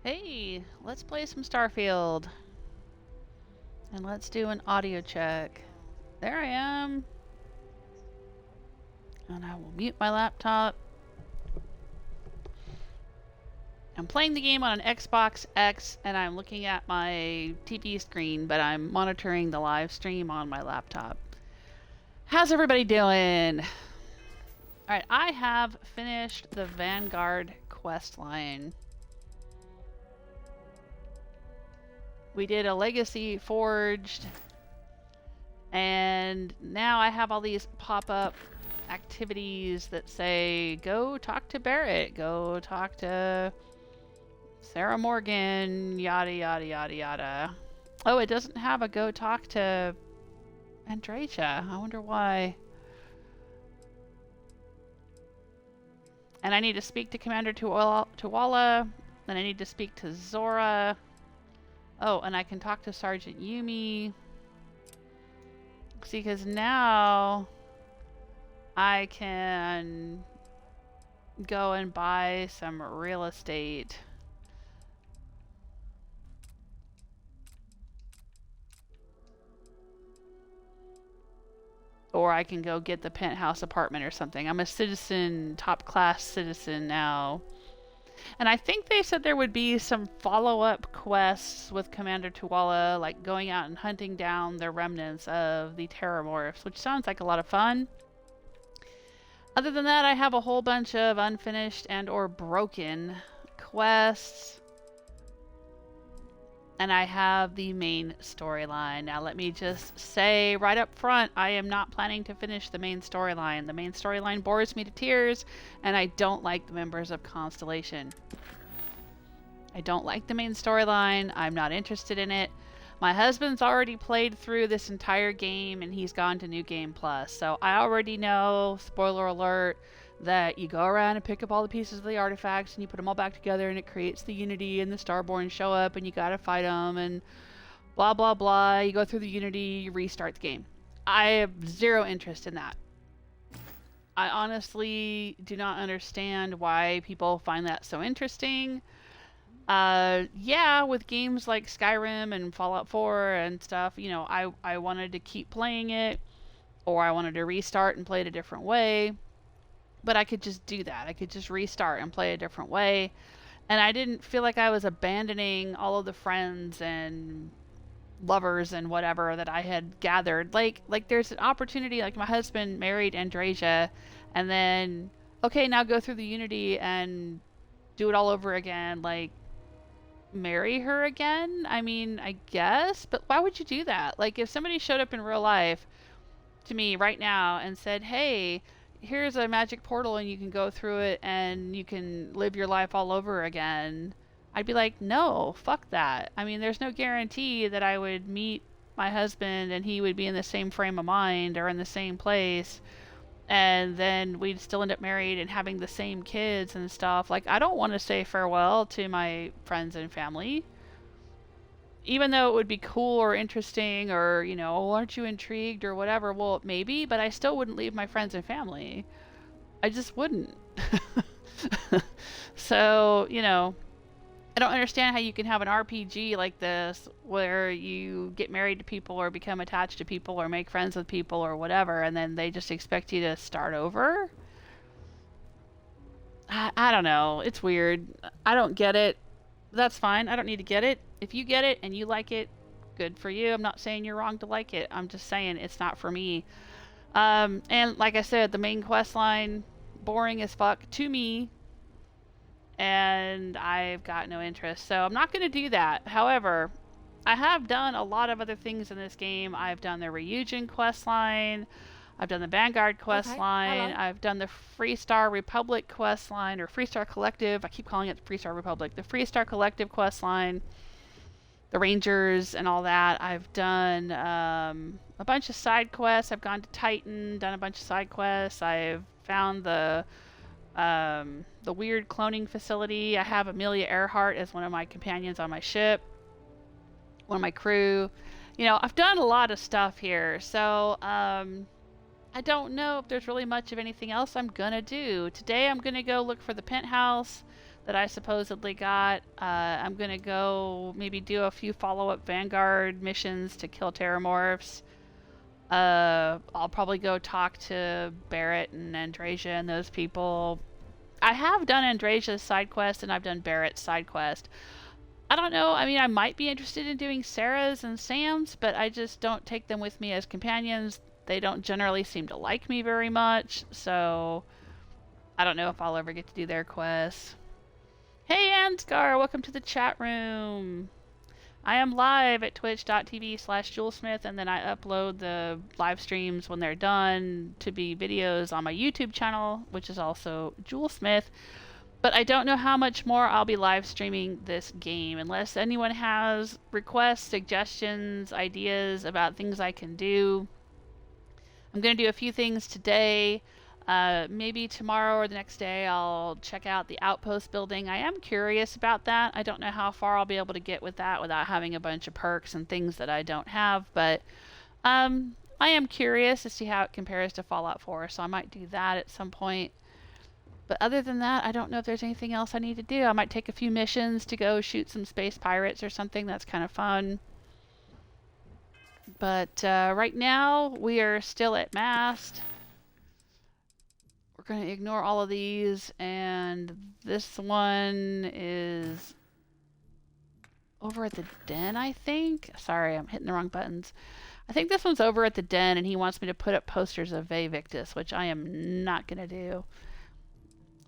Hey, let's play some Starfield. And let's do an audio check. There I am. And I will mute my laptop. I'm playing the game on an Xbox X and I'm looking at my TV screen, but I'm monitoring the live stream on my laptop. How's everybody doing? Alright, I have finished the Vanguard questline. We did a Legacy Forged, and now I have all these pop-up activities that say, go talk to Barrett, go talk to Sarah Morgan, yada yada yada yada. Oh, it doesn't have a go talk to Andreja. I wonder why. And I need to speak to Commander Tuala, then I need to speak to Zora. Oh, and I can talk to Sgt Yumi. See, because now I can go and buy some real estate. Or I can go get the penthouse apartment or something. I'm a citizen, top class citizen now. And I think they said there would be some follow-up quests with Commander Tuala, like going out and hunting down the remnants of the Terramorphs, which sounds like a lot of fun. Other than that, I have a whole bunch of unfinished and or broken quests. And I have the main storyline. Now let me just say right up front, I am not planning to finish the main storyline. The main storyline bores me to tears, and I don't like the members of Constellation. I don't like the main storyline. I'm not interested in it. My husband's already played through this entire game, and he's gone to New Game Plus. So I already know, spoiler alert, that you go around and pick up all the pieces of the artifacts and you put them all back together and it creates the Unity, and the Starborn show up and you gotta fight them and blah blah blah. You go through the Unity, you restart the game. I have zero interest in that. I honestly do not understand why people find that so interesting. Yeah, with games like Skyrim and Fallout 4 and stuff, you know, I wanted to keep playing it, or I wanted to restart and play it a different way. But I could just do that. I could just restart and play a different way. And I didn't feel like I was abandoning all of the friends and lovers and whatever that I had gathered. Like there's an opportunity, like my husband married Andreja, and then, okay, now go through the Unity and do it all over again. Like, marry her again? I mean, I guess, but why would you do that? Like, if somebody showed up in real life to me right now and said, hey, here's a magic portal and you can go through it and you can live your life all over again, I'd be like, no, fuck that. I mean, there's no guarantee that I would meet my husband and he would be in the same frame of mind or in the same place, and then we'd still end up married and having the same kids and stuff. Like, I don't want to say farewell to my friends and family. Even though it would be cool or interesting, or, you know, oh, aren't you intrigued or whatever, well, maybe, but I still wouldn't leave my friends and family. I just wouldn't. So, you know, I don't understand how you can have an RPG like this where you get married to people or become attached to people or make friends with people or whatever, and then they just expect you to start over. I don't know. It's weird. I don't get it. That's fine. I don't need to get it. If you get it and you like it, good for you. I'm not saying you're wrong to like it. I'm just saying it's not for me. And like I said, the main quest line, boring as fuck to me, and I've got no interest. So I'm not going to do that. However, I have done a lot of other things in this game. I've done the Ryujin quest line. I've done the Vanguard quest line. I've done the Freestar Republic quest line, or Freestar Collective. I keep calling it the Freestar Republic. The Freestar Collective quest line, the Rangers and all that. I've done a bunch of side quests. I've gone to Titan, done a bunch of side quests. I've found the weird cloning facility. I have Amelia Earhart as one of my companions on my ship, one of my crew. You know, I've done a lot of stuff here. So, I don't know if there's really much of anything else I'm gonna do. Today I'm gonna go look for the penthouse. that I supposedly got. I'm gonna go maybe do a few follow-up Vanguard missions to kill Terramorphs. I'll probably go talk to Barrett and Andreja and those people. I have done Andreja's side quest and I've done Barrett's side quest. I don't know. I mean, I might be interested in doing Sarah's and Sam's, but I just don't take them with me as companions. They don't generally seem to like me very much, so I don't know if I'll ever get to do their quests. Hey Ansgar, welcome to the chat room. I am live at twitch.tv/JewelSmith, and then I upload the live streams when they're done to be videos on my YouTube channel, which is also JewelSmith. But I don't know how much more I'll be live streaming this game, unless anyone has requests, suggestions, ideas about things I can do. I'm going to do a few things today. Maybe tomorrow or the next day I'll check out the outpost building. I am curious about that. I don't know how far I'll be able to get with that without having a bunch of perks and things that I don't have, but I am curious to see how it compares to Fallout 4, so I might do that at some point. But other than that, I don't know if there's anything else I need to do. I might take a few missions to go shoot some space pirates or something. That's kind of fun. But right now, we are still at Mast. We're going to ignore all of these, and this one is over at the den, I think. Sorry, I'm hitting the wrong buttons. I think this one's over at the den, and he wants me to put up posters of Vevictus, which I am not going to do.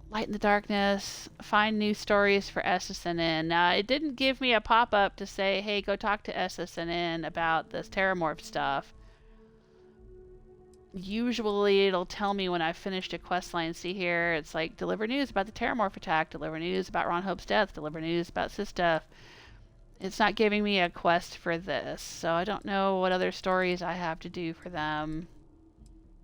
Light in the darkness, find new stories for SSNN. Now, it didn't give me a pop-up to say, hey, go talk to SSNN about this Terramorph stuff. Usually, it'll tell me when I've finished a questline. See here, it's like, deliver news about the Terramorph attack, deliver news about Ron Hope's death, deliver news about this stuff. It's not giving me a quest for this, so I don't know what other stories I have to do for them.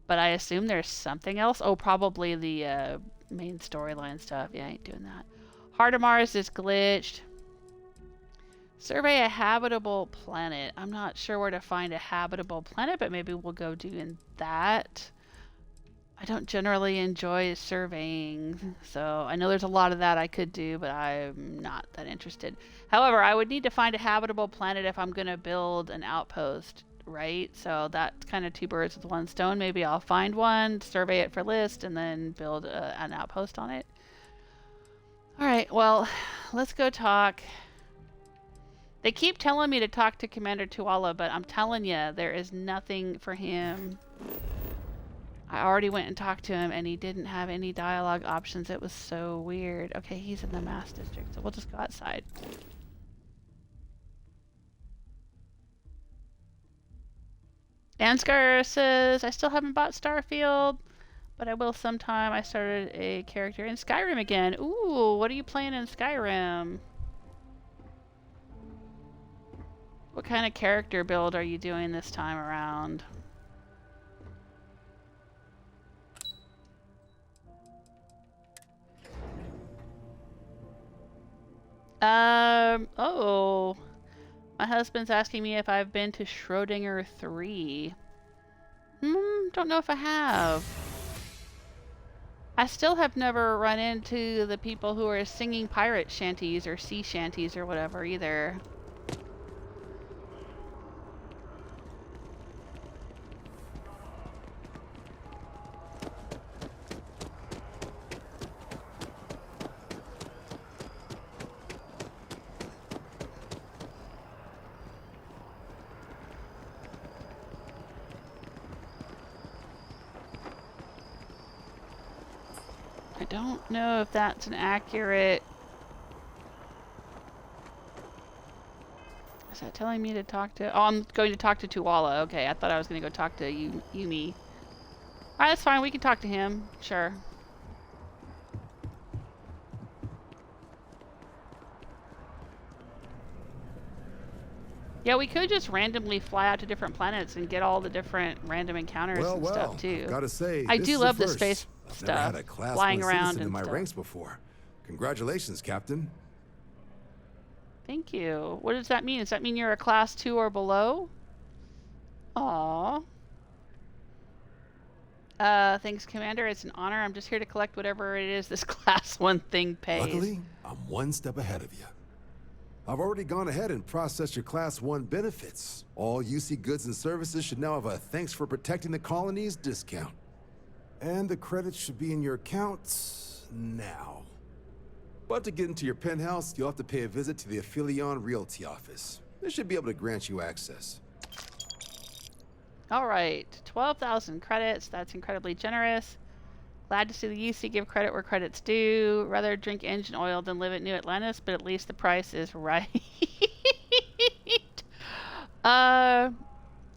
But I assume there's something else. Oh, probably the main storyline stuff. Yeah, I ain't doing that. Heart of Mars is glitched. Survey a habitable planet. I'm not sure where to find a habitable planet, but maybe we'll go doing that. I don't generally enjoy surveying, so I know there's a lot of that I could do, but I'm not that interested. However, I would need to find a habitable planet if I'm going to build an outpost, right? So that's kind of two birds with one stone. Maybe I'll find one, survey it for list, and then build an outpost on it. Alright, well, let's go talk. They keep telling me to talk to Commander Tuala, but I'm telling you, there is nothing for him. I already went and talked to him, and he didn't have any dialogue options. It was so weird. Okay, he's in the Mass District, so we'll just go outside. Ansgar says, I still haven't bought Starfield, but I will sometime. I started a character in Skyrim again. Ooh, what are you playing in Skyrim? What kind of character build are you doing this time around? Oh. My husband's asking me if I've been to Schrodinger III. Don't know if I have. I still have never run into the people who are singing pirate shanties or sea shanties or whatever either. I don't know if that's an accurate... Is that telling me to talk to... Oh, I'm going to talk to Tuala. Okay, I thought I was going to go talk to Yumi. Alright, that's fine. We can talk to him. Sure. Yeah, we could just randomly fly out to different planets and get all the different random encounters and stuff too. Gotta say, I do love the space I've stuff, never had a class flying one around citizen and in my stuff. ranks before. Congratulations, Captain. Thank you. What does that mean? Does that mean you're a class 2 or below? Aww. Thanks, Commander. It's an honor. I'm just here to collect whatever it is this class 1 thing pays. Luckily, I'm one step ahead of you. I've already gone ahead and processed your Class 1 benefits. All UC goods and services should now have a thanks for protecting the colonies discount. And the credits should be in your accounts now. But to get into your penthouse, you'll have to pay a visit to the Aphelion Realty office. They should be able to grant you access. All right, 12,000 credits. That's incredibly generous. Glad to see the UC give credit where credit's due. Rather drink engine oil than live at New Atlantis, but at least the price is right.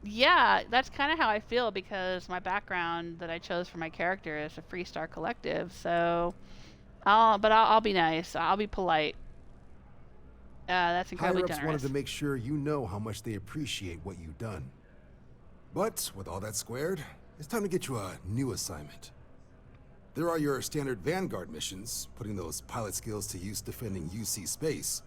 Yeah, that's kind of how I feel because my background that I chose for my character is a Freestar Collective. So, I'll be nice. I'll be polite. That's incredibly Higher-ups generous. wanted to make sure you know how much they appreciate what you've done. But with all that squared, it's time to get you a new assignment. There are your standard Vanguard missions, putting those pilot skills to use defending UC space.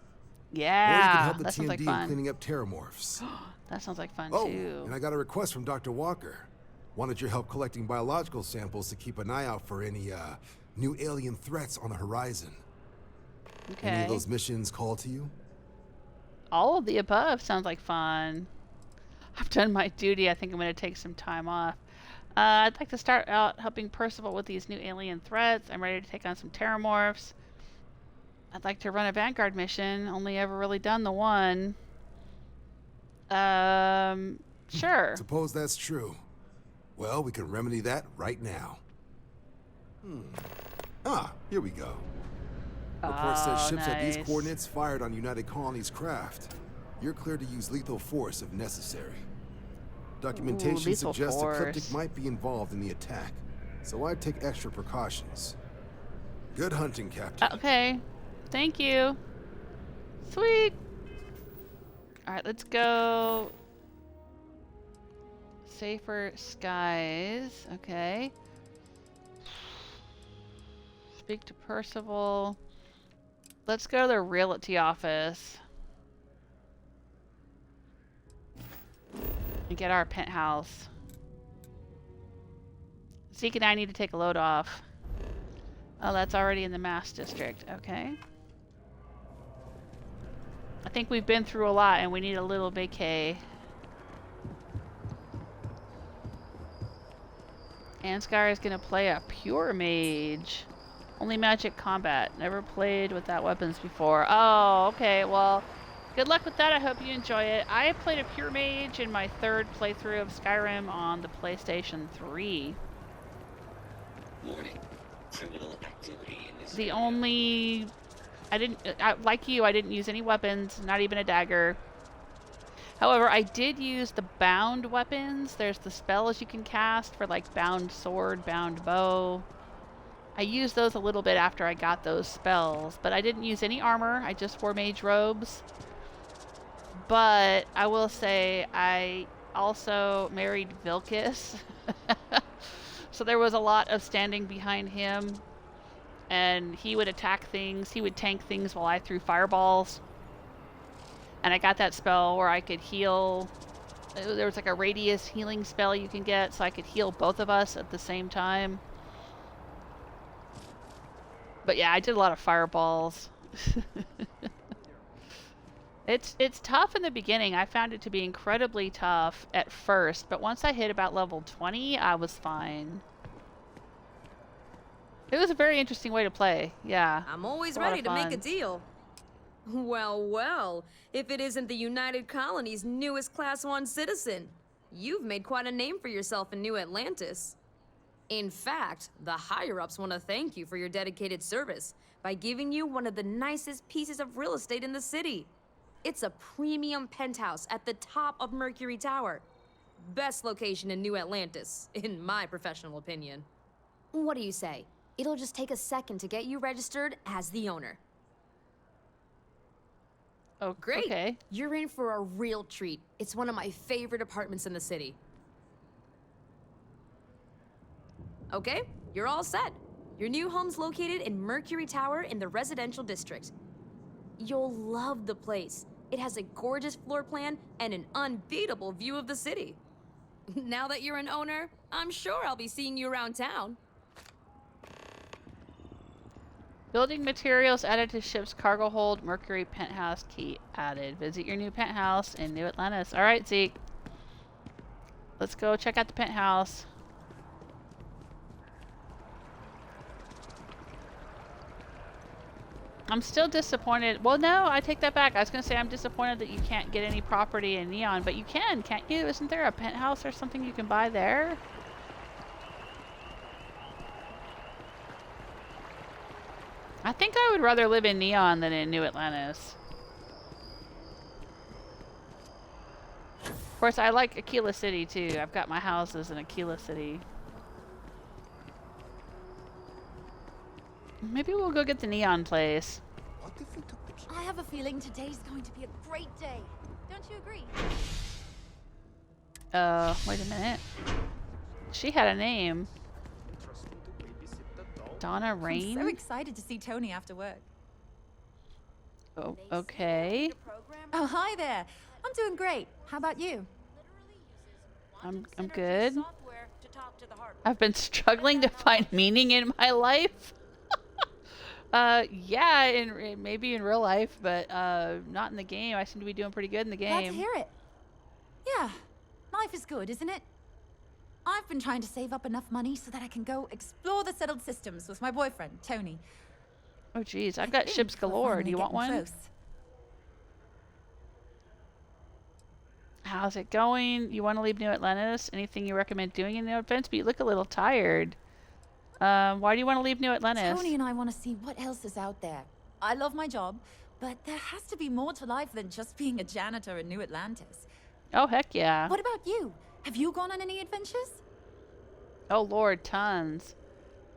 Or you can Yeah, help the that sounds like TMD in fun. cleaning up terramorphs. That sounds like fun Oh, too. and I got a request from Dr. Walker. Wanted your help collecting biological samples to keep an eye out for any new alien threats on the horizon. Okay. Any of those missions call to you? All of the above sounds like fun. I've done my duty. I think I'm going to take some time off. I'd like to start out helping Percival with these new alien threats. I'm ready to take on some terramorphs. I'd like to run a Vanguard mission. Only ever really done the one. Sure. Suppose that's true. Well, we can remedy that right now. Here we go. Report says ships at these nice. coordinates fired on United Colonies craft. You're cleared to use lethal force if necessary. Documentation lethal suggests Ecliptic force. might be involved in the attack, so I'd take extra precautions. Good hunting, Captain. Okay. Thank you. Sweet. Alright, let's go. Safer skies. Okay. Speak to Percival. Let's go to the Realty office. And get our penthouse. Zeke and I need to take a load off. Oh, that's already in the Mass District. Okay. I think we've been through a lot and we need a little vacay. Ansgar is going to play a pure mage. Only magic combat. Never played with that weapons before. Oh, okay. Well, good luck with that. I hope you enjoy it. I played a pure mage in my third playthrough of Skyrim on the PlayStation 3. Warning. Criminal activity in this The only... like you, I didn't use any weapons, not even a dagger. However, I did use the bound weapons. There's the spells you can cast for like bound sword, bound bow. I used those a little bit after I got those spells, but I didn't use any armor. I just wore mage robes. But I will say I also married Vilkis. So there was a lot of standing behind him. And he would attack things. He would tank things while I threw fireballs. And I got that spell where I could heal. There was like a radius healing spell you can get, so I could heal both of us at the same time. But yeah, I did a lot of fireballs. It's tough in the beginning. I found it to be incredibly tough at first, but once I hit about level 20, I was fine. It was a very interesting way to play, yeah. I'm always It's a lot ready of to make a fun. deal. Well, well, if it isn't the United Colony's newest Class 1 citizen, you've made quite a name for yourself in New Atlantis. In fact, the higher-ups want to thank you for your dedicated service by giving you one of the nicest pieces of real estate in the city. It's a premium penthouse at the top of Mercury Tower. Best location in New Atlantis, in my professional opinion. What do you say? It'll just take a second to get you registered as the owner. Oh, Great. okay. You're in for a real treat. It's one of my favorite apartments in the city. Okay, you're all set. Your new home's located in Mercury Tower in the residential district. You'll love the place. It has a gorgeous floor plan and an unbeatable view of the city. Now that you're an owner, I'm sure I'll be seeing you around town. Building materials added to ship's cargo hold. Mercury penthouse key added. Visit your new penthouse in New Atlantis. Alright, Zeke. Let's go check out the penthouse. I'm still disappointed. Well, no, I take that back. I was going to say I'm disappointed that you can't get any property in Neon, but you can, can't you? Isn't there a penthouse or something you can buy there? I think I would rather live in Neon than in New Atlantis. Of course, I like Akila City too. I've got my houses in Akila City. Maybe we'll go get the Neon place. I have a feeling today's going to be a great day. Don't you agree? Wait a minute. She had a name. Donna Rain? I'm so excited to see Tony after work. Oh, okay. Oh, hi there. I'm doing great. How about you? I'm good. I've been struggling to find meaning in my life. Yeah, maybe in real life, but not in the game. I seem to be doing pretty good in the game. Glad to hear it. Yeah, life is good, isn't it? I've been trying to save up enough money so that I can go explore the settled systems with my boyfriend, Tony. Oh, geez. I've got ships galore. Do you want one? Close. How's it going? You want to leave New Atlantis? Anything you recommend doing in New Atlantis? But you look a little tired. Why do you want to leave New Atlantis? Tony and I want to see what else is out there. I love my job, but there has to be more to life than just being a janitor in New Atlantis. Oh, heck yeah. What about you? Have you gone on any adventures? Oh, Lord, tons.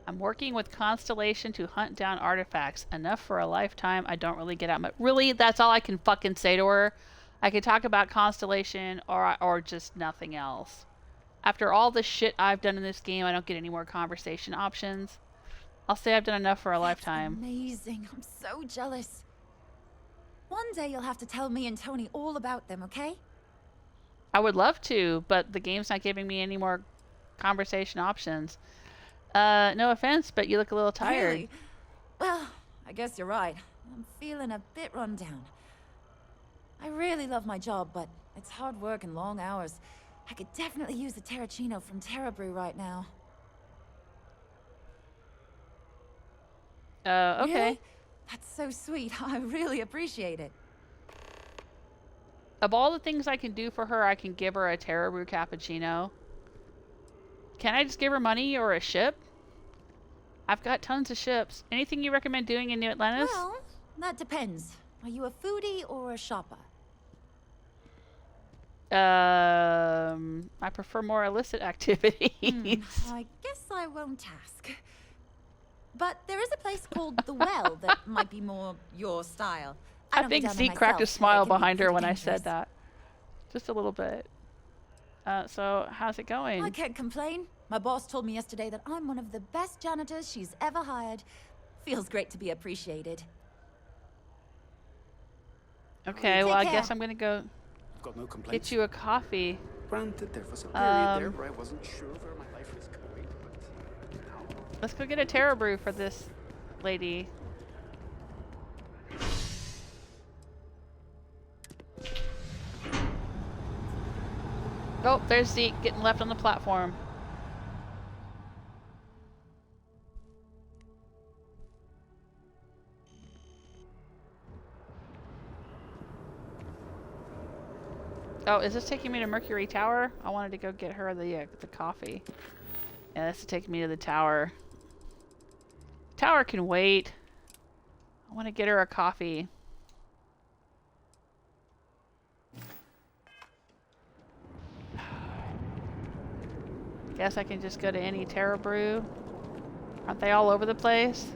I'm working with Constellation to hunt down artifacts. Enough for a lifetime. I don't really get out much. Really? That's all I can fucking say to her? I could talk about Constellation or just nothing else. After all the shit I've done in this game, I don't get any more conversation options. I'll say I've done enough for a lifetime. Amazing. I'm so jealous. One day you'll have to tell me and Tony all about them, okay? I would love to, but the game's not giving me any more conversation options. No offense, but you look a little tired. Really? Well, I guess you're right. I'm feeling a bit run down. I really love my job, but it's hard work and long hours. I could definitely use a TerraCino from TerraBrew right now. Okay. Really? That's so sweet. I really appreciate it. Of all the things I can do for her, I can give her a TerraBrew cappuccino. Can I just give her money or a ship? I've got tons of ships. Anything you recommend doing in New Atlantis? Well, that depends. Are you a foodie or a shopper? I prefer more illicit activities. I guess I won't ask. But there is a place called The Well that might be more your style. I think Zeke cracked a smile behind her when I said that. Just a little bit. So, how's it going? I can't complain. My boss told me yesterday that I'm one of the best janitors she's ever hired. Feels great to be appreciated. Okay, well, I care. guess I'm gonna go Got no complaints. get you a coffee. Granted, there was a period there where I wasn't sure where my life was going, but now... Let's go get a TerraBrew for this lady. Oh, there's Zeke getting left on the platform. Oh, is this taking me to Mercury Tower? I wanted to go get her the coffee. Yeah, this is taking me to the tower. Tower can wait. I want to get her a coffee. Guess I can just go to any TerraBrew. Aren't they all over the place?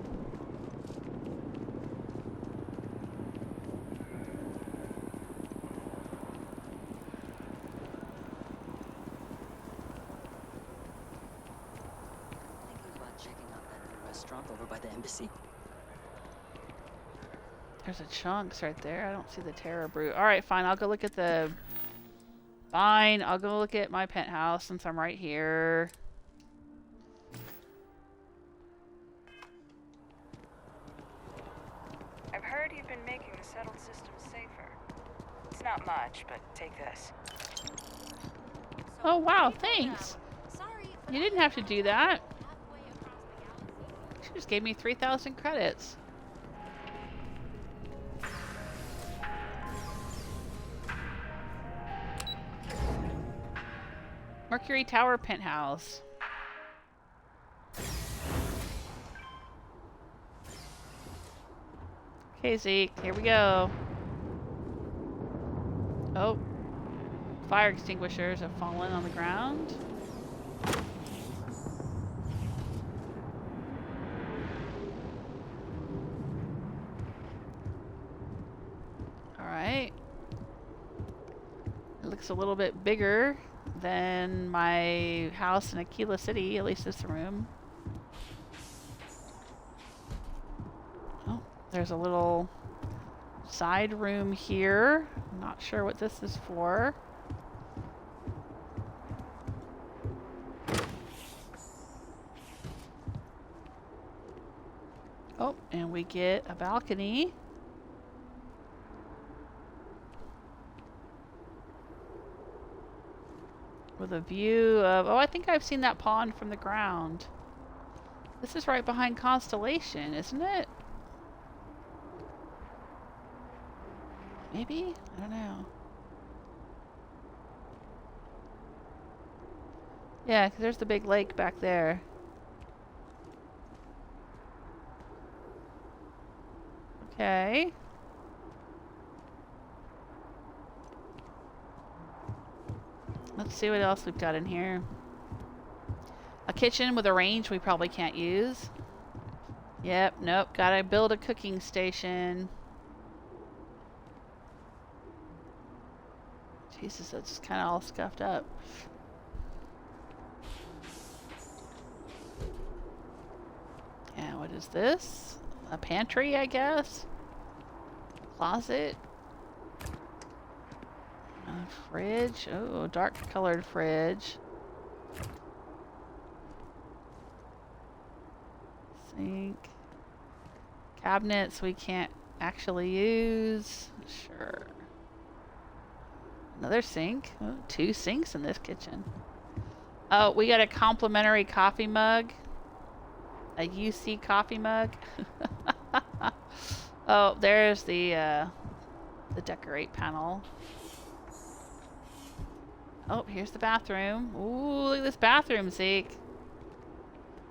Over by the embassy. There's a Chunks right there. I don't see the TerraBrew. Alright, fine. I'll go look at the... Fine. I'll go look at my penthouse since I'm right here. you've been making the settled system safer. It's not much, but take this. Oh wow, thanks. You didn't have to do that. She just gave me 3,000 credits. Mercury Tower Penthouse. Okay, Zeke, here we go. Oh. Fire extinguishers have fallen on the ground. Alright. It looks a little bit bigger than my house in Akila City, at least this room. Oh, there's a little side room here. I'm not sure what this is for. Oh, and we get a balcony. With a view of... Oh, I think I've seen that pond from the ground. This is right behind Constellation, isn't it? Maybe? I don't know. Yeah, 'cause there's the big lake back there. Okay. Let's see what else we've got in here. A kitchen with a range we probably can't use. Yep, nope. Gotta build a cooking station. Jesus, that's kind of all scuffed up. And what is this? A pantry, I guess? Closet? A fridge? Oh, dark colored fridge. Sink. Cabinets we can't actually use. Sure. Another sink. Oh, 2 sinks in this kitchen. Oh, we got a complimentary coffee mug. A UC coffee mug. Oh, there's the decorate panel. Oh, here's the bathroom. Ooh, look at this bathroom, Zeke.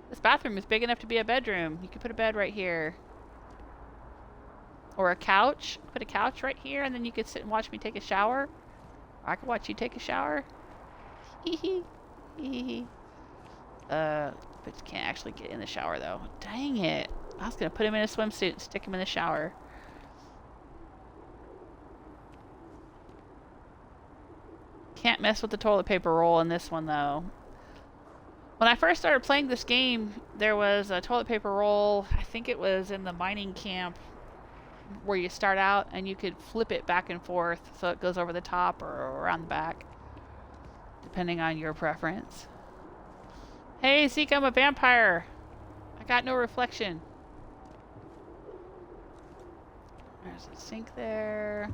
This bathroom is big enough to be a bedroom. You could put a bed right here. Or a couch. Put a couch right here, and then you could sit and watch me take a shower. Or I could watch you take a shower. Hee hee. Hee hee. But you can't actually get in the shower, though. Dang it. I was going to put him in a swimsuit and stick him in the shower. Can't mess with the toilet paper roll in this one, though. When I first started playing this game, there was a toilet paper roll. I think it was in the mining camp where you start out, and you could flip it back and forth so it goes over the top or around the back, depending on your preference. Hey, Zeke, I'm a vampire. I got no reflection. There's a sink there.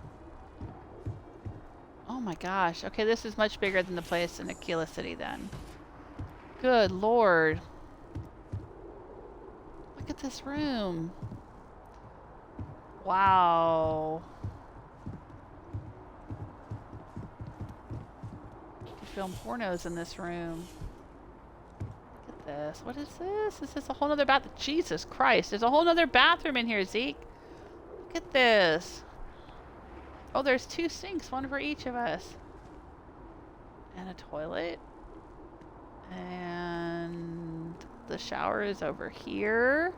Oh my gosh. Okay, this is much bigger than the place in Akila City then. Good lord. Look at this room. Wow. You can film pornos in this room. Look at this. What is this? Is this a whole nother bathroom? Jesus Christ. There's a whole nother bathroom in here, Zeke. Look at this. Oh, there's 2 sinks, one for each of us. And a toilet. And the shower is over here.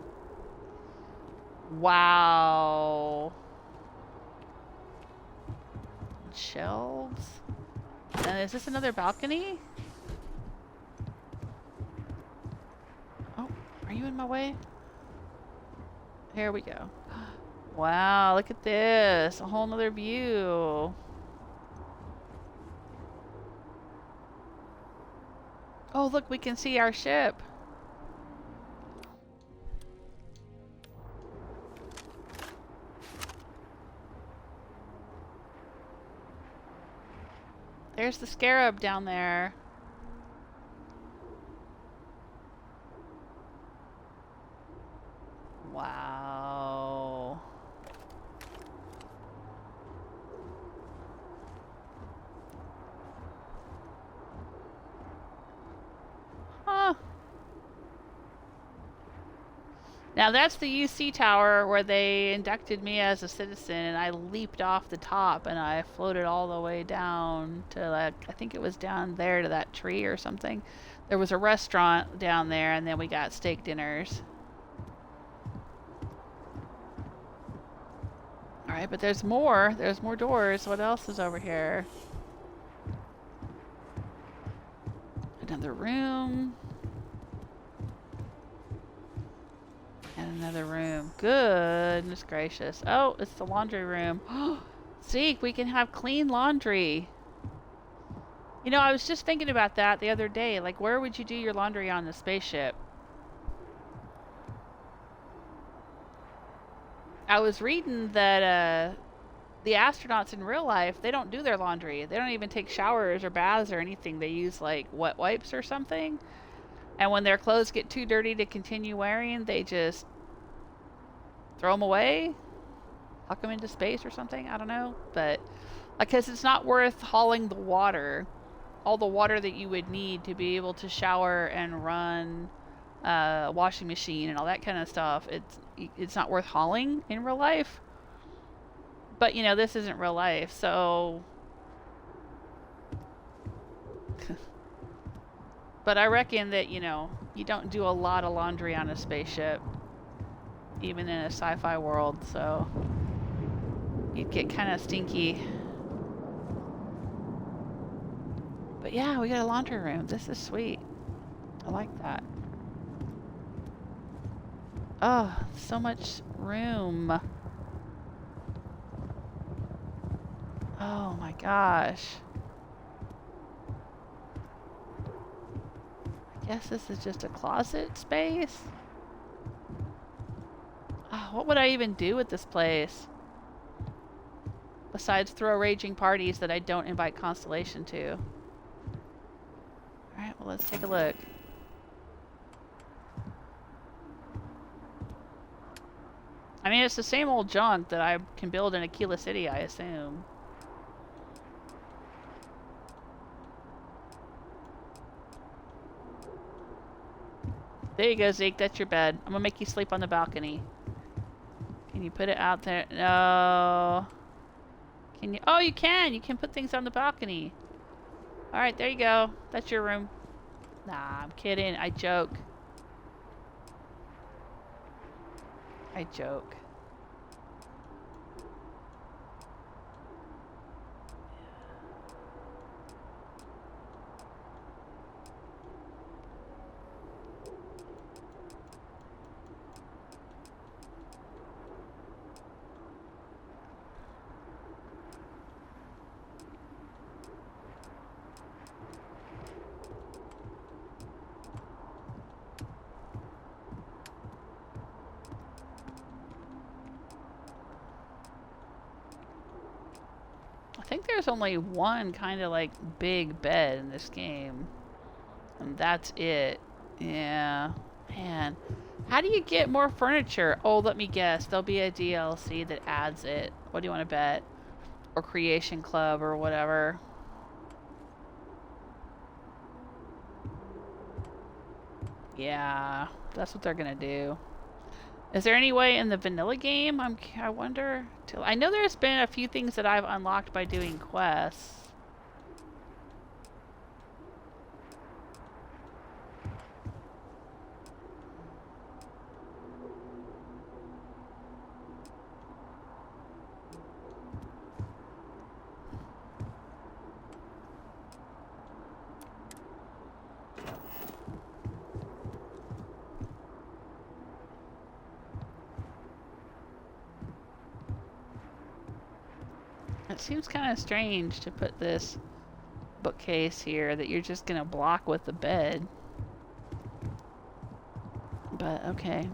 Wow. Shelves. And is this another balcony? Oh, are you in my way? Here we go. Wow, look at this. A whole nother view. Oh, look, we can see our ship. There's the scarab down there. Wow. Huh. Now that's the UC tower where they inducted me as a citizen, and I leaped off the top and I floated all the way down to, like, I think it was down there to that tree or something. There was a restaurant down there, and then we got steak dinners. Alright, but there's more. There's more doors. What else is over here? Another room. And another room. Goodness gracious. Oh, it's the laundry room. Zeke, we can have clean laundry. You know, I was just thinking about that the other day. Like, where would you do your laundry on the spaceship? I was reading that the astronauts in real life, they don't do their laundry. They don't even take showers or baths or anything. They use, like, wet wipes or something. And when their clothes get too dirty to continue wearing, they just throw them away, huck them into space or something. I don't know. But because it's not worth hauling the water, all the water that you would need to be able to shower and run a washing machine and all that kind of stuff. It's not worth hauling in real life. But, you know, this isn't real life, so... But I reckon that, you know, you don't do a lot of laundry on a spaceship, even in a sci-fi world, so you'd get kind of stinky. But yeah, we got a laundry room. This is sweet. I like that. Oh, so much room. Oh my gosh. I guess this is just a closet space. Oh, what would I even do with this place? Besides throw raging parties that I don't invite Constellation to. Alright, well, let's take a look. I mean, it's the same old junk that I can build in Akila City, I assume. There you go, Zeke. That's your bed. I'm gonna make you sleep on the balcony. Can you put it out there? No. Can you? Oh, you can! You can put things on the balcony. Alright, there you go. That's your room. Nah, I'm kidding. I joke. I joke. I think there's only one kind of like big bed in this game, and that's it. Yeah, man, how do you get more furniture? Oh, let me guess, there'll be a DLC that adds it. What do you want to bet? Or Creation Club or whatever. Yeah, that's what they're gonna do. Is there any way in the vanilla game? I wonder. I know there's been a few things that I've unlocked by doing quests. It seems kind of strange to put this bookcase here that you're just gonna block with the bed. But okay.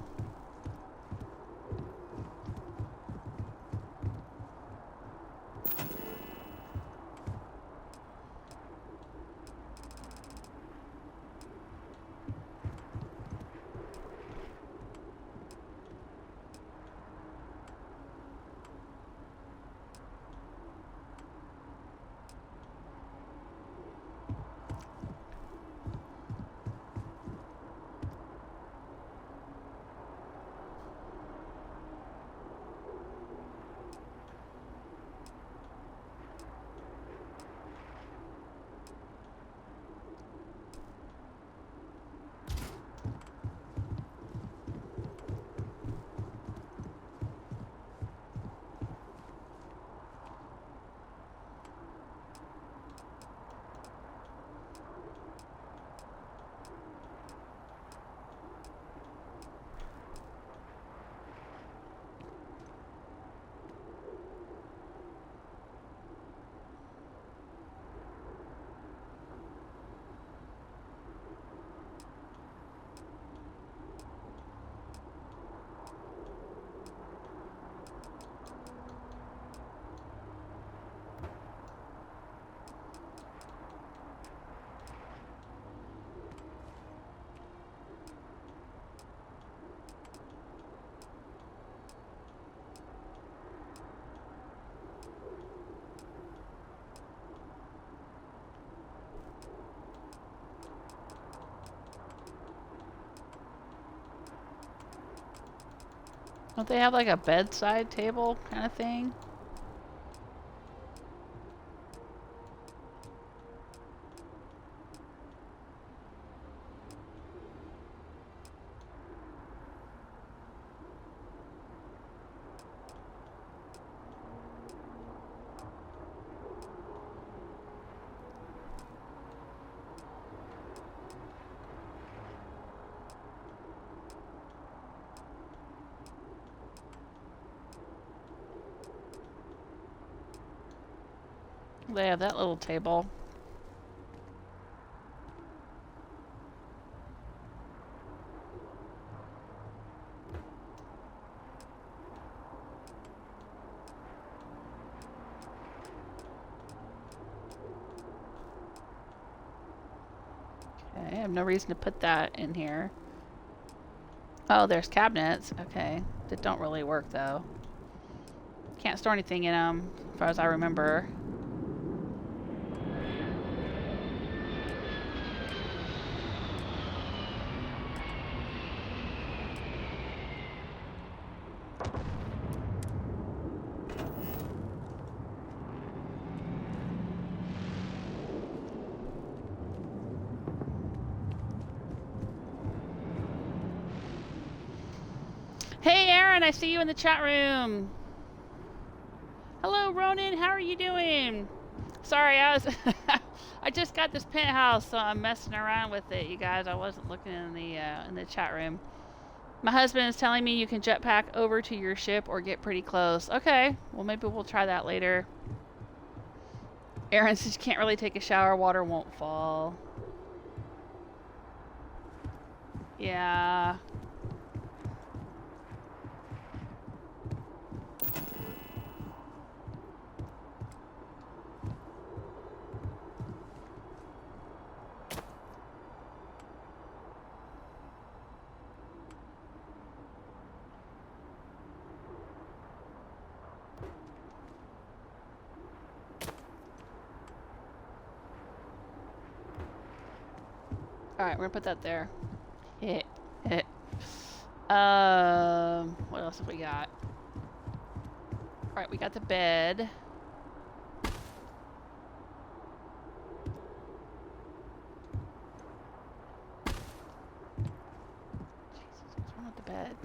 Don't they have like a bedside table kind of thing? They have that little table. Okay, I have no reason to put that in here. Oh, there's cabinets. Okay, that don't really work though. Can't store anything in them, as far as I remember. Hey Aaron, I see you in the chat room. Hello Ronan, how are you doing? Sorry, I was I just got this penthouse, so I'm messing around with it, you guys. I wasn't looking in the chat room. My husband is telling me you can jetpack over to your ship or get pretty close. Okay, well maybe we'll try that later. Aaron says you can't really take a shower, water won't fall. Yeah. Alright, we're gonna put that there. Hit. What else have we got? Alright, we got the bed. Jesus, what's wrong with the bed?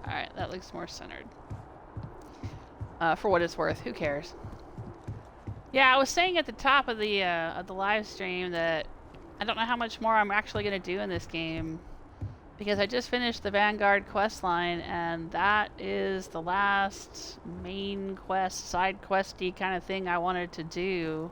Alright, that looks more centered. For what it's worth, who cares? Yeah, I was saying at the top of the live stream that I don't know how much more I'm actually going to do in this game. Because I just finished the Vanguard questline, and that is the last main quest, side questy kind of thing I wanted to do.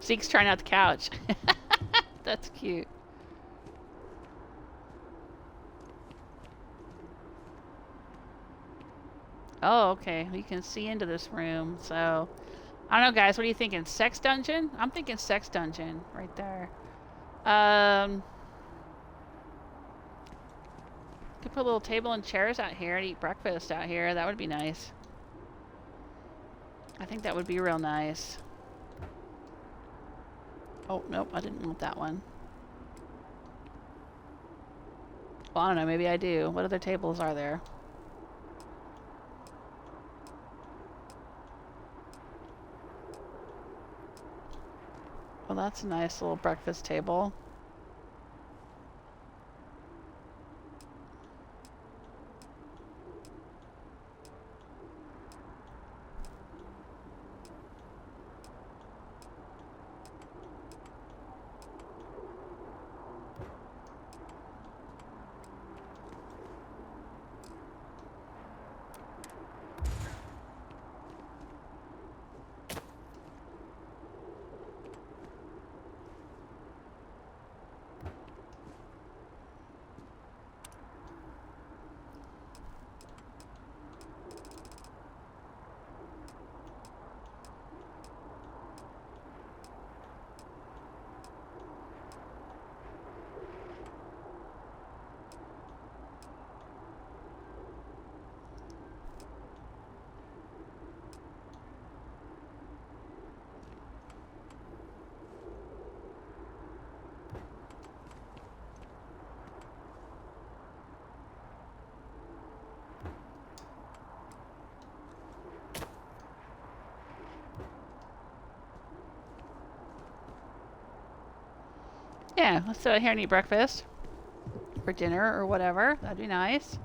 Zeke's trying out the couch. That's cute. Oh, okay. We can see into this room, so... I don't know, guys. What are you thinking? Sex dungeon? I'm thinking sex dungeon right there. Could put a little table and chairs out here and eat breakfast out here. That would be nice. I think that would be real nice. Oh, nope, I didn't want that one. Well, I don't know, maybe I do. What other tables are there? Well, that's a nice little breakfast table. Yeah, let's sit out here and eat breakfast. For dinner or whatever. That'd be nice.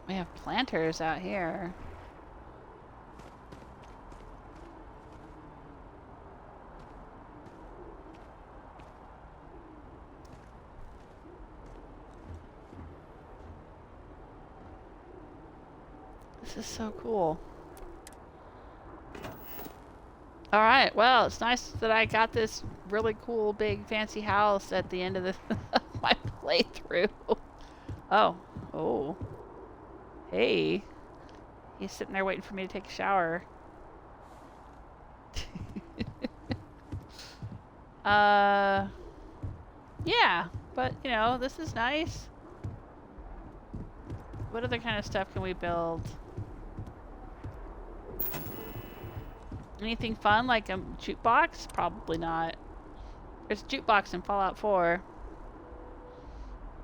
We have planters out here. This is so cool. Alright, well, it's nice that I got this really cool, big, fancy house at the end of the my playthrough. Oh. Oh. Hey. He's sitting there waiting for me to take a shower. Yeah, but, you know, this is nice. What other kind of stuff can we build? Anything fun, like a jukebox? Probably not. There's a jukebox in Fallout 4.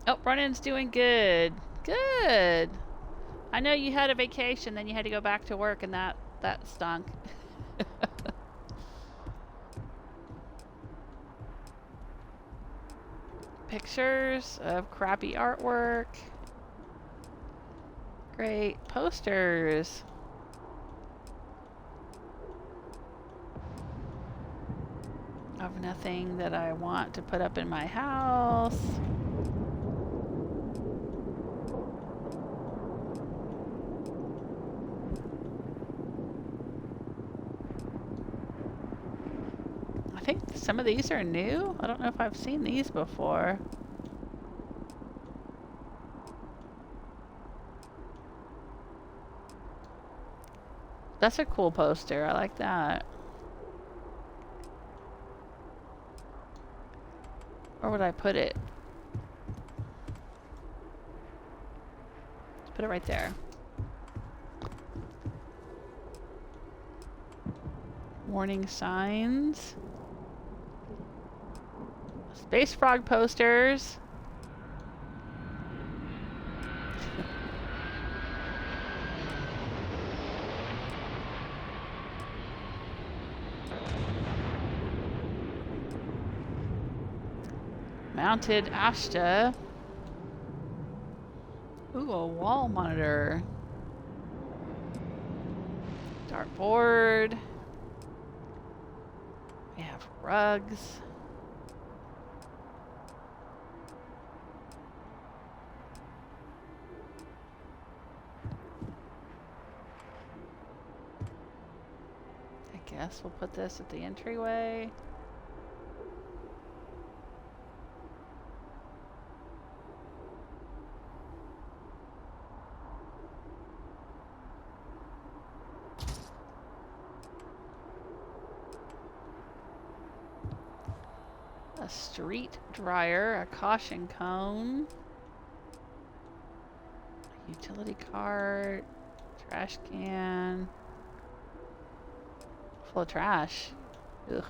Oh, Brennan's doing good. Good. I know you had a vacation, then you had to go back to work, and that stunk. Pictures of crappy artwork. Great. Posters. Of nothing that I want to put up in my house. I think some of these are new. I don't know if I've seen these before. That's a cool poster. I like that. Where would I put it? Let's put it right there. Warning signs. Space frog posters. Mounted Ashta. Ooh, a wall monitor. Dartboard. We have rugs. I guess we'll put this at the entryway. A street dryer, a caution cone, a utility cart, trash can, full of trash. Ugh.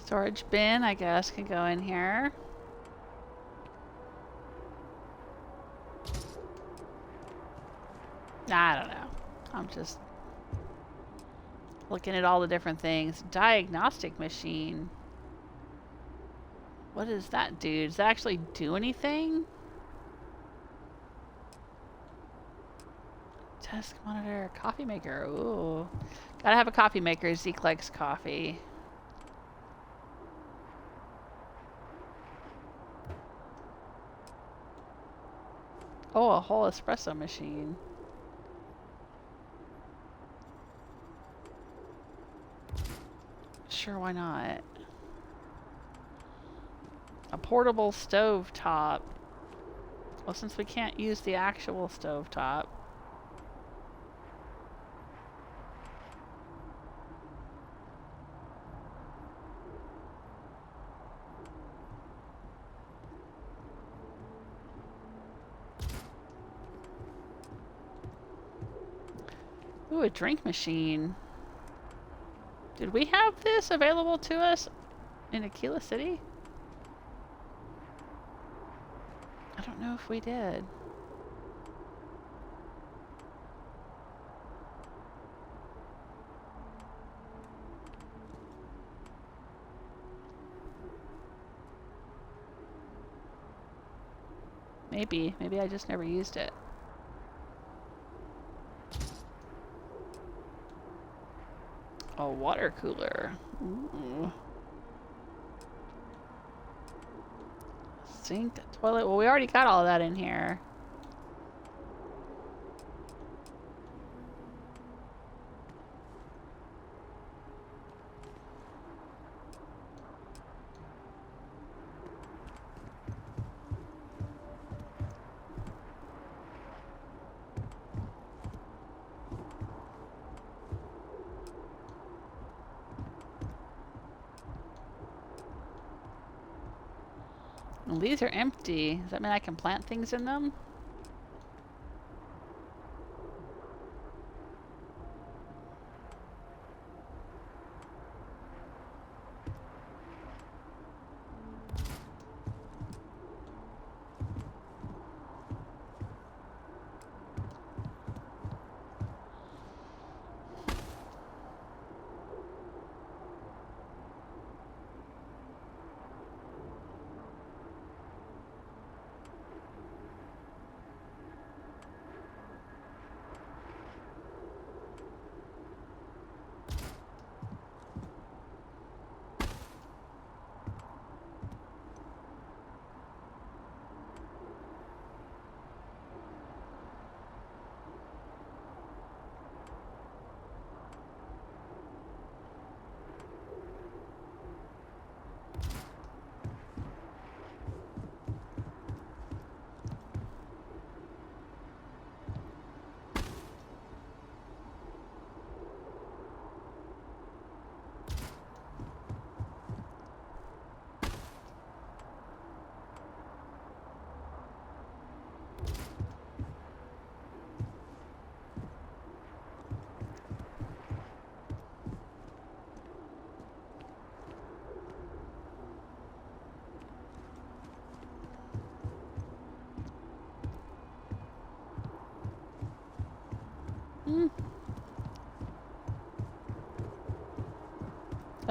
Storage bin, I guess, can go in here. I don't know. I'm just looking at all the different things. Diagnostic machine. What does that do? Does that actually do anything? Desk monitor, coffee maker. Ooh. Gotta have a coffee maker. Zeke likes coffee. Oh, a whole espresso machine. Sure, why not? A portable stove top. Well, since we can't use the actual stove top. Ooh, a drink machine. Did we have this available to us in Akila City? I don't know if we did. Maybe. Maybe I just never used it. A water cooler. Ooh. Sink, toilet. Well, we already got all of that in here. Well, these are empty. Does that mean I can plant things in them?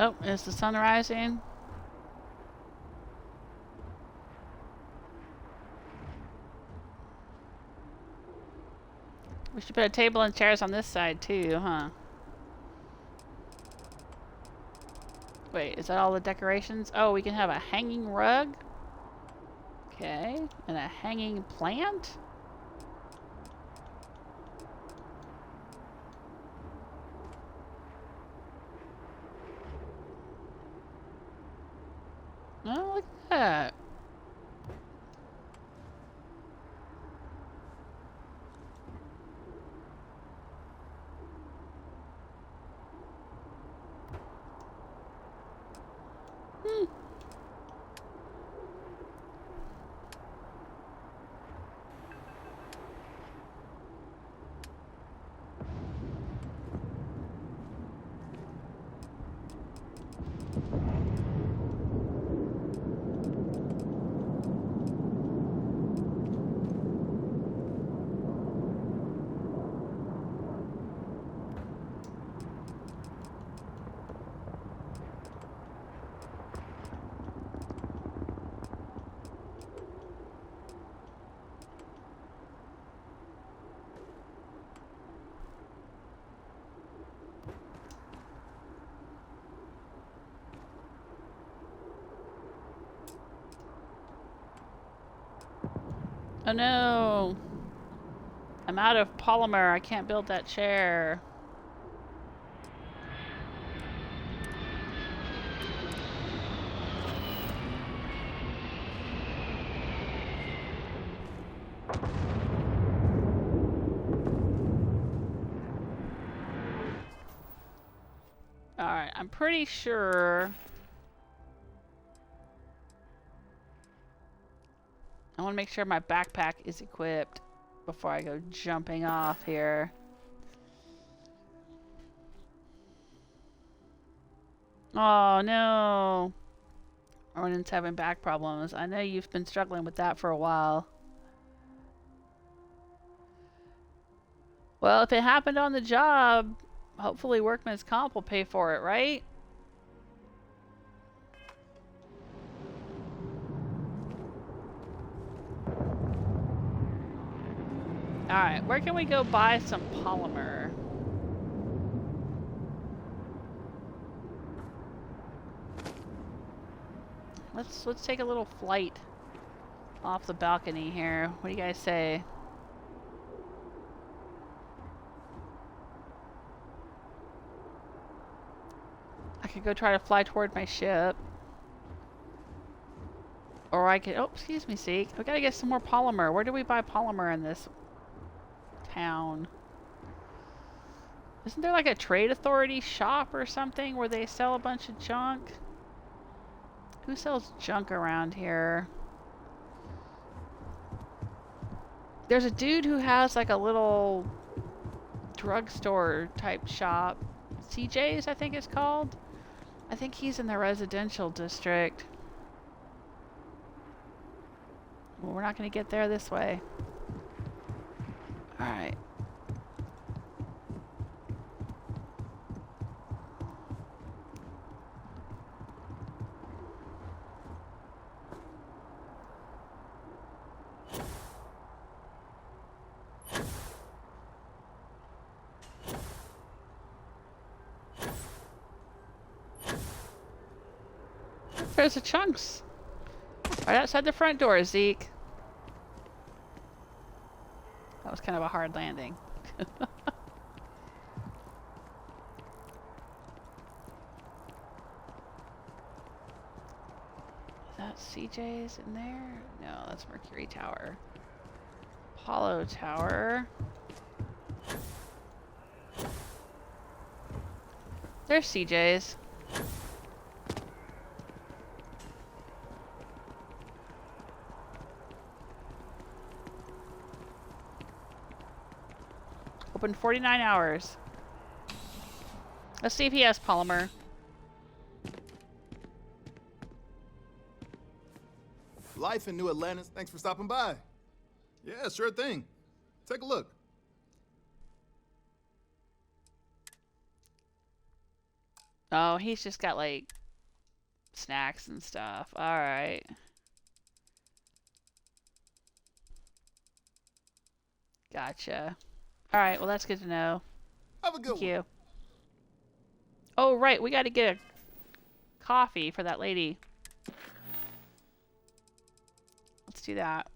Oh, is the sun rising? We should put a table and chairs on this side too, huh? Wait, is that all the decorations? Oh, we can have a hanging rug. Okay, and a hanging plant? Oh, look at that. Oh no! I'm out of polymer. I can't build that chair. Alright, I'm pretty sure... I want to make sure my backpack is equipped before I go jumping off here. Oh no. Ronan's having back problems. I know you've been struggling with that for a while. Well, if it happened on the job, hopefully workman's comp will pay for it, right? Alright, where can we go buy some polymer? Let's take a little flight off the balcony here. What do you guys say? I could go try to fly toward my ship. Or I could, oh, excuse me, Zeke. We gotta get some more polymer. Where do we buy polymer in this town? Isn't there like a trade authority shop or something where they sell a bunch of junk? Who sells junk around here? There's a dude who has like a little drugstore type shop. CJ's, I think it's called. I think he's in the residential district. Well, we're not going to get there this way. Alright. There's the chunks. Right outside the front door, Zeke. That was kind of a hard landing. Is that CJ's in there? No, that's Mercury Tower. Apollo Tower. There's CJ's. Open 49 hours. Let's see if he has polymer. Life in New Atlantis. Thanks for stopping by. Yeah, sure thing. Take a look. Oh, he's just got like snacks and stuff. Alright. Gotcha. Alright, well that's good to know. Have a good one. Thank you. Oh, right, we gotta get a coffee for that lady. Let's do that.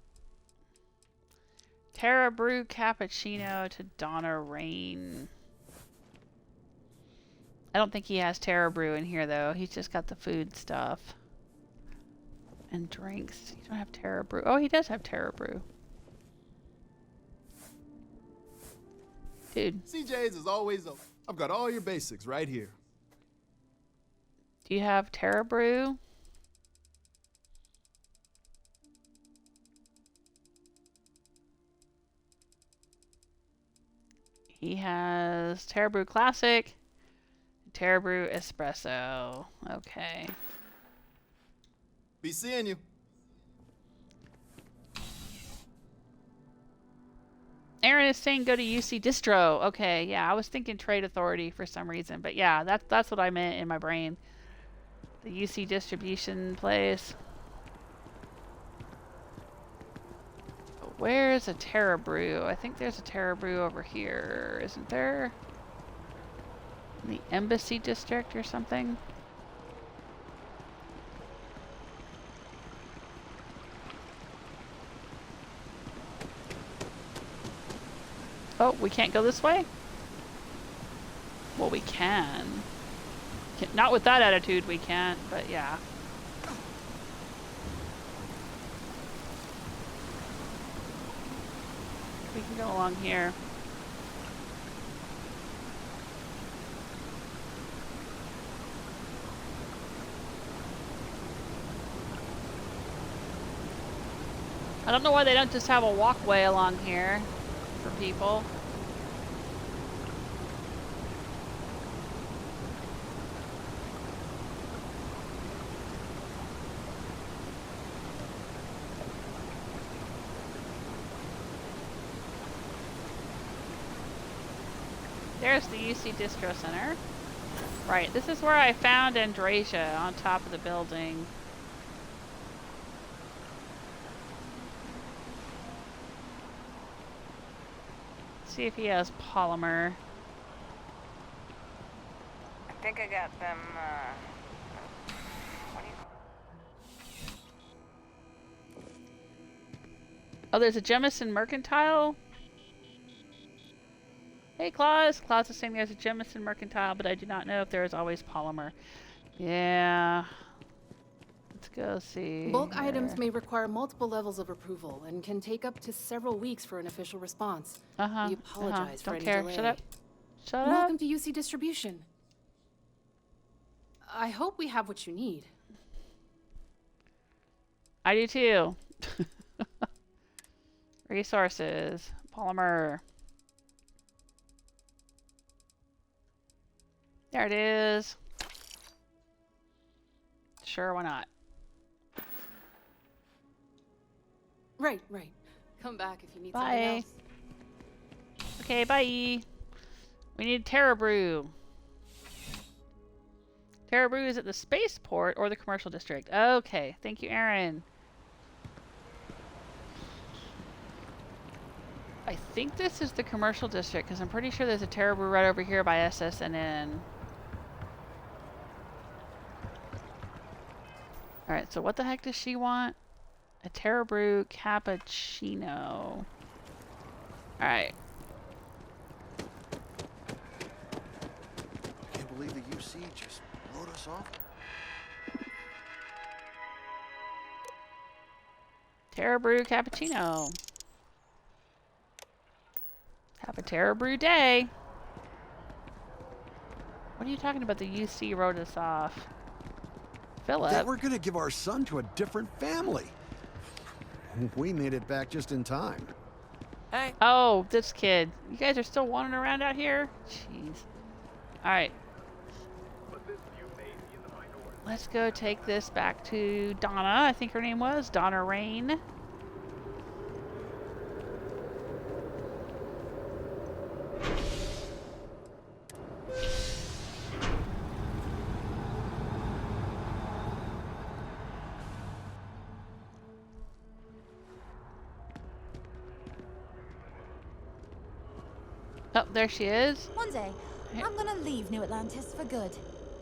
Terra Brew Cappuccino to Donna Rain. I don't think he has Terra Brew in here though. He's just got the food stuff. And drinks. You don't have Terra Brew. Oh, he does have Terra Brew. Dude. CJ's is always open. I've got all your basics right here. Do you have Terra Brew? He has Terra Brew Classic, Terra Brew Espresso. Okay. Be seeing you. Aaron is saying go to UC Distro. Okay, yeah, I was thinking Trade Authority for some reason, but yeah, that's what I meant in my brain. The UC distribution place. But where's a Terra Brew? I think there's a Terra Brew over here, isn't there? In the Embassy District or something? Oh, we can't go this way? Well, we can. Not with that attitude, we can't, but yeah. We can go along here. I don't know why they don't just have a walkway along here for people. There's the UC Distro Center. Right, this is where I found Andreja on top of the building. See if he has Polymer. I think I got them, what do you... Oh, there's a Jemison Mercantile? Hey, Claus. Claus is saying there's a Jemison Mercantile, but I do not know if there is always Polymer. Yeah. Let's go see. Bulk items may require multiple levels of approval and can take up to several weeks for an official response. We apologize for any delay. Shut up. Shut up. Welcome to UC Distribution. I hope we have what you need. I do too. Resources. Polymer. There it is. Sure, why not? Right. Come back if you need Bye. something else. Okay, bye. We need Terra Brew. Terra Brew is at the spaceport or the commercial district. Okay, thank you, Aaron. I think this is the commercial district because I'm pretty sure there's a Terra Brew right over here by SSNN. Alright, so what the heck does she want? A Terra Brew cappuccino. Alright. I can't believe the UC just wrote us off. Terra Brew cappuccino. Have a Terra Brew day. What are you talking about? The UC wrote us off. Philip. That we're gonna give our son to a different family. We made it back just in time. Hey. Oh, this kid. You guys are still wandering around out here? Jeez. Alright. Let's go take this back to Donna. I think her name was Donna Rain. Oh, there she is. One day, I'm gonna leave New Atlantis for good.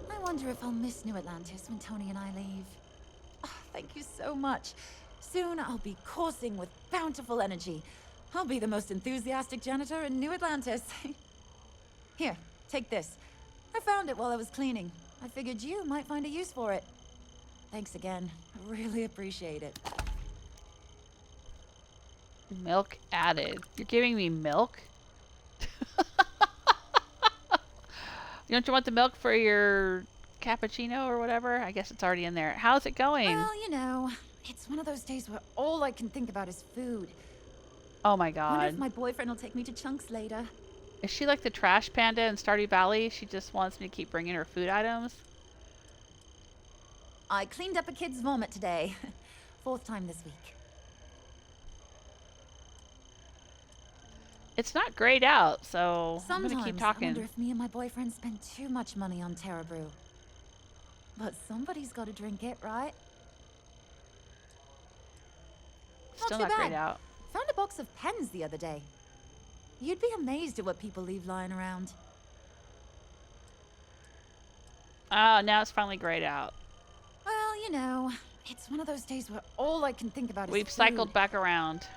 I wonder if I'll miss New Atlantis when Tony and I leave. Oh, thank you so much. Soon I'll be coursing with bountiful energy. I'll be the most enthusiastic janitor in New Atlantis. Here, take this. I found it while I was cleaning. I figured you might find a use for it. Thanks again. I really appreciate it. Milk added. You're giving me milk? Don't you want the milk for your cappuccino or whatever? I guess it's already in there. How's it going? Well, you know, it's one of those days where all I can think about is food. Oh my Wonder god. if my boyfriend will take me to Chunks later. Is she like the trash panda in Stardew Valley? She just wants me to keep bringing her food items? I cleaned up a kid's vomit today. 4th time this week. It's not grayed out, so Sometimes I'm gonna keep I talking. wonder if me and my boyfriend spend too much money on Terra Brew. But somebody's got to drink it, right? Still not not too grayed bad. out. Found a box of pens the other day. You'd be amazed at what people leave lying around. Oh, now it's finally grayed out. Well, you know, it's one of those days where all I can think about is We've food. cycled back around.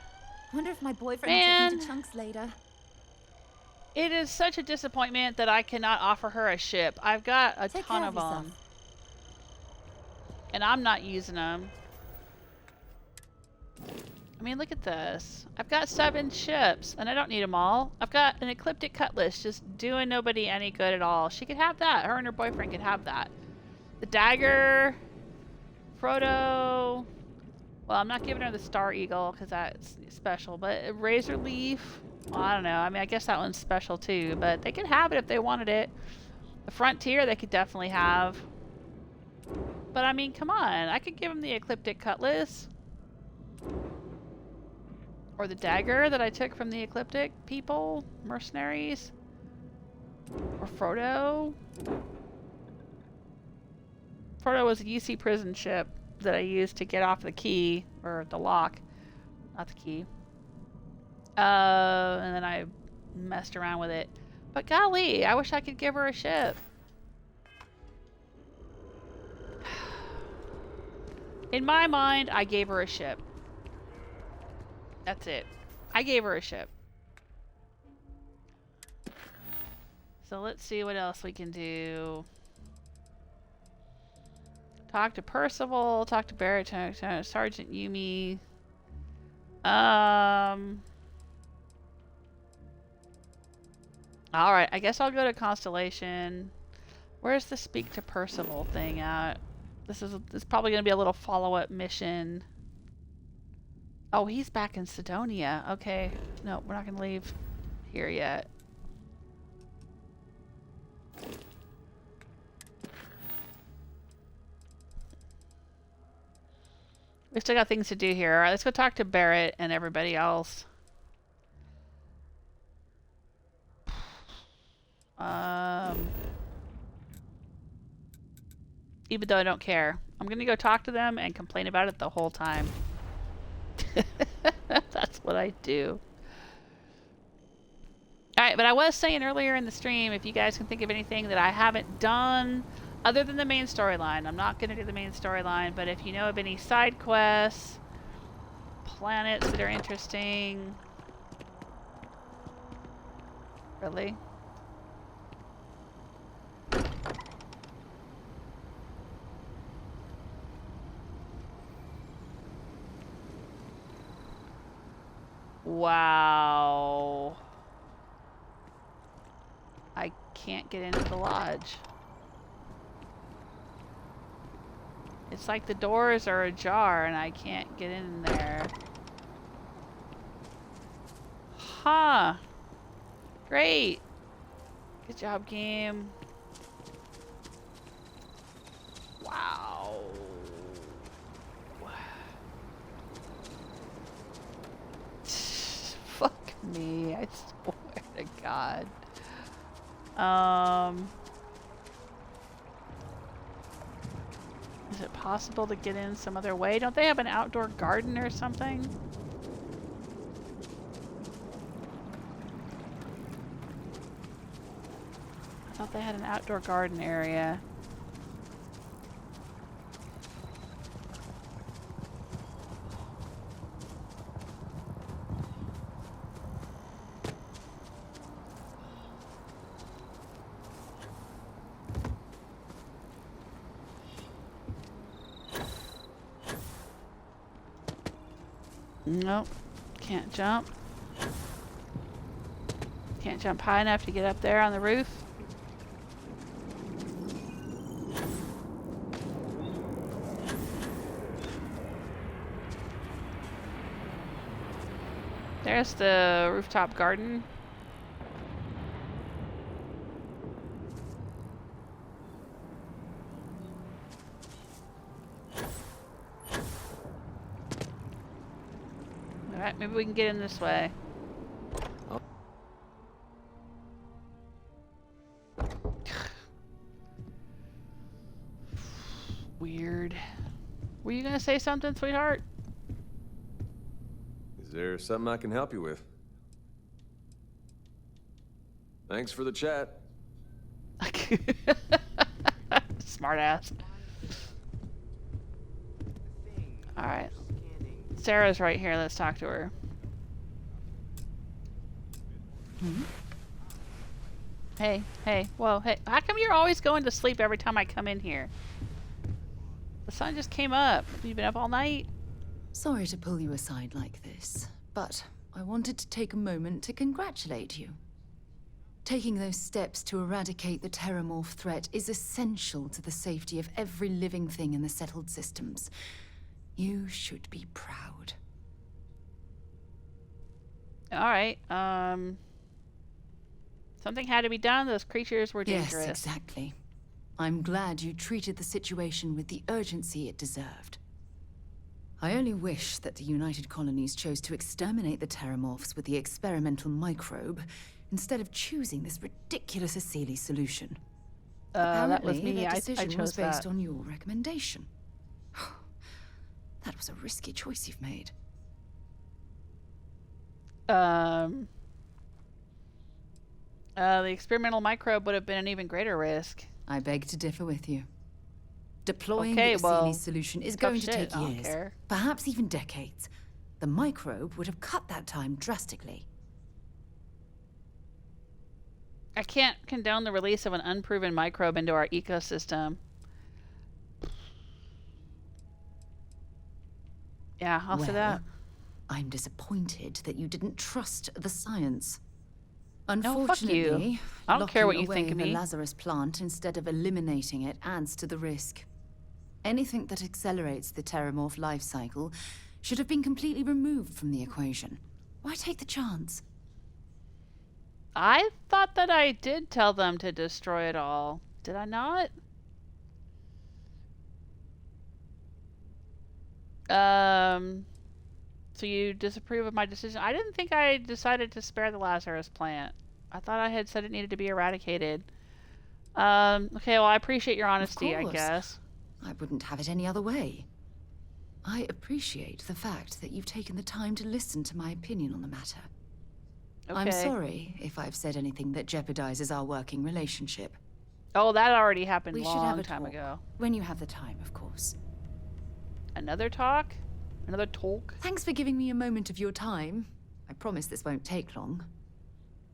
Wonder if my boyfriend will take me Man. to Chunks later. It is such a disappointment that I cannot offer her a ship. I've got a Take ton care of of yourself. them. And I'm not using them. I mean, look at this. I've got 7 ships, and I don't need them all. I've got an Ecliptic Cutlass just doing nobody any good at all. She could have that. Her and her boyfriend could have that. The dagger. Frodo. Well, I'm not giving her the Star Eagle because that's special, but Razor Leaf. Well, I don't know. I mean, I guess that one's special too, but they could have it if they wanted it. The Frontier they could definitely have. But I mean, come on. I could give them the Ecliptic Cutlass. Or the dagger that I took from the Ecliptic people, mercenaries. Or Frodo? Frodo was a UC prison ship that I used to get off the key, or the lock. Not the key. And then I messed around with it. But golly, I wish I could give her a ship. In my mind, I gave her a ship. That's it. I gave her a ship. So let's see what else we can do. Talk to Percival, talk to Barrett, talk to Sgt Yumi. Alright, I guess I'll go to Constellation. Where's the speak to Percival thing at? This is probably going to be a little follow-up mission. Oh, he's back in Chthonia. Okay. No, we're not going to leave here yet. We still got things to do here. All right, let's go talk to Barrett and everybody else. Even though I don't care. I'm going to go talk to them and complain about it the whole time. That's what I do. Alright, but I was saying earlier in the stream, if you guys can think of anything that I haven't done other than the main storyline. I'm not going to do the main storyline, but if you know of any side quests, planets that are interesting. Really? Wow. I can't get into the lodge. It's like the doors are ajar and I can't get in there. Huh. Great. Good job, game. Wow. Fuck me, I swear to God. Is it possible to get in some other way? Don't they have an outdoor garden or something? I thought they had an outdoor garden area. Nope. Can't jump. Can't jump high enough to get up there on the roof. There's the rooftop garden. Alright, maybe we can get in this way. Weird. Were you gonna say something, sweetheart? Is there something I can help you with? Thanks for the chat. Smart ass. Alright. Sarah's right here. Let's talk to her. Hey, hey, whoa, hey. How come you're always going to sleep every time I come in here? The sun just came up. You've been up all night? Sorry to pull you aside like this, but I wanted to take a moment to congratulate you. Taking those steps to eradicate the terramorph threat is essential to the safety of every living thing in the settled systems. You should be proud. Alright, something had to be done. Those creatures were dangerous. Yes, exactly. I'm glad you treated the situation with the urgency it deserved. I only wish that the United Colonies chose to exterminate the terramorphs with the experimental microbe instead of choosing this ridiculous Asili solution. That was Apparently, me. the I decision chose was based that. on your recommendation. That was a risky choice you've made. The experimental microbe would have been an even greater risk. I beg to differ with you. Deploying Okay, the well, Asili solution is tough going to shit, take I don't years, care. perhaps even decades. The microbe would have cut that time drastically. I can't condone the release of an unproven microbe into our ecosystem. Yeah, I'll say that. I'm disappointed that you didn't trust the science. No, fuck Unfortunately, you. I don't care what you locking think away of the me. Lazarus plant instead of eliminating it adds to the risk. Anything that accelerates the Terramorph life cycle should have been completely removed from the equation. Why take the chance? I thought that I did tell them to destroy it all. Did I not? So you disapprove of my decision? I didn't think I decided to spare the Lazarus plant. I thought I had said it needed to be eradicated. Okay, well, I appreciate your honesty, I course. guess. I wouldn't have it any other way. I appreciate the fact that you've taken the time to listen to my opinion on the matter. I'm Okay. sorry if I've said anything that jeopardizes our working relationship. Oh, that already happened We a should have long a time talk. ago. When you have the time, of course. Another talk? Another talk? Thanks for giving me a moment of your time. I promise this won't take long.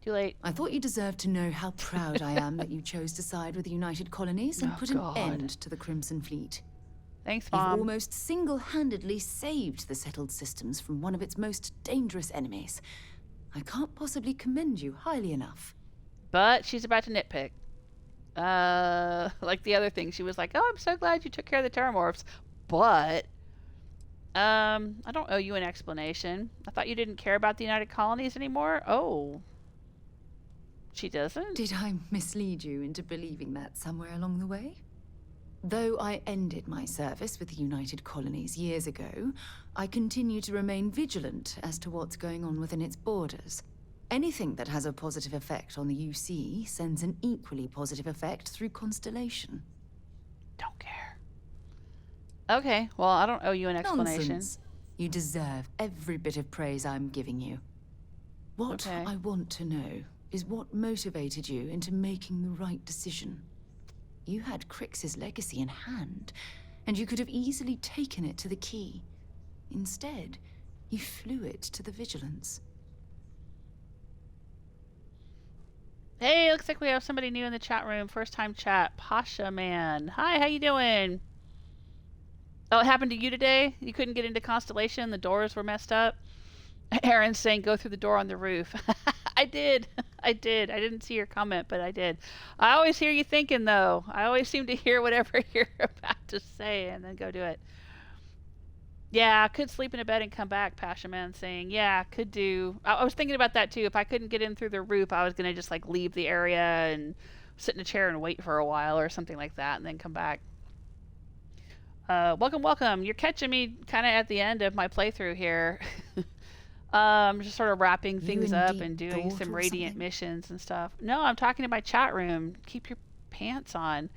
Too late. I thought you deserved to know how proud I am that you chose to side with the United Colonies and Oh, put God. an end to the Crimson Fleet. Thanks, You've Mom. almost single-handedly saved the settled systems from one of its most dangerous enemies. I can't possibly commend you highly enough. But she's about to nitpick. Like the other thing. She was like, oh, I'm so glad you took care of the Terramorphs. But, I don't owe you an explanation. I thought you didn't care about the United Colonies anymore? Oh. She doesn't? Did I mislead you into believing that somewhere along the way? Though I ended my service with the United Colonies years ago, I continue to remain vigilant as to what's going on within its borders. Anything that has a positive effect on the UC sends an equally positive effect through Constellation. Don't care. Okay, well, I don't owe you an explanation. Nonsense. You deserve every bit of praise I'm giving you. What Okay. I want to know is what motivated you into making the right decision. You had Crix's legacy in hand, and you could have easily taken it to the key. Instead, you flew it to the Vigilance. Hey, looks like we have somebody new in the chat room. First time chat. Pasha Man. Hi, how you doing? Oh, it happened to you today? You couldn't get into Constellation? The doors were messed up? Aaron's saying go through the door on the roof. I did. I did. I didn't see your comment, but I did. I always hear you thinking, though. I always seem to hear whatever you're about to say and then go do it. Yeah, I could sleep in a bed and come back, Pasha Man saying. Yeah, could do. I was thinking about that, too. If I couldn't get in through the roof, I was going to just, like, leave the area and sit in a chair and wait for a while or something like that and then come back. Welcome, welcome. You're catching me kind of at the end of my playthrough here. Just sort of wrapping things up and doing some Radiant missions and stuff. No, I'm talking to my chat room. Keep your pants on.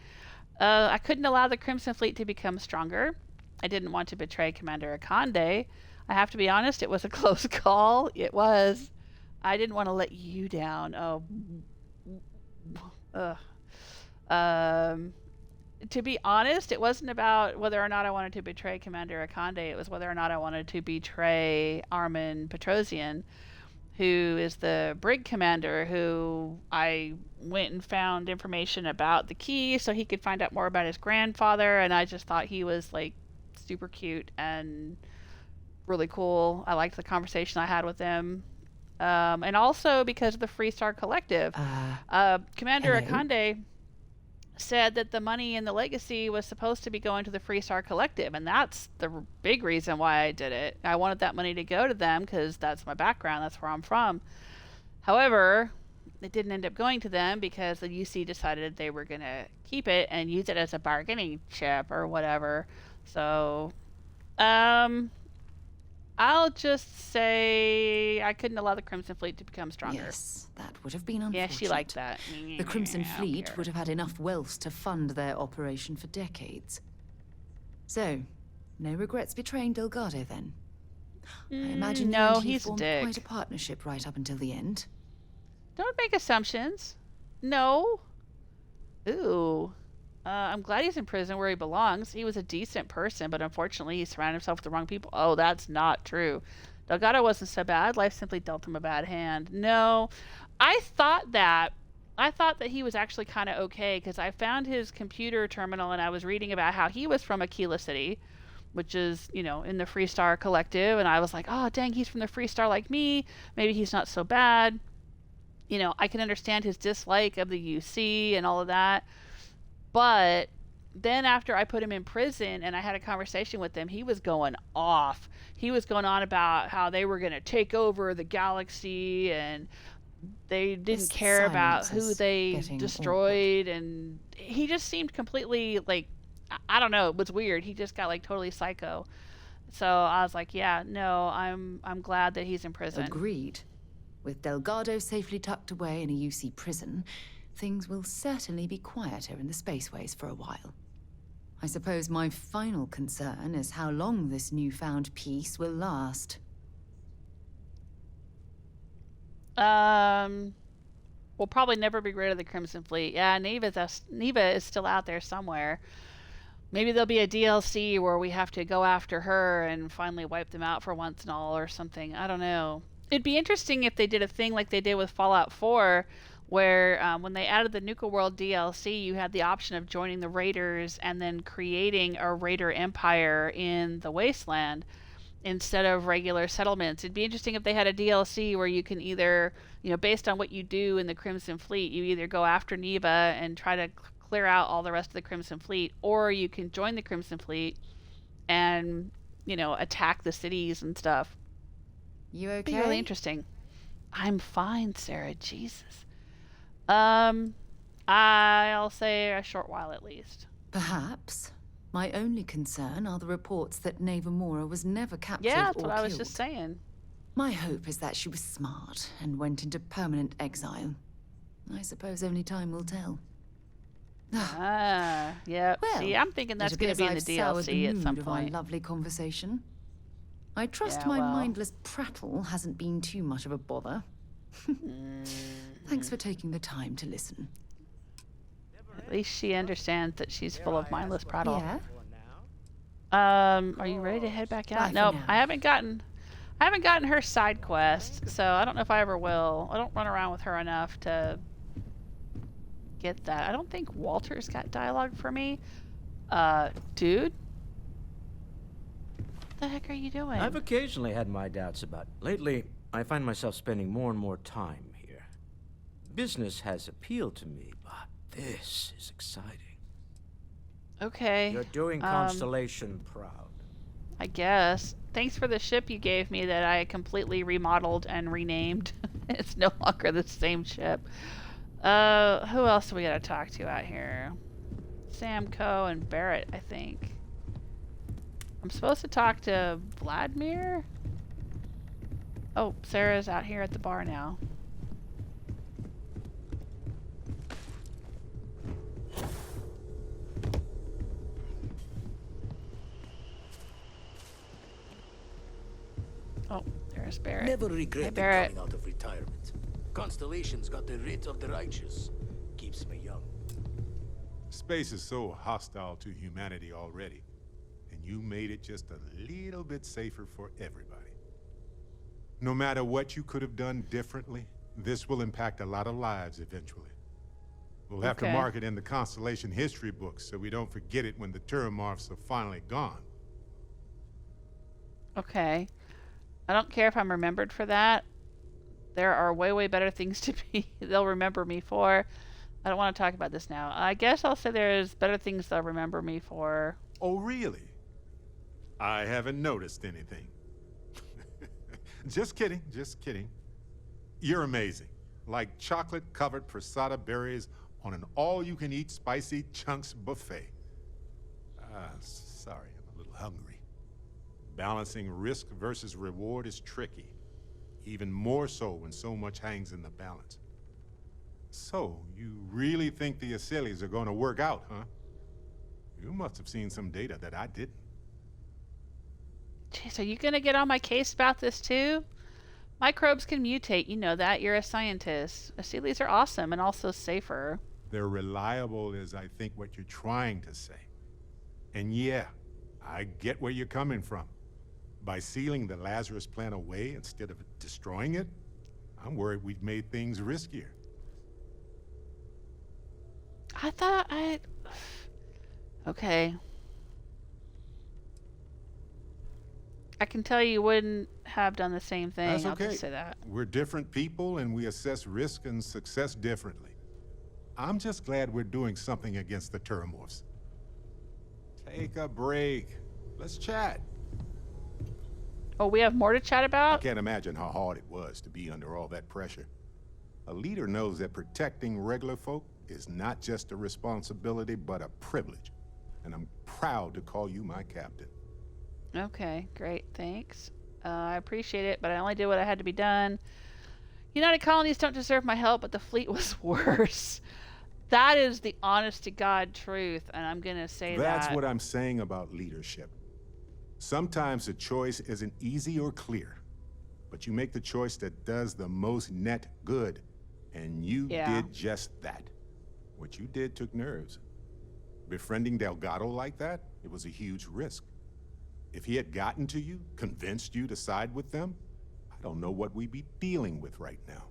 I couldn't allow the Crimson Fleet to become stronger. I didn't want to betray Commander Akande. I have to be honest, it was a close call. It was. I didn't want to let you down. To be honest, it wasn't about whether or not I wanted to betray Commander Akande. It was whether or not I wanted to betray Armin Petrosian, who is the brig commander who I went and found information about the key so he could find out more about his grandfather, and I just thought he was, like, super cute and really cool. I liked the conversation I had with him. And also because of the Freestar Collective. Commander Akande said that the money in the legacy was supposed to be going to the Freestar Collective, and that's the big reason why I did it. I wanted that money to go to them because that's my background, that's where I'm from. However, it didn't end up going to them because the UC decided they were going to keep it and use it as a bargaining chip or whatever. So, I'll just say I couldn't allow the Crimson Fleet to become stronger. Yes, that would have been unfortunate. Yeah, she liked that. The Crimson Fleet would have had enough wealth to fund their operation for decades. So, no regrets betraying Delgado then? I imagine you and he formed quite a partnership right up until the end. Don't make assumptions. No. Ooh. I'm glad he's in prison where he belongs. He was a decent person, but unfortunately he surrounded himself with the wrong people. Oh, that's not true. Delgado wasn't so bad. Life simply dealt him a bad hand. No. I thought that he was actually kind of okay, because I found his computer terminal and I was reading about how he was from Akila City, which is, you know, in the Freestar Collective, and I was like, oh, dang, he's from the Freestar like me. Maybe he's not so bad. You know, I can understand his dislike of the UC and all of that. But then after I put him in prison and I had a conversation with him, he was going off. He was going on about how they were going to take over the galaxy and they didn't care about who they destroyed. And he just seemed completely, like, I don't know, it was weird. He just got like totally psycho. So I was like, yeah, no, I'm glad that he's in prison. Agreed. With Delgado safely tucked away in a UC prison, things will certainly be quieter in the spaceways for a while. I suppose my final concern is how long this newfound peace will last. We'll probably never be rid of the Crimson Fleet. Yeah, Neva is still out there somewhere. Maybe there'll be a DLC where we have to go after her and finally wipe them out for once and all or something. I don't know. It'd be interesting if they did a thing like they did with Fallout 4, where when they added the Nuka World DLC, you had the option of joining the Raiders and then creating a Raider empire in the Wasteland instead of regular settlements. It'd be interesting if they had a DLC where you can either, you know, based on what you do in the Crimson Fleet, you either go after Neva and try to clear out all the rest of the Crimson Fleet, or you can join the Crimson Fleet and, you know, attack the cities and stuff. You okay? It'd be really interesting. I'm fine, Sarah. Jesus. I'll say a short while at least. Perhaps. My only concern are the reports that Navarmora was never captured or killed. Yeah, that's what I was just saying. My hope is that she was smart and went into permanent exile. I suppose only time will tell. Yeah. Well, see, I'm thinking that's going to be in the DLC at some point. Our lovely conversation. I trust my mindless prattle hasn't been too much of a bother. Thanks for taking the time to listen. At least she understands that she's full of mindless prattle. Yeah. Are you ready to head back out? Nope, I haven't gotten her side quest, so I don't know if I ever will. I don't run around with her enough to get that. I don't think Walter's got dialogue for me. Dude? What the heck are you doing? I've occasionally had my doubts about it. Lately, I find myself spending more and more time here. Business has appealed to me, but this is exciting. Okay. You're doing Constellation proud. I guess. Thanks for the ship you gave me that I completely remodeled and renamed. It's no longer the same ship. Who else do we gotta talk to out here? Samco and Barrett, I think. I'm supposed to talk to Vladimir? Oh, Sarah's out here at the bar now. Oh, there's Barrett. Never regret hey, Barrett. coming out of retirement. Constellation's got the writ of the righteous. Keeps me young. Space is so hostile to humanity already, and you made it just a little bit safer for everybody. No matter what you could have done differently, this will impact a lot of lives eventually. We'll have to mark it in the Constellation history books so we don't forget it when the Terramorphs are finally gone. Okay. I don't care if I'm remembered for that. There are way, way better things to be they'll remember me for. I don't want to talk about this now. I guess I'll say there's better things they'll remember me for. Oh, really? I haven't noticed anything. Just kidding, just kidding. You're amazing. Like chocolate-covered prasada berries on an all-you-can-eat spicy chunks buffet. Sorry, I'm a little hungry. Balancing risk versus reward is tricky. Even more so when so much hangs in the balance. So, you really think the Aphelions are going to work out, huh? You must have seen some data that I didn't. Jeez, are you going to get on my case about this too? Microbes can mutate, you know that. You're a scientist. Aphelions are awesome and also safer. They're reliable is, I think, what you're trying to say. And yeah, I get where you're coming from. By sealing the Lazarus plant away instead of destroying it, I'm worried we've made things riskier. I thought I... Okay. I can tell you wouldn't have done the same thing. That's I'll okay. just say that. We're different people and we assess risk and success differently. I'm just glad we're doing something against the Terramorphs. Take a break. Let's chat. Oh, we have more to chat I about? can't imagine how hard it was to be under all that pressure. A leader knows that protecting regular folk is not just a responsibility, but a privilege. And I'm proud to call you my captain. Okay, great, thanks. I appreciate it, but I only did what I had to be done. United Colonies don't deserve my help, but the fleet was worse. That is the honest to God truth, and I'm gonna say That's that. what I'm saying about leadership. Sometimes the choice isn't easy or clear, but you make the choice that does the most net good, and you did just that. What you did took nerves. Befriending Delgado like that, it was a huge risk. If he had gotten to you, convinced you to side with them, I don't know what we'd be dealing with right now.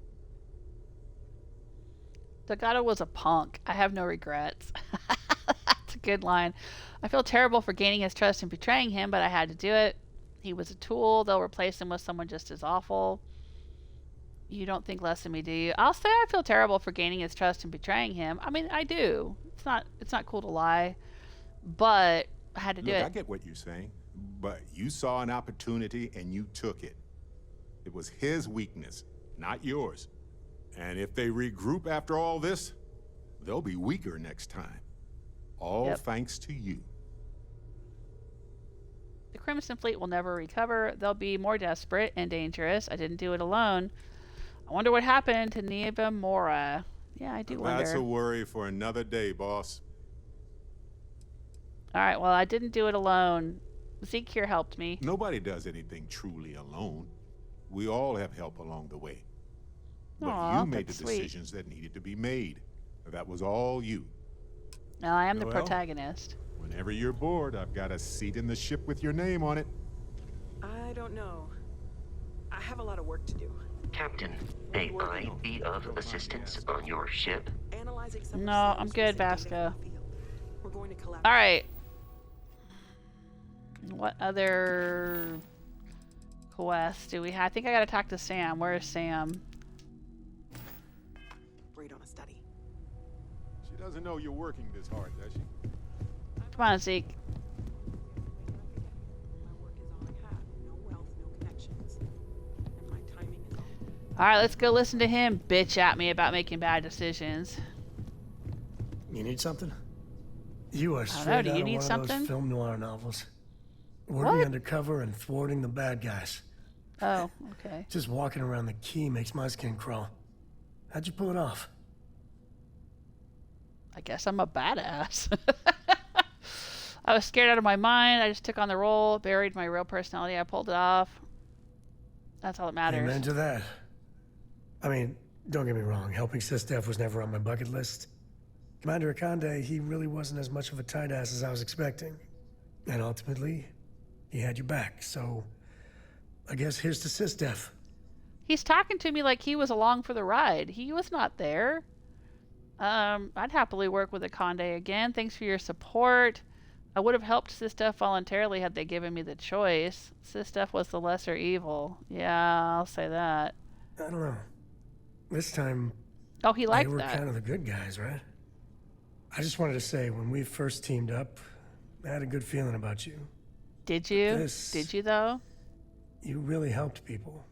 Delgado was a punk. I have no regrets. That's a good line. I feel terrible for gaining his trust and betraying him, but I had to do it. He was a tool. They'll replace him with someone just as awful. You don't think less of me, do you? I'll say I feel terrible for gaining his trust and betraying him. I mean, I do. It's not cool to lie, but I had to do it. I get what you're saying, but you saw an opportunity and you took it. It was his weakness, not yours. And if they regroup after all this, they'll be weaker next time. All thanks to you. The Crimson Fleet will never recover. They'll be more desperate and dangerous. I didn't do it alone. I wonder what happened to Nieba Mora. Yeah, I do wonder. That's a worry for another day, boss. All right, well, I didn't do it alone. Zeke here helped me. Nobody does anything truly alone. We all have help along the way. But you made the decisions that needed to be made. That was all you. Well, I am the protagonist. Whenever you're bored, I've got a seat in the ship with your name on it. I don't know. I have a lot of work to do. Captain, may I be of assistance on your ship? No, I'm good, Vasco. All right. What other quests do we have? I think I gotta talk to Sam. Where is Sam? Read on a study. She doesn't know you're working this hard, does she? Come on, Zeke. All right, let's go listen to him bitch at me about making bad decisions. You need something? You are straight out of one of those film noir novels. Working undercover and thwarting the bad guys. Oh, okay. Just walking around the key makes my skin crawl. How'd you pull it off? I guess I'm a badass. I was scared out of my mind. I just took on the role, buried my real personality. I pulled it off. That's all that matters. Amen to that. I mean, don't get me wrong. Helping SysDef was never on my bucket list. Commander Akande, he really wasn't as much of a tight ass as I was expecting. And ultimately, he had your back. So, I guess here's to SysDef. He's talking to me like he was along for the ride. He was not there. I'd happily work with Akande again. Thanks for your support. I would have helped SysDef voluntarily had they given me the choice. SysDef was the lesser evil. Yeah, I'll say that. I don't know. This time, oh, he liked they were that. kind of the good guys, right? I just wanted to say, when we first teamed up, I had a good feeling about you. Did you? Did you, though? You really helped people.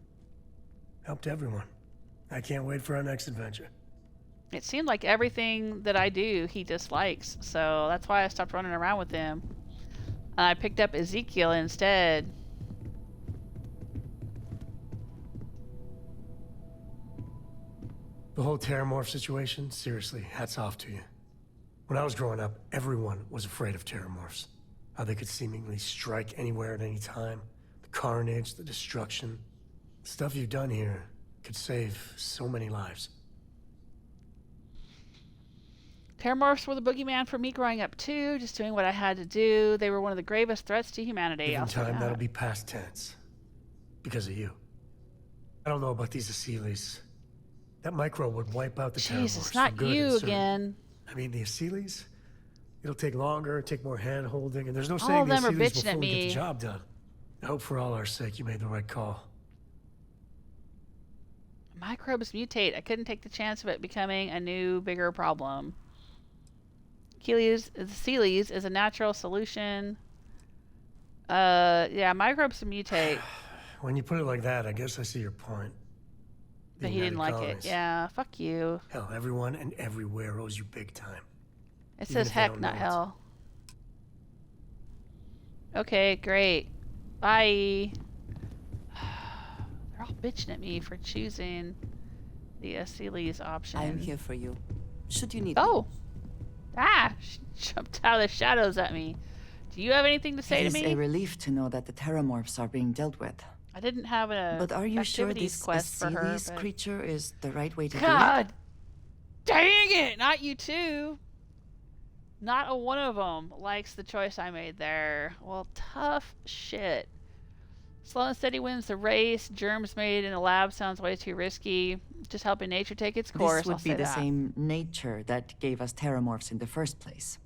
Helped everyone. I can't wait for our next adventure. It seemed like everything that I do, he dislikes. So that's why I stopped running around with him. I picked up Ezekiel instead. The whole Terramorph situation, seriously, hats off to you. When I was growing up, everyone was afraid of Terramorphs. How they could seemingly strike anywhere at any time. The carnage, the destruction. The stuff you've done here could save so many lives. Terramorphs were the boogeyman for me growing up too, just doing what I had to do. They were one of the gravest threats to humanity. In time, that'll be past tense. Because of you. I don't know about these Asylees. That microbe would wipe out the Terramorphs. Jesus, not you again. I mean, the Asylees? It'll take longer, take more hand-holding, and there's no All saying of the them are Asylees bitching before at we get me. the job done. I hope for all our sake you made the right call. Microbes mutate. I couldn't take the chance of it becoming a new, bigger problem. Asylees is a natural solution. Yeah, microbes mutate. When you put it like that, I guess I see your point. The But he didn't United like Colonies. it. Yeah, fuck you. Hell, everyone and everywhere owes you big time. It Even says if they heck, don't not know it. hell. Okay, great. Bye. They're all bitching at me for choosing the Asylees option. I am here for you. Should you need Oh! Ah! She jumped out of the shadows at me. Do you have anything to say It to is me? a relief to know that the Terramorphs are being dealt with. I didn't have a But are you sure activities this quest for her. Asylees But... creature is the right way to do it? God dang it! Not you too. Not a one of them likes the choice I made there. Well, tough shit. Slow and steady wins the race. Germs made in a lab sounds way too risky. Just helping nature take its course. This would I'll be say the that. same nature that gave us Terramorphs in the first place.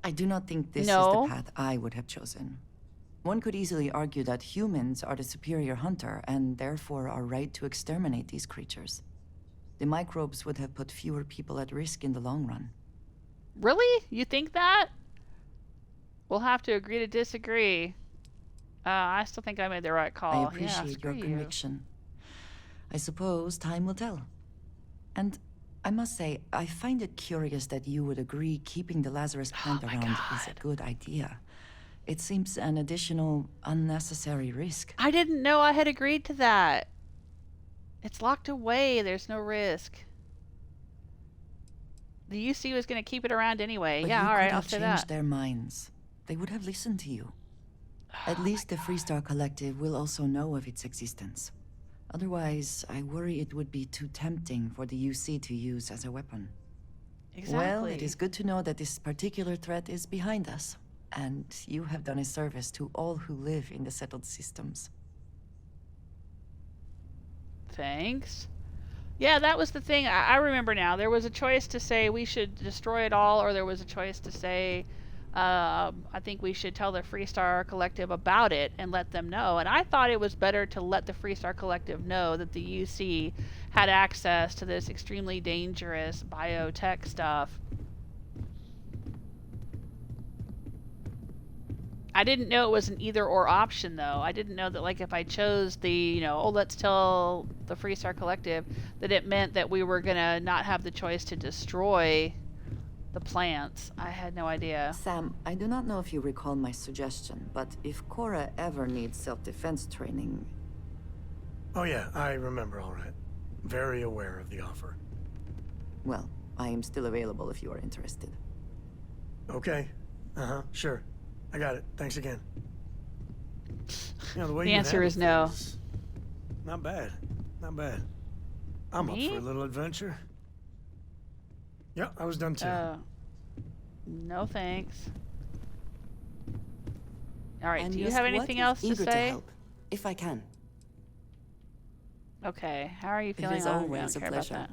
I do not think this is No. the path I would have chosen. One could easily argue that humans are the superior hunter and therefore are right to exterminate these creatures. The microbes would have put fewer people at risk in the long run. Really? You think that? We'll have to agree to disagree. I still think I made the right call. I appreciate your you. conviction. I suppose time will tell. And I must say, I find it curious that you would agree keeping the Lazarus plant around is a good idea. It seems an additional, unnecessary risk. I didn't know I had agreed to that. It's locked away. There's no risk. The UC was going to keep it around anyway. But yeah, you all right, could I'll have say changed that. their minds. They would have listened to you. At least the Freestar Collective will also know of its existence. Otherwise, I worry it would be too tempting for the UC to use as a weapon. Exactly. Well, it is good to know that this particular threat is behind us, and you have done a service to all who live in the settled systems. Thanks. Yeah, that was the thing. I remember now. There was a choice to say we should destroy it all, or there was a choice to say I think we should tell the Freestar Collective about it and let them know. And I thought it was better to let the Freestar Collective know that the UC had access to this extremely dangerous biotech stuff. I didn't know it was an either-or option, though. I didn't know that, like, if I chose the, let's tell the Freestar Collective, that it meant that we were going to not have the choice to destroy the plants. I had no idea. Sam, I do not know if you recall my suggestion, but if Cora ever needs self-defense training... Oh yeah, I remember all right. Very aware of the offer. Well, I am still available if you are interested. Okay. Sure. I got it. Thanks again. The way The you answer is handle no. things, not bad. Not bad. I'm Me? up for a little adventure. Yeah, I was done too. No thanks. All right, And do you just have what anything is else to eager say? help, if I can. Okay, how are you It feeling? is on it? always I don't a care about pleasure. that.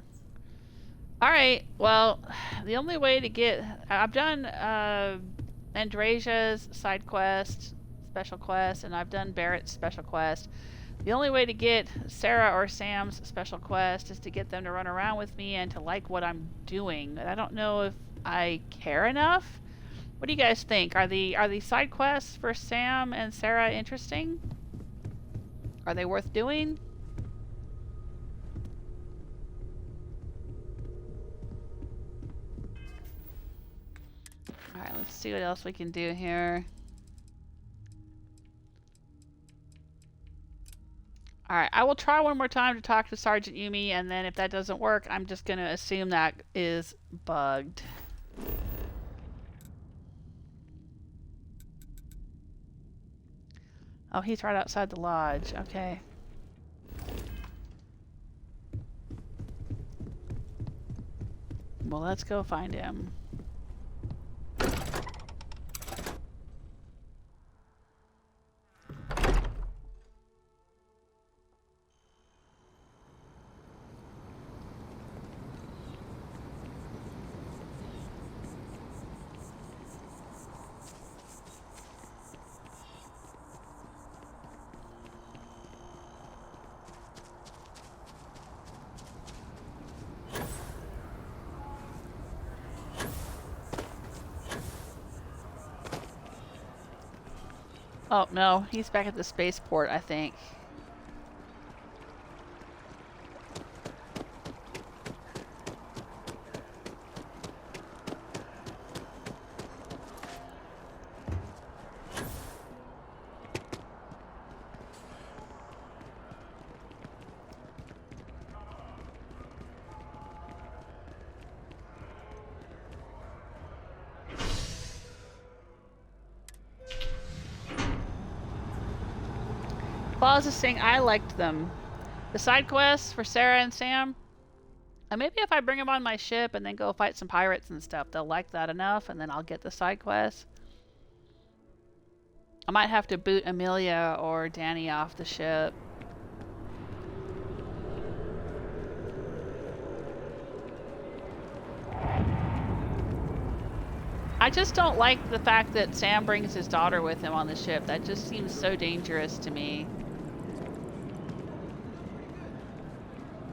All right, well, the only way to get... I've done Andreja's side quest, special quest, and I've done Barrett's special quest. The only way to get Sarah or Sam's special quest is to get them to run around with me and to like what I'm doing. I don't know if I care enough. What do you guys think? Are the side quests for Sam and Sarah interesting? Are they worth doing? Alright, let's see what else we can do here. Alright, I will try one more time to talk to Sgt Yumi, and then if that doesn't work, I'm just gonna assume that is bugged. Oh, he's right outside the lodge. Okay. Well, let's go find him. Oh, no. He's back at the spaceport, I think. Claus is saying I liked them. The side quests for Sarah and Sam. And maybe if I bring them on my ship and then go fight some pirates and stuff, they'll like that enough, and then I'll get the side quests. I might have to boot Amelia or Danny off the ship. I just don't like the fact that Sam brings his daughter with him on the ship. That just seems so dangerous to me.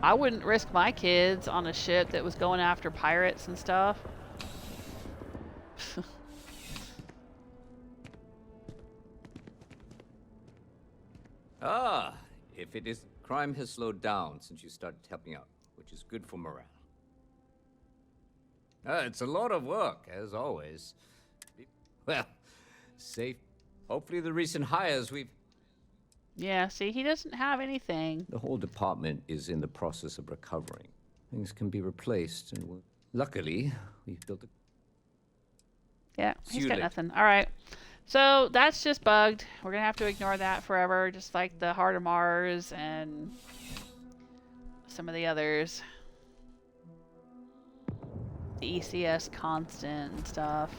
I wouldn't risk my kids on a ship that was going after pirates and stuff. If it is, crime has slowed down since you started helping out, which is good for morale. It's a lot of work, as always. Well, safe. Hopefully the recent hires we've... Yeah, see, he doesn't have anything. The whole department is in the process of recovering. Things can be replaced, and luckily, we've built a... Yeah, he's got nothing. Alright, so that's just bugged. We're gonna have to ignore that forever, just like the Heart of Mars and some of the others. The ECS constant and stuff.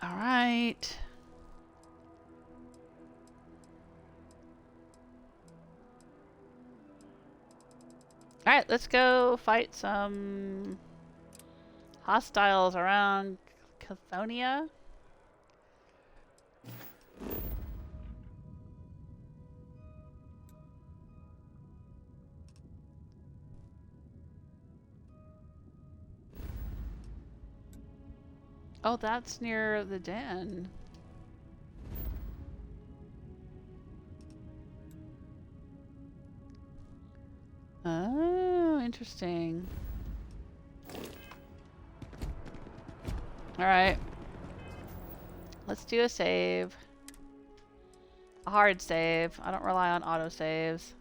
Alright. Alright, let's go fight some hostiles around Chthonia. Oh, that's near the den. Oh, interesting. Alright. Let's do a save. A hard save. I don't rely on autosaves.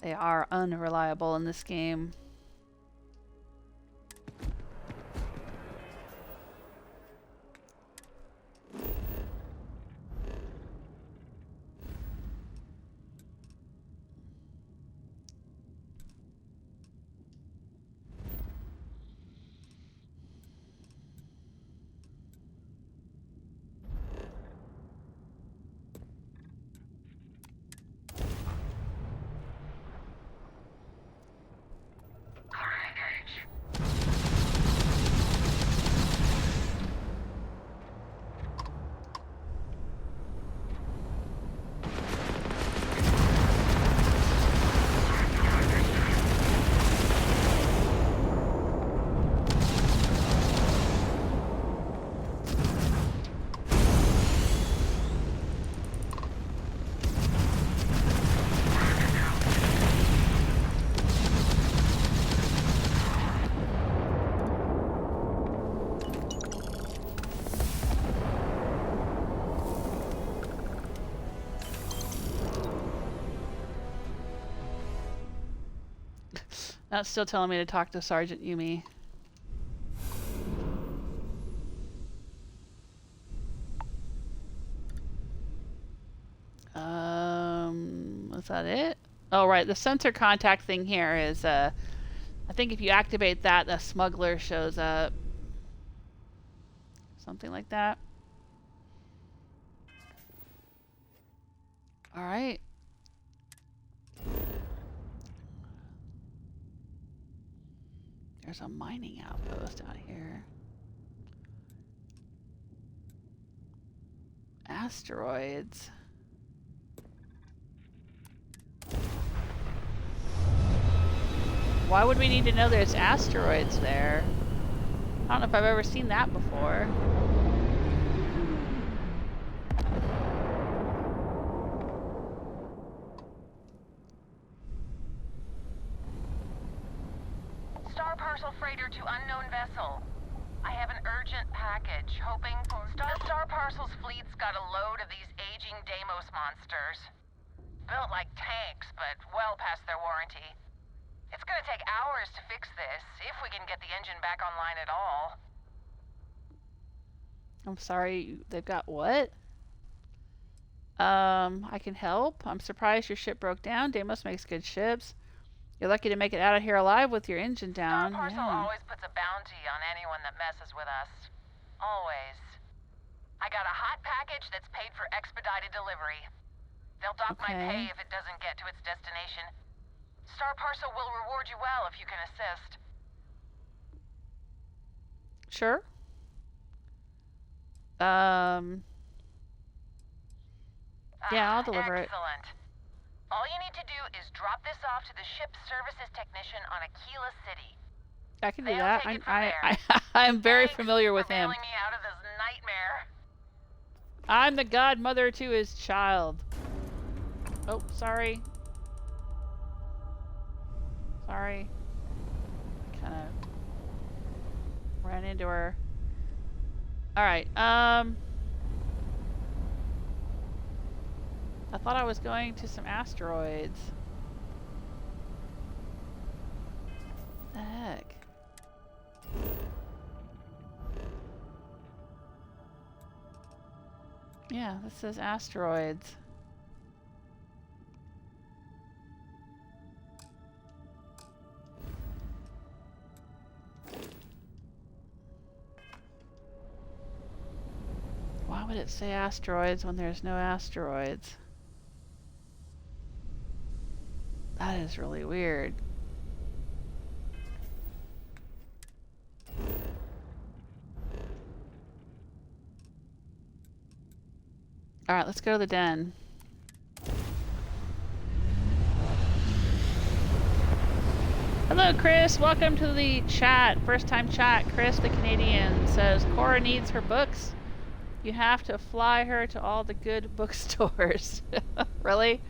They are unreliable in this game. That's still telling me to talk to Sgt Yumi. Is that it? Oh, right. The sensor contact thing here is, I think if you activate that, the smuggler shows up. Something like that. All right. There's a mining outpost out here. Asteroids. Why would we need to know there's asteroids there? I don't know if I've ever seen that before. Star Parcel freighter to unknown vessel. I have an urgent package, hoping for... Star Parcel's fleet's got a load of these aging Deimos monsters. Built like tanks, but well past their warranty. It's gonna take hours to fix this, if we can get the engine back online at all. I'm sorry, they've got what? I can help. I'm surprised your ship broke down. Deimos makes good ships. You're lucky to make it out of here alive with your engine down. Star Parcel always puts a bounty on anyone that messes with us. Always. I got a hot package that's paid for expedited delivery. They'll dock my pay if it doesn't get to its destination. Star Parcel will reward you well if you can assist. Sure. Yeah, I'll deliver it. Excellent. All you need to do is drop this off to the ship's services technician on Akila City. I can do that. I'm very familiar with him. Me out of this nightmare. I'm the godmother to his child. Oh, sorry. Sorry. Kind of ran into her. Alright, I thought I was going to some asteroids. What the heck? Yeah, this says asteroids. Why would it say asteroids when there's no asteroids? That is really weird. Alright, let's go to the den. Hello, Chris. Welcome to the chat. First time chat. Chris, the Canadian, says Cora needs her books. You have to fly her to all the good bookstores. Really?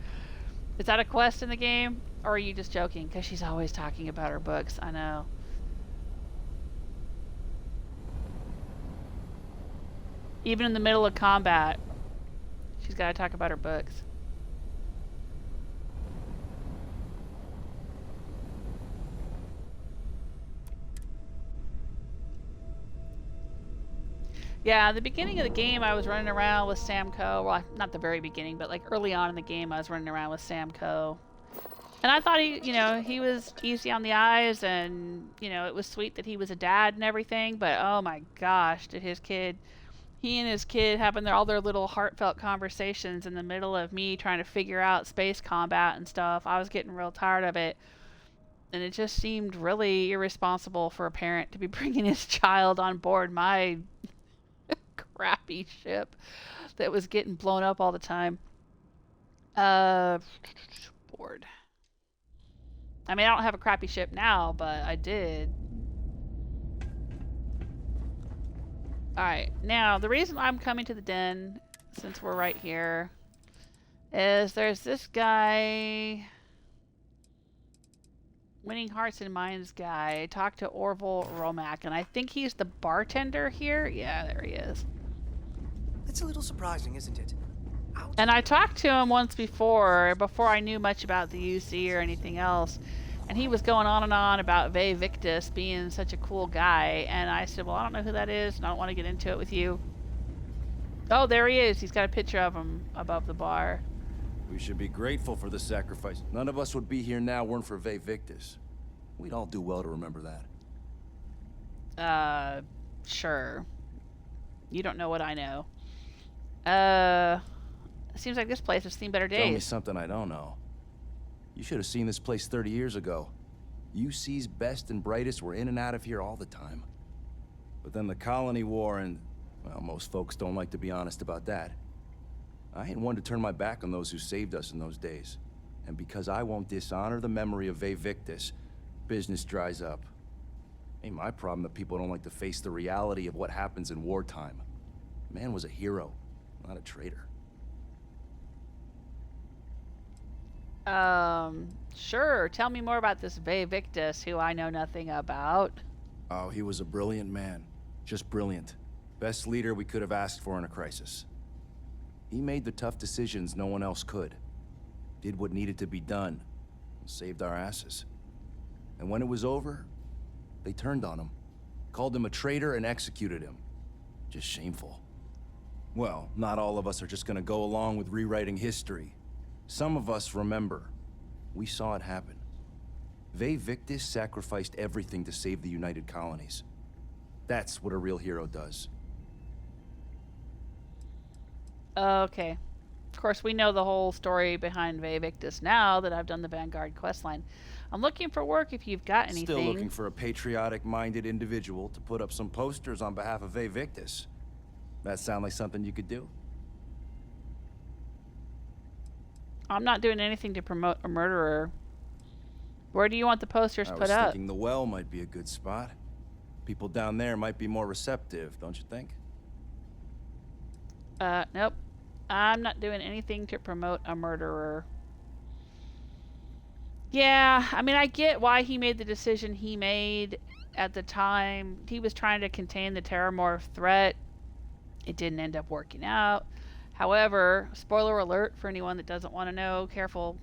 Is that a quest in the game? Or are you just joking? Because she's always talking about her books. I know. Even in the middle of combat, she's got to talk about her books. Yeah, at the beginning of the game, I was running around with Samco. Well, not the very beginning, but like early on in the game, I was running around with Samco. And I thought he was easy on the eyes, and, it was sweet that he was a dad and everything, but oh my gosh, did he and his kid having all their little heartfelt conversations in the middle of me trying to figure out space combat and stuff. I was getting real tired of it. And it just seemed really irresponsible for a parent to be bringing his child on board my crappy ship that was getting blown up all the time. Bored. I mean, I don't have a crappy ship now, but I did. Alright, now the reason I'm coming to the den, since we're right here, is there's this guy, Winning Hearts and Minds guy. I talked to Orval Romack, and I think he's the bartender here. Yeah, there he is. It's a little surprising, isn't it? And I talked to him once before I knew much about the UC or anything else. And he was going on and on about Ve Victus being such a cool guy. And I said, well, I don't know who that is, and I don't want to get into it with you. Oh, there he is. He's got a picture of him above the bar. We should be grateful for the sacrifice. None of us would be here now weren't for Ve Victus. We'd all do well to remember that. Sure. You don't know what I know. It seems like this place has seen better days. Tell me something I don't know. You should have seen this place 30 years ago. UC's best and brightest were in and out of here all the time. But then the Colony War and, well, most folks don't like to be honest about that. I ain't one to turn my back on those who saved us in those days. And because I won't dishonor the memory of Ve Victus, business dries up. Ain't my problem that people don't like to face the reality of what happens in wartime. Man was a hero, not a traitor. Sure. Tell me more about this Ve Victus, who I know nothing about. Oh, he was a brilliant man. Just brilliant. Best leader we could have asked for in a crisis. He made the tough decisions no one else could. Did what needed to be done. And saved our asses. And when it was over, they turned on him. Called him a traitor and executed him. Just shameful. Well, not all of us are just gonna go along with rewriting history. Some of us remember. We saw it happen. Ve Victus sacrificed everything to save the United Colonies. That's what a real hero does. Okay. Of course, we know the whole story behind Ve Victus now that I've done the Vanguard questline. I'm looking for work if you've got anything. Still looking for a patriotic-minded individual to put up some posters on behalf of Ve Victus. That sound like something you could do? I'm not doing anything to promote a murderer. Where do you want the posters put up? I was thinking the well might be a good spot. People down there might be more receptive, don't you think? Nope. I'm not doing anything to promote a murderer. Yeah, I mean, I get why he made the decision he made at the time. He was trying to contain the Terramorph threat. It didn't end up working out. However, spoiler alert for anyone that doesn't want to know, careful.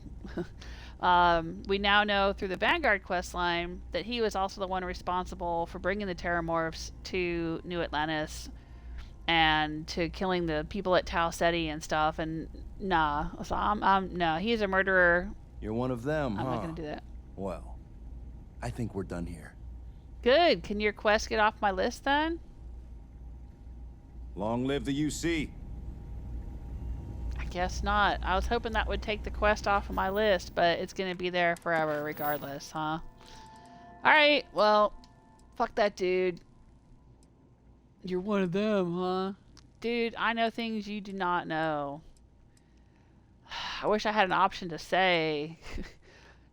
We now know through the Vanguard questline that he was also the one responsible for bringing the Terramorphs to New Atlantis and to killing the people at Tau Ceti and stuff. And nah, so no, he's a murderer. You're one of them, I'm not gonna do that. Well, I think we're done here. Good. Can your quest get off my list then? Long live the UC. I guess not. I was hoping that would take the quest off of my list, but it's gonna be there forever regardless, huh? Alright, well, fuck that dude. You're one of them, huh? Dude, I know things you do not know. I wish I had an option to say,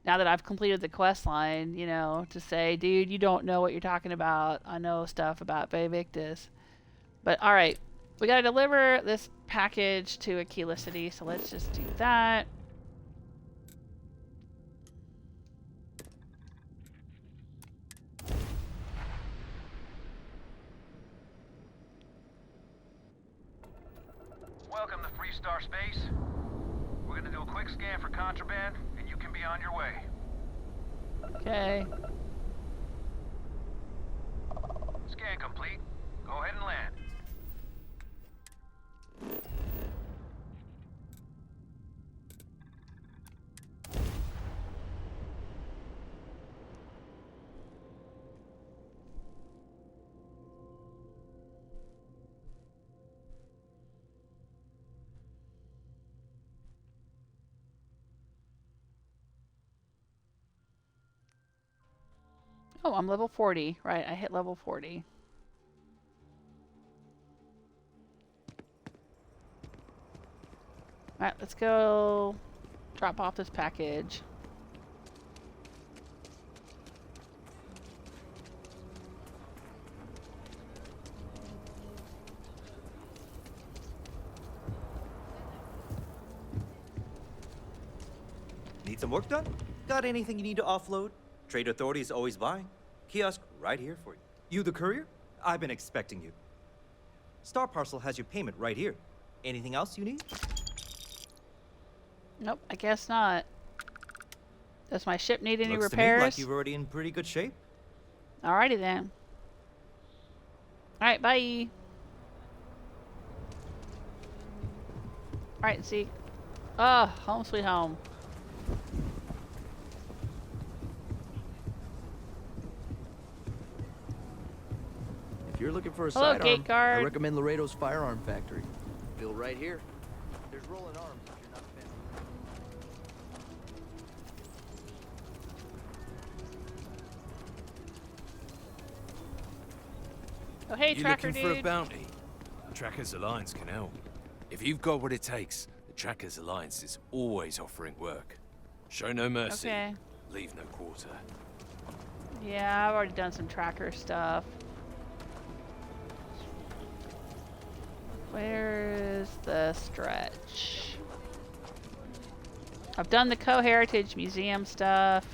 now that I've completed the quest line, you know, to say, dude, you don't know what you're talking about. I know stuff about Ve Victus. But alright, we gotta deliver this package to Akila City, so let's just do that. Welcome to Free Star Space. We're gonna do a quick scan for contraband, and you can be on your way. Okay. Scan complete. Go ahead and land. Oh, I'm level 40. Right, I hit level 40. Alright, let's go drop off this package. Need some work done? Got anything you need to offload? Trade Authority is always buying. Kiosk right here for you. You the courier? I've been expecting you. Star Parcel has your payment right here. Anything else you need? Nope, I guess not. Does my ship need any Looks to repairs? me like you're already in pretty good shape. Alrighty then. Alright, bye. Alright, Zeke. Oh, home sweet home. If you're looking for a Hello, sidearm, gate guard. I recommend Laredo's Firearm Factory. Built right here. There's rolling arms if you're not a fan. Oh, hey, You Tracker looking for a dude. bounty? Trackers Alliance can help. If you've got what it takes, the Trackers Alliance is always offering work. Show no mercy. Okay. Leave no quarter. Yeah, I've already done some tracker stuff. Where is the stretch? I've done the Co-Heritage Museum stuff.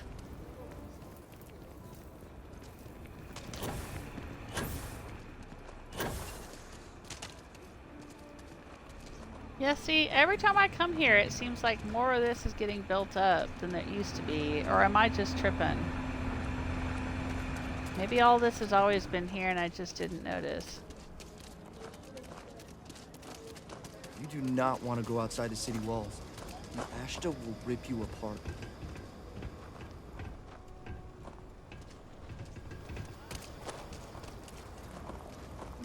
Yeah, see, every time I come here, it seems like more of this is getting built up than it used to be. Or am I just tripping? Maybe all this has always been here and I just didn't notice. You do not want to go outside the city walls. The Ashta will rip you apart.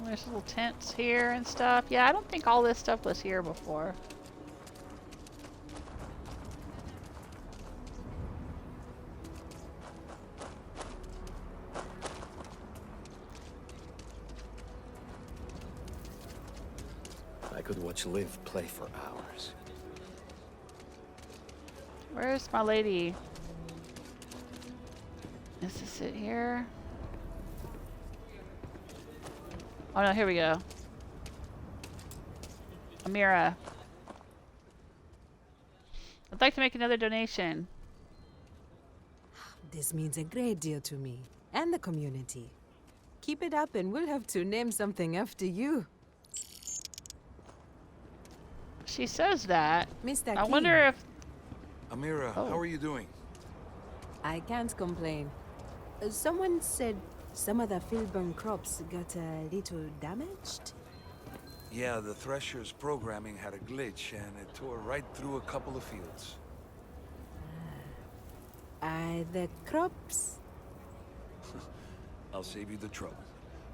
There's little tents here and stuff. Yeah, I don't think all this stuff was here before. I could watch Liv play for hours. Where's my lady? Is this it here? Oh no, here we go. Amira. I'd like to make another donation. This means a great deal to me and the community. Keep it up and we'll have to name something after you. She says that. Mr. I King. wonder if... Amira, how are you doing? I can't complain. Someone said some of the field-born crops got a little damaged? Yeah, the Thresher's programming had a glitch and it tore right through a couple of fields. The crops? I'll save you the trouble.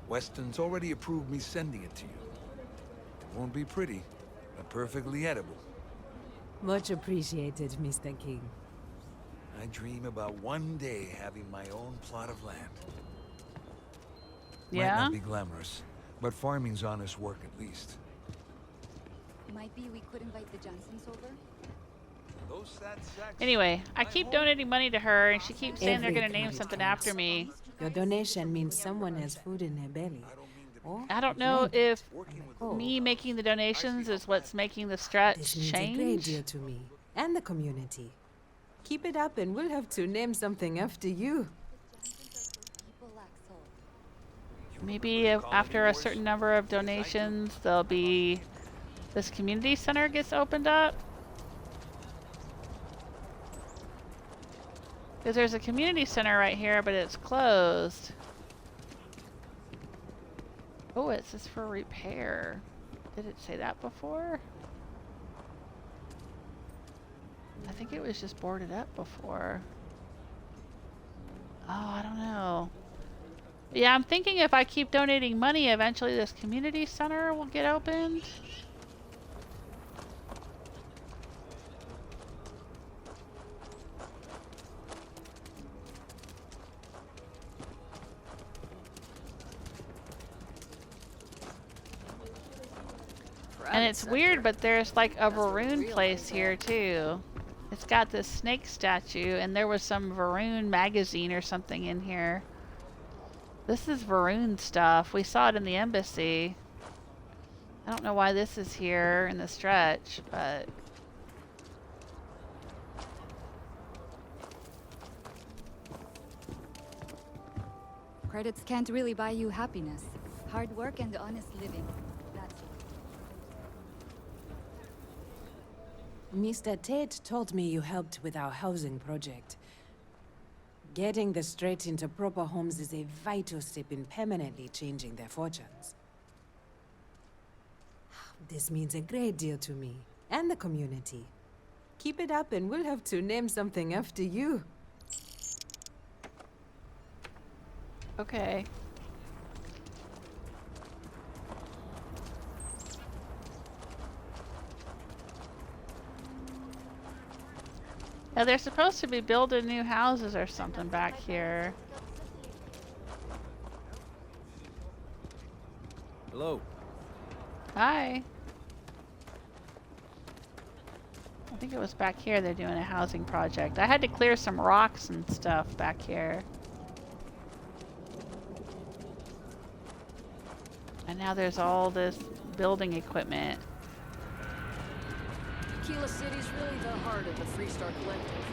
Weston's already approved me sending it to you. It won't be pretty, but perfectly edible. Much appreciated, Mr. King. I dream about one day having my own plot of land. Might Yeah? not be glamorous, but farming's honest work at least. Might be we could invite the Johnsons over. Anyway, I keep donating money to her and she keeps saying they're gonna name something after me. Your donation means someone has food in their belly. I don't know if me making the donations is what's making the stretch This means a great change. deal to me and the community. Keep it up and we'll have to name something after you. Maybe if after a certain number of donations, there'll be... This community center gets opened up. Because there's a community center right here, but it's closed. Oh, it says for repair. Did it say that before? I think it was just boarded up before. Oh, I don't know. Yeah, I'm thinking if I keep donating money, eventually this community center will get opened. And it's weird, but there's like a Varun place here too. It's got this snake statue, and there was some Varun magazine or something in here. This is Varun stuff. We saw it in the embassy. I don't know why this is here in the stretch, but... Credits can't really buy you happiness. Hard work and honest living. That's Mr. Tate told me you helped with our housing project. Getting the Strait into proper homes is a vital step in permanently changing their fortunes. This means a great deal to me, and the community. Keep it up and we'll have to name something after you. Okay. Yeah, they're supposed to be building new houses or something back here. Hello. Hi. I think it was back here they're doing a housing project. I had to clear some rocks and stuff back here. And now there's all this building equipment. Akila City's really the heart of the Freestar Collective.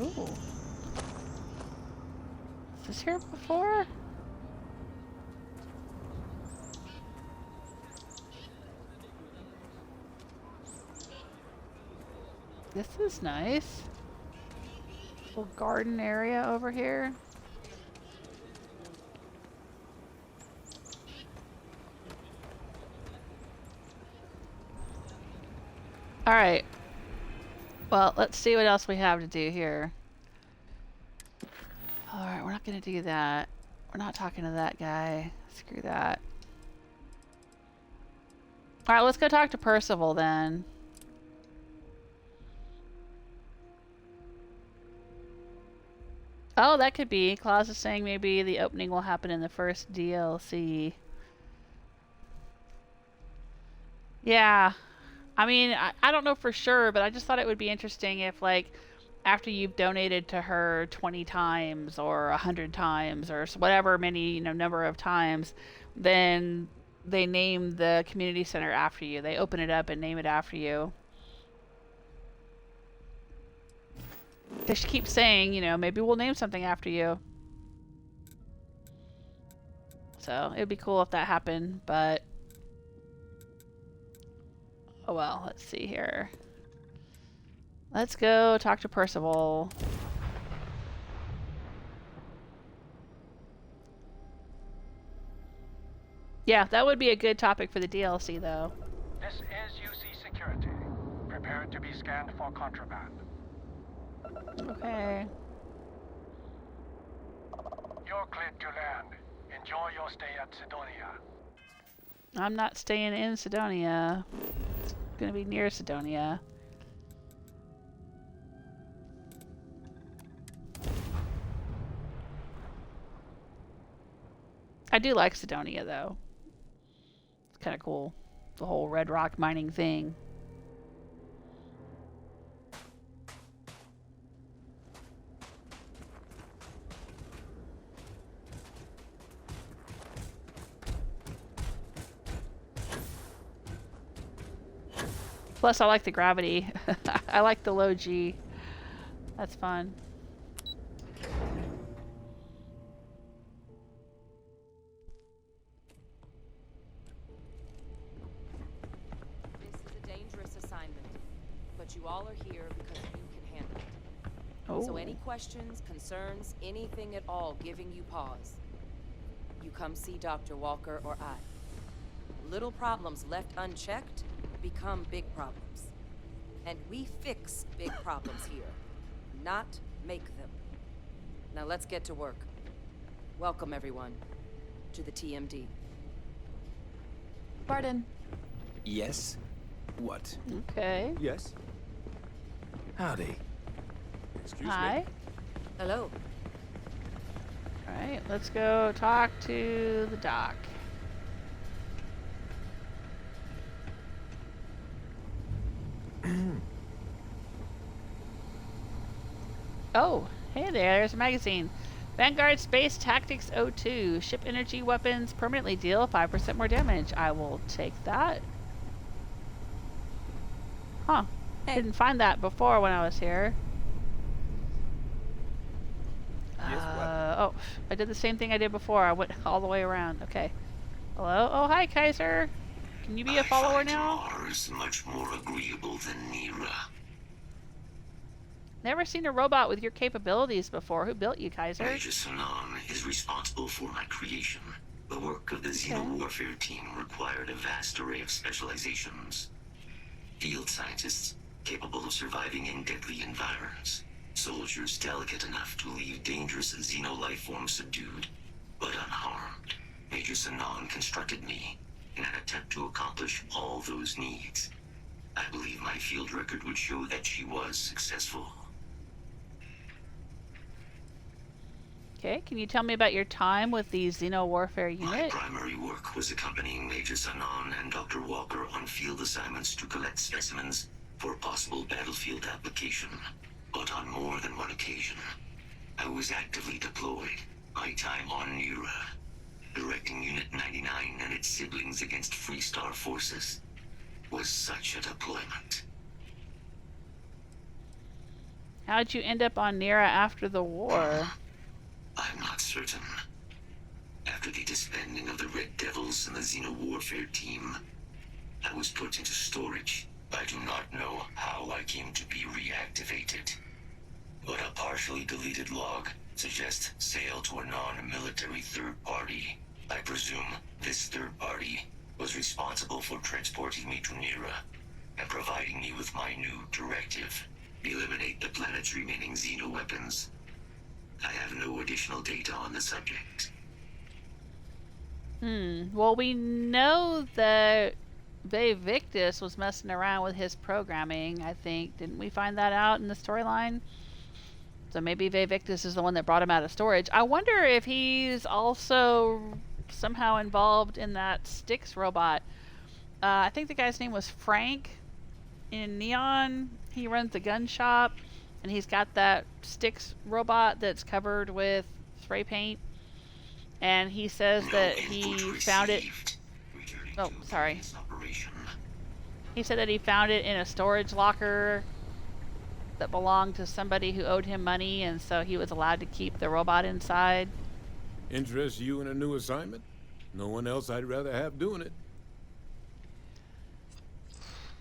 Ooh. Was this here before? This is nice. Little garden area over here. All right. Well, let's see what else we have to do here. All right, we're not going to do that. We're not talking to that guy. Screw that. All right, let's go talk to Percival then. Oh, that could be. Claus is saying maybe the opening will happen in the first DLC. Yeah. I mean, I don't know for sure, but I just thought it would be interesting if, like, after you've donated to her 20 times or 100 times or whatever many, number of times, then they name the community center after you. They open it up and name it after you. Because she keeps saying, maybe we'll name something after you. So, it would be cool if that happened, but... Oh well, let's see here. Let's go talk to Percival. Yeah, that would be a good topic for the DLC, though. This is UC Security. Prepare to be scanned for contraband. Okay. You're cleared to land. Enjoy your stay at Chthonia. I'm not staying in Chthonia. It's gonna be near Chthonia. I do like Chthonia, though. It's kind of cool. The whole red rock mining thing. Plus, I like the gravity. I like the low G. That's fun. This is a dangerous assignment, but you all are here because you can handle it. Oh. So any questions, concerns, anything at all giving you pause, you come see Dr. Walker or I. Little problems left unchecked become big problems. And we fix big problems here, not make them. Now let's get to work. Welcome everyone to the TMD. Pardon. Yes? What? Okay. Yes? Howdy. Excuse Hi. me. Hello. Alright, let's go talk to the doc. Oh, hey there, there's a magazine. Vanguard Space Tactics 02. Ship energy weapons permanently deal 5% more damage. I will take that. Huh. Didn't find that before when I was here. Oh, I did the same thing I did before. I went all the way around. Okay. Hello? Oh, hi, Kaiser. Can you be a follower now? Mars much more agreeable than Nira. Never seen a robot with your capabilities before. Who built you, Kaiser? Major Sanon is responsible for my creation. The work of the Xeno Warfare team required a vast array of specializations. Field scientists capable of surviving in deadly environments. Soldiers delicate enough to leave dangerous Xeno life forms subdued, but unharmed. Major Sanon constructed me in an attempt to accomplish all those needs. I believe my field record would show that she was successful. Okay, can you tell me about your time with the Xeno Warfare Unit? My primary work was accompanying Major Sanon and Dr. Walker on field assignments to collect specimens for possible battlefield application. But on more than one occasion, I was actively deployed. My time on Nira, directing Unit 99 and its siblings against Freestar forces, was such a deployment. How'd you end up on Nira after the war? I'm not certain. After the disbanding of the Red Devils and the Xeno Warfare team, I was put into storage. I do not know how I came to be reactivated, but a partially deleted log suggests sale to a non-military third party. I presume this third party was responsible for transporting me to Nira and providing me with my new directive. Eliminate the planet's remaining Xeno weapons. I have no additional data on the subject. Well, we know that Ve Victus was messing around with his programming, I think. Didn't we find that out in the storyline? So maybe Ve Victus is the one that brought him out of storage. I wonder if he's also somehow involved in that Styx robot. I think the guy's name was Frank in Neon. He runs the gun shop, and he's got that Styx robot that's covered with spray paint. And he says that he found it... Oh, sorry. He said that he found it in a storage locker that belonged to somebody who owed him money, and so he was allowed to keep the robot inside. Interest you in a new assignment? No one else I'd rather have doing it.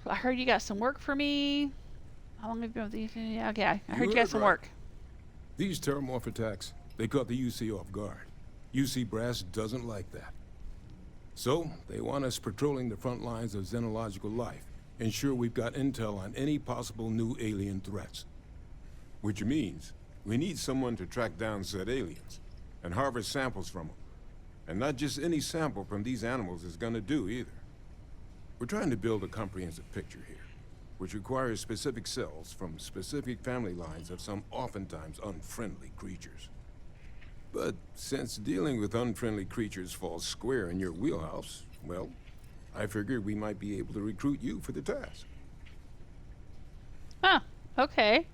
I heard you got some work for me. How long have you been with these? Yeah, okay, I heard you got some work. These terramorph attacks, they caught the UC off guard. UC brass doesn't like that. So, they want us patrolling the front lines of xenological life, ensure we've got intel on any possible new alien threats. Which means, we need someone to track down said aliens, and harvest samples from them. And not just any sample from these animals is gonna do either. We're trying to build a comprehensive picture here, which requires specific cells from specific family lines of some oftentimes unfriendly creatures. But since dealing with unfriendly creatures falls square in your wheelhouse, well, I figured we might be able to recruit you for the task. Huh, okay.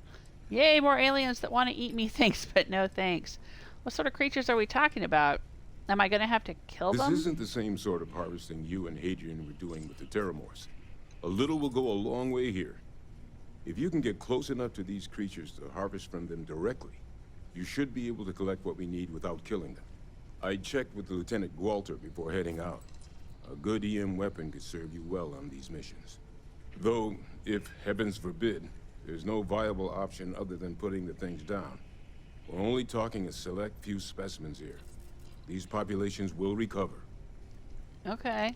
Yay, more aliens that want to eat me, thanks, but no thanks. What sort of creatures are we talking about? Am I going to have to kill them? This isn't the same sort of harvesting you and Hadrian were doing with the Terramorphs. A little will go a long way here. If you can get close enough to these creatures to harvest from them directly, you should be able to collect what we need without killing them. I checked with Lieutenant Walter before heading out. A good EM weapon could serve you well on these missions. Though, if heavens forbid, there's no viable option other than putting the things down. We're only talking a select few specimens here. These populations will recover. Okay.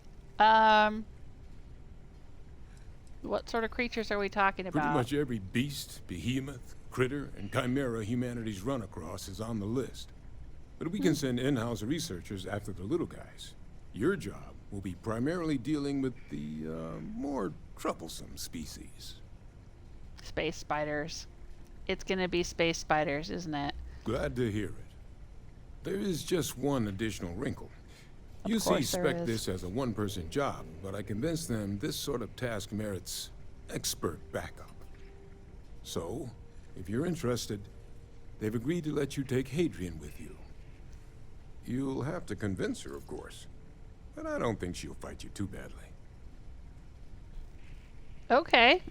What sort of creatures are we talking about? Pretty much every beast, behemoth, critter, and chimera humanity's run across is on the list. But we can send in-house researchers after the little guys. Your job will be primarily dealing with the, more troublesome species. Space spiders. It's gonna be space spiders, isn't it? Glad to hear it. There is just one additional wrinkle. You expect this as a one-person job, but I convinced them this sort of task merits expert backup. So, if you're interested, they've agreed to let you take Hadrian with you. You'll have to convince her, of course, but I don't think she'll fight you too badly. Okay.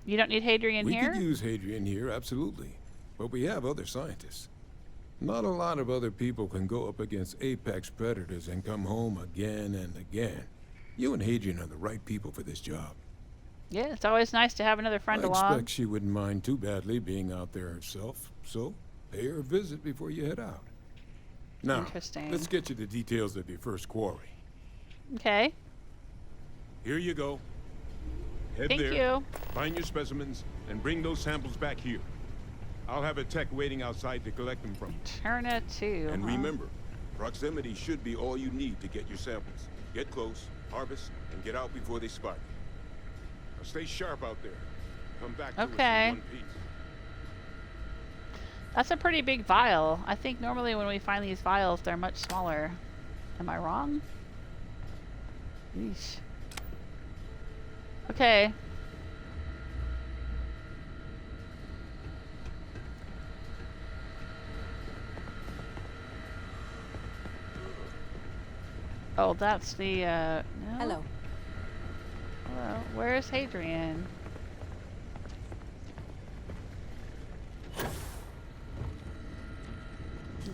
You don't need Hadrian here? We could use Hadrian here, absolutely. But we have other scientists. Not a lot of other people can go up against apex predators and come home again and again. You and Hadrian are the right people for this job. Yeah, it's always nice to have another friend I along. expect she wouldn't mind too badly being out there herself, so pay her a visit before you head out. Now, Interesting. let's get you the details of your first quarry. Okay. Here you go. Head Thank there, you. find your specimens, and bring those samples back here. I'll have a tech waiting outside to collect them from you. Turna 2. And remember, proximity should be all you need to get your samples. Get close, harvest, and get out before they spot you. Now stay sharp out there. Come back to us in one piece. That's a pretty big vial. I think normally when we find these vials, they're much smaller. Am I wrong? Yeesh. Okay. Oh, that's the, no? Hello. Hello. Where's Hadrian?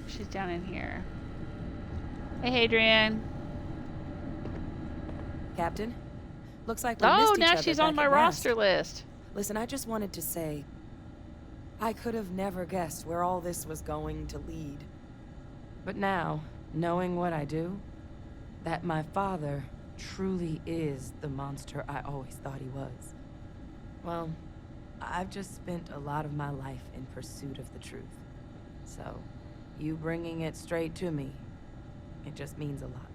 She's down in here. Hey, Hadrian. Captain? Looks like we missed each now other she's back on my at roster last. list. Listen, I just wanted to say, I could have never guessed where all this was going to lead. But now, knowing what I do, that my father truly is the monster I always thought he was. Well, I've just spent a lot of my life in pursuit of the truth. So, you bringing it straight to me, it just means a lot.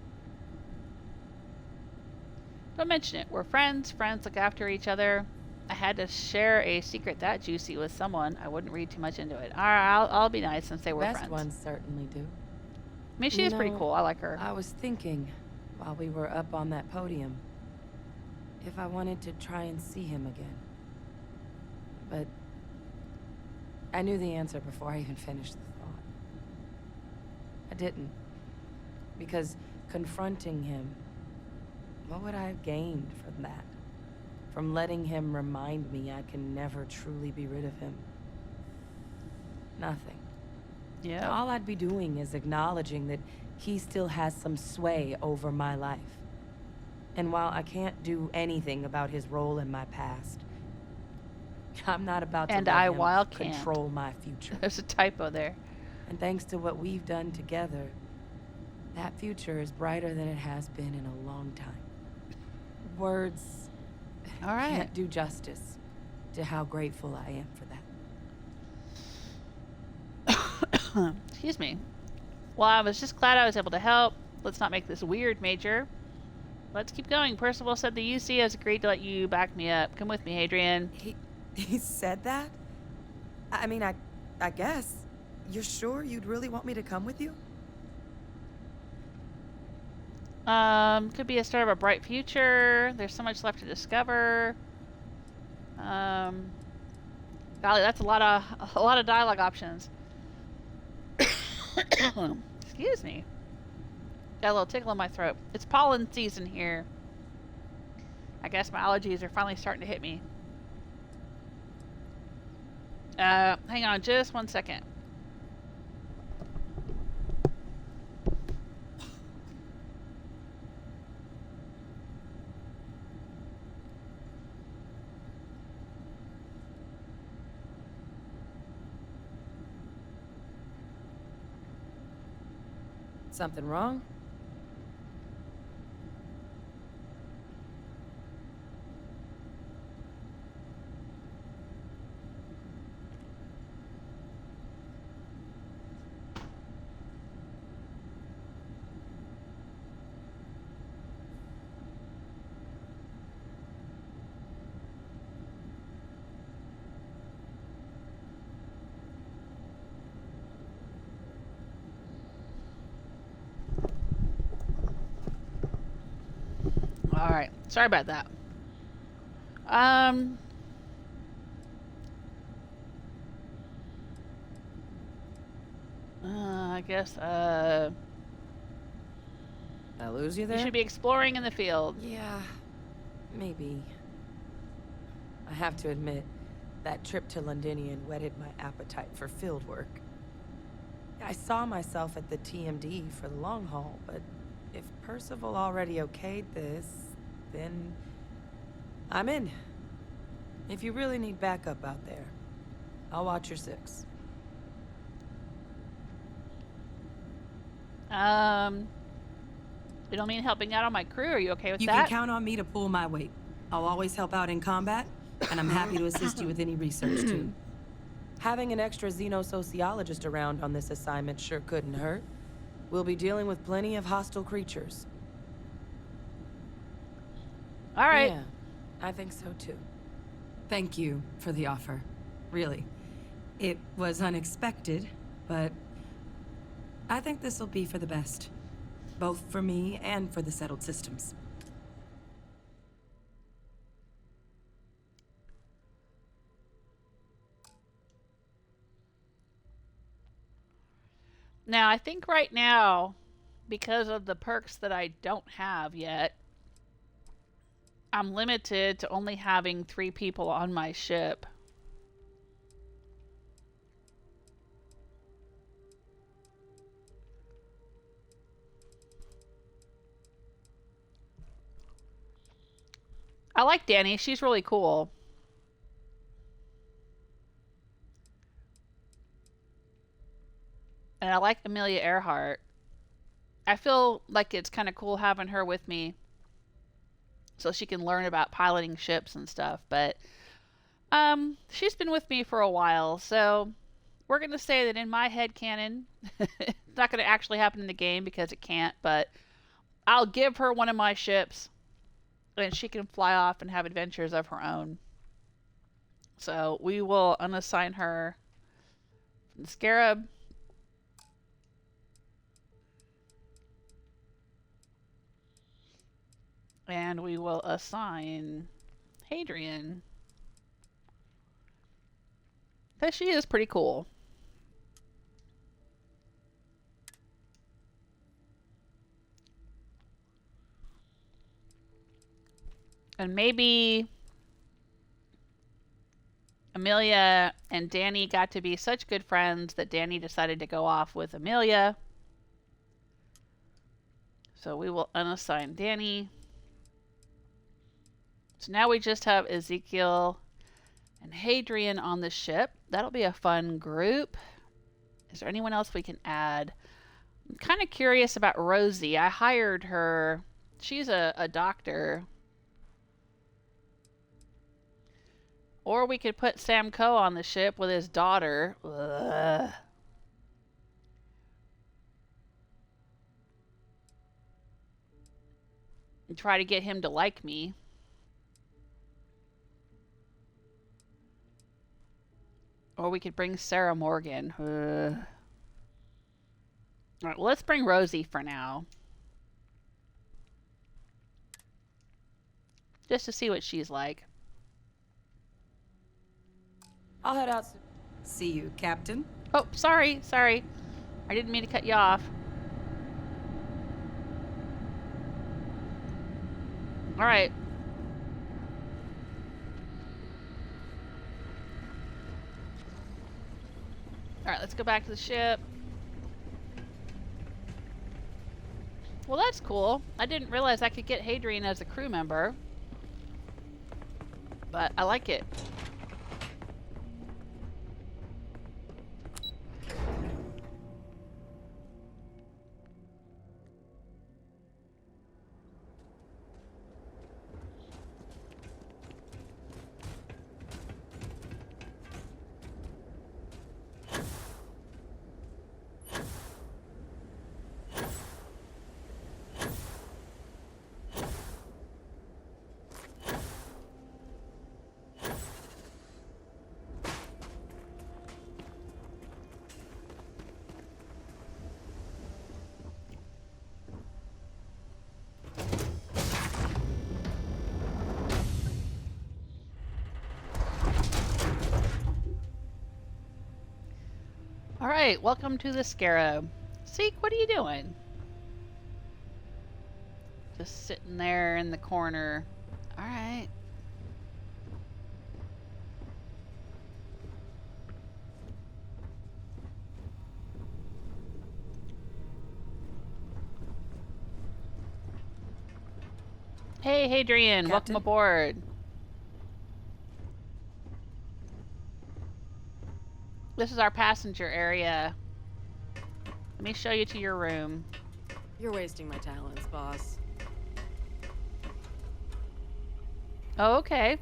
Don't mention it. We're friends. Friends look after each other. I had to share a secret that juicy with someone. I wouldn't read too much into it. All right, I'll be nice and say we're Best friends. ones certainly do. I mean, she is pretty cool. I like her. I was thinking, while we were up on that podium, if I wanted to try and see him again. But I knew the answer before I even finished the thought. I didn't. Because confronting him, what would I have gained from that? From letting him remind me I can never truly be rid of him? Nothing. Yeah. All I'd be doing is acknowledging that he still has some sway over my life. And while I can't do anything about his role in my past, I'm not about to let him control my future. There's a typo there. And thanks to what we've done together, that future is brighter than it has been in a long time. Words can't do justice to how grateful I am for that. Excuse me. Well, I was just glad I was able to help. Let's not make this weird, Major. Let's keep going. Percival said the UC has agreed to let you back me up. Come with me, Hadrian. He said that? I mean, I guess. You're sure you'd really want me to come with you? Could be a start of a bright future. There's so much left to discover. Golly, that's a lot of dialogue options. Excuse me. Got a little tickle in my throat. It's pollen season here. I guess my allergies are finally starting to hit me. Hang on just 1 second. Something wrong? Alright, sorry about that. I guess, I lose you there? You should be exploring in the field. Yeah, maybe. I have to admit, that trip to Londinian whetted my appetite for field work. I saw myself at the TMD for the long haul, but if Percival already okayed this, then I'm in. If you really need backup out there, I'll watch your 6. You don't mean helping out on my crew? Are you okay with You that? can count on me to pull my weight. I'll always help out in combat, and I'm happy to assist you with any research, too. Having an extra xenosociologist around on this assignment sure couldn't hurt. We'll be dealing with plenty of hostile creatures. All right. Yeah, I think so, too. Thank you for the offer. Really. It was unexpected, but I think this will be for the best. Both for me and for the settled systems. Now, I think right now, because of the perks that I don't have yet, I'm limited to only having 3 people on my ship. I like Danny. She's really cool. And I like Amelia Earhart. I feel like it's kind of cool having her with me so she can learn about piloting ships and stuff. But she's been with me for a while, so we're going to say that in my head canon, it's not going to actually happen in the game because it can't, but I'll give her one of my ships and she can fly off and have adventures of her own. So we will unassign her from the Scarab. And we will assign Hadrian. Because she is pretty cool. And maybe Amelia and Danny got to be such good friends that Danny decided to go off with Amelia. So we will unassign Danny. So now we just have Ezekiel and Hadrian on the ship. That'll be a fun group. Is there anyone else we can add? I'm kind of curious about Rosie. I hired her. She's a doctor. Or we could put Sam Coe on the ship with his daughter. Ugh. And try to get him to like me. Or we could bring Sarah Morgan. Alright, well, let's bring Rosie for now. Just to see what she's like. I'll head out. See you, Captain. Oh, sorry. I didn't mean to cut you off. Alright. Alright, let's go back to the ship. Well, that's cool. I didn't realize I could get Hadrian as a crew member. But I like it. Alright, welcome to the Scarab. Seek, what are you doing? Just sitting there in the corner. Alright. Hey, Hadrian, welcome aboard. This is our passenger area. Let me show you to your room. You're wasting my talents, boss. Oh, okay.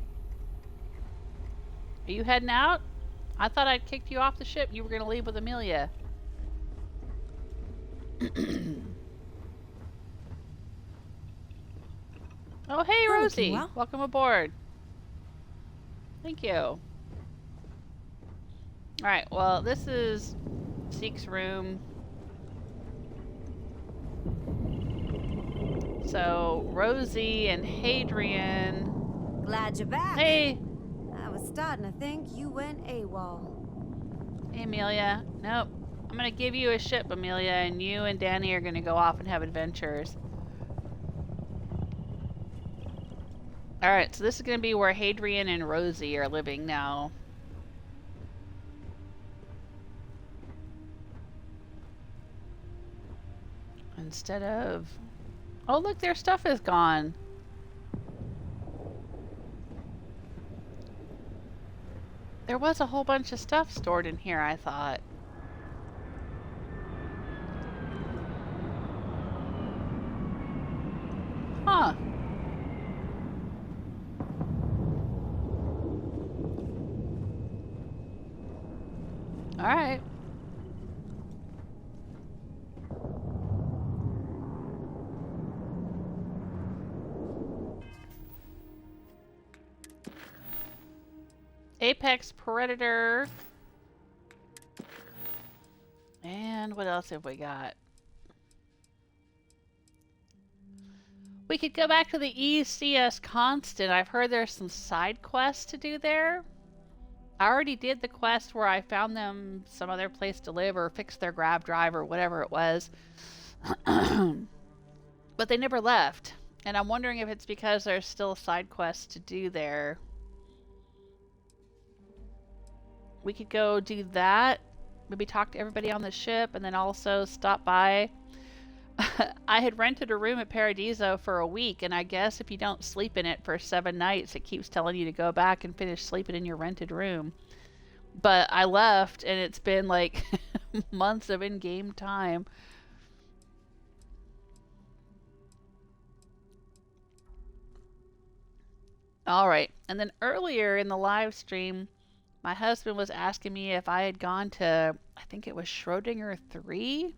Are you heading out? I thought I'd kicked you off the ship. You were going to leave with Amelia. Oh, hey, Rosie. Well. Welcome aboard. Thank you. Alright, well, this is Zeke's room. So, Rosie and Hadrian. Glad you're back. Hey. I was starting to think you went AWOL. Hey, Amelia. Nope. I'm gonna give you a ship, Amelia, and you and Danny are gonna go off and have adventures. Alright, so this is gonna be where Hadrian and Rosie are living now. Instead of... Oh, look, their stuff is gone. There was a whole bunch of stuff stored in here, I thought. Huh. Alright. Apex Predator. And what else have we got? We could go back to the ECS Constant. I've heard there's some side quests to do there. I already did the quest where I found them some other place to live or fix their grav drive or whatever it was. But they never left. And I'm wondering if it's because there's still side quests to do there. We could go do that. Maybe talk to everybody on the ship and then also stop by. I had rented a room at Paradiso for a week, and I guess if you don't sleep in it for 7 nights, it keeps telling you to go back and finish sleeping in your rented room. But I left, and it's been like months of in-game time. Alright, and then earlier in the live stream, my husband was asking me if I had gone to, I think it was Schrodinger III?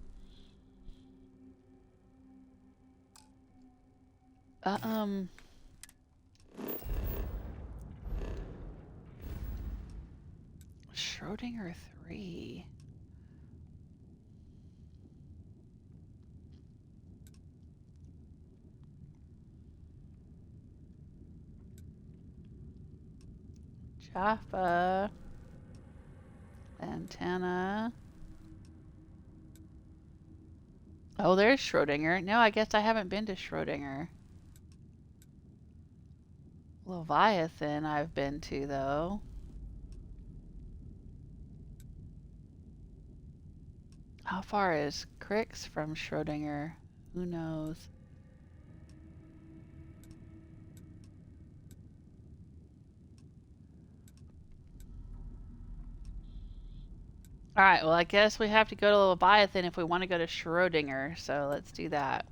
Schrodinger III. Jaffa. Antenna. Oh, there's Schrodinger. No, I guess I haven't been to Schrodinger. Leviathan I've been to, though. How far is Crix from Schrodinger? Who knows? Alright, well, I guess we have to go to Leviathan if we want to go to Schrodinger, so let's do that.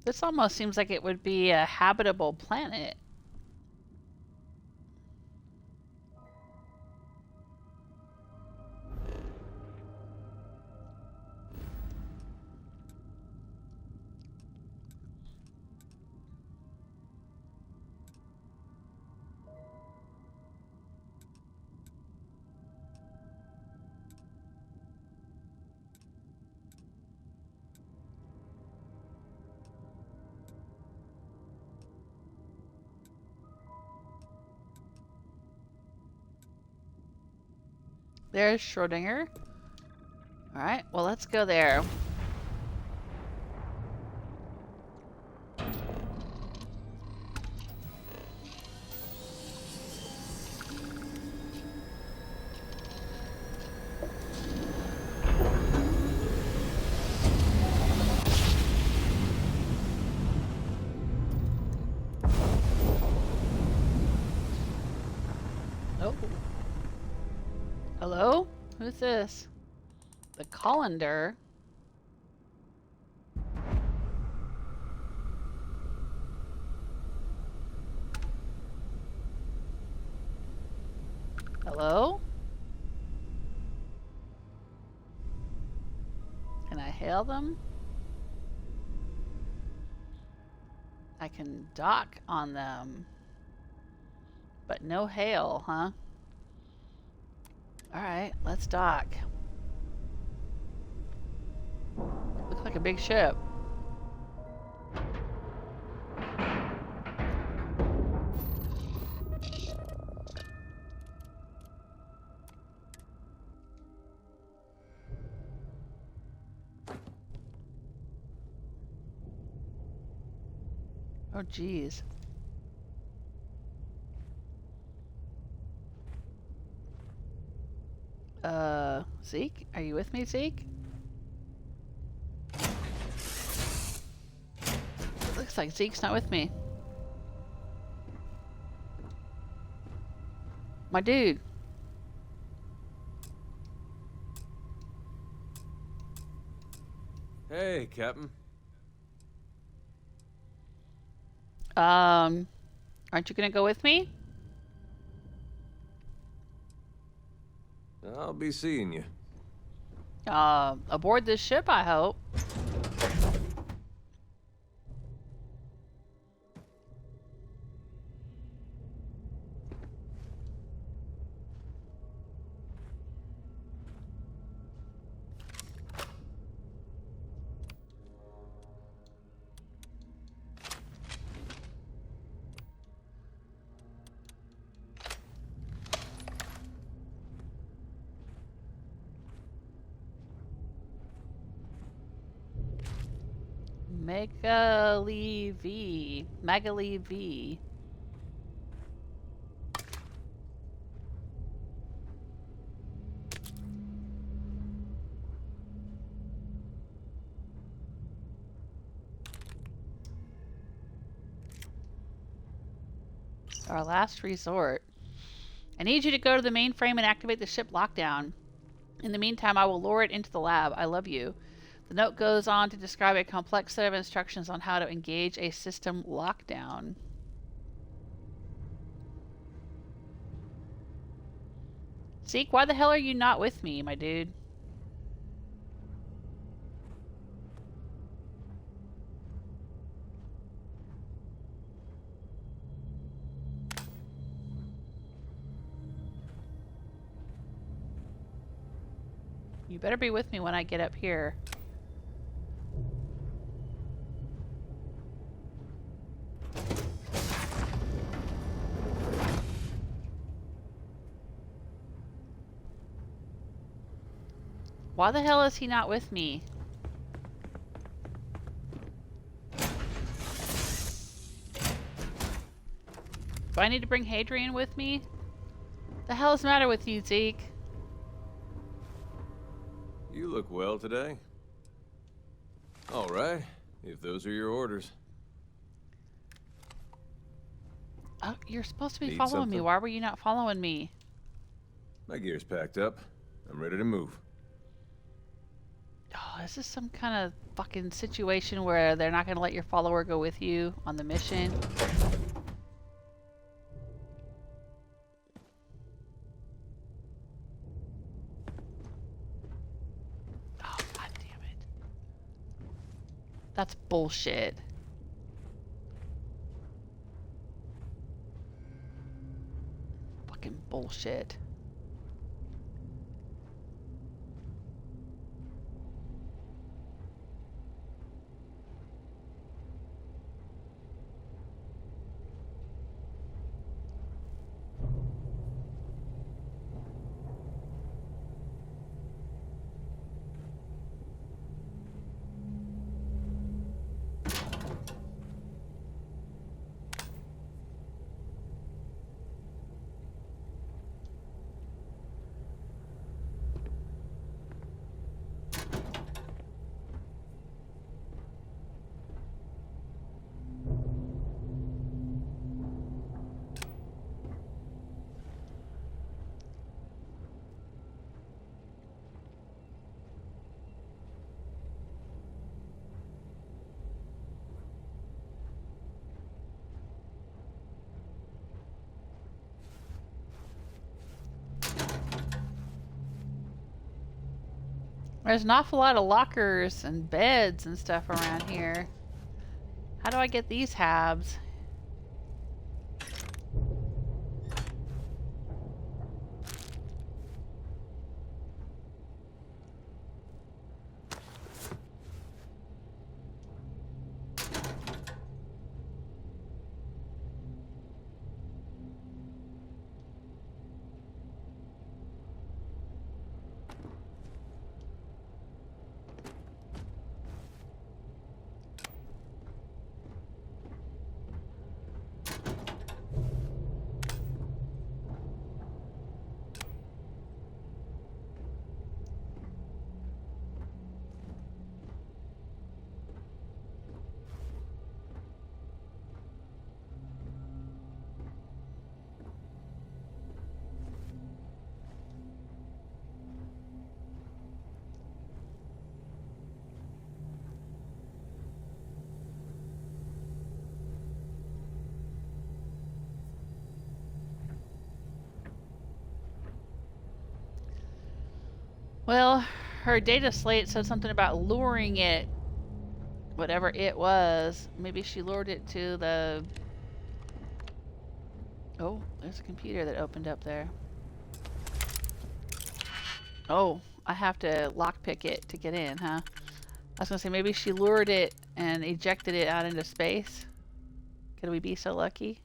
This almost seems like it would be a habitable planet. There's Schrodinger. Alright, well, let's go there. Oh. Hello? Who's this? The Colander? Hello? Can I hail them? I can dock on them. But no hail, huh? Alright, let's dock. Looks like a big ship. Oh, geez. Zeke? Are you with me, Zeke? It looks like Zeke's not with me. My dude. Hey, Captain. Aren't you gonna go with me? I'll be seeing you. Aboard this ship, I hope. Megali V. Our last resort. I need you to go to the mainframe and activate the ship lockdown. In the meantime, I will lure it into the lab. I love you. The note goes on to describe a complex set of instructions on how to engage a system lockdown. Zeke, why the hell are you not with me, my dude? You better be with me when I get up here. Why the hell is he not with me? Do I need to bring Hadrian with me? The hell is the matter with you, Zeke? You look well today. All right, if those are your orders. Oh, you're supposed to be Need following me. something? Why were you not following me? My gear's packed up. I'm ready to move. Oh, is this some kind of fucking situation where they're not going to let your follower go with you on the mission? Oh, god damn it. That's bullshit. Fucking bullshit. There's an awful lot of lockers and beds and stuff around here. How do I get these habs? Well, her data slate said something about luring it, whatever it was. Maybe she lured it to the... Oh, there's a computer that opened up there. Oh, I have to lockpick it to get in, huh? I was gonna say maybe she lured it and ejected it out into space. Could we be so lucky?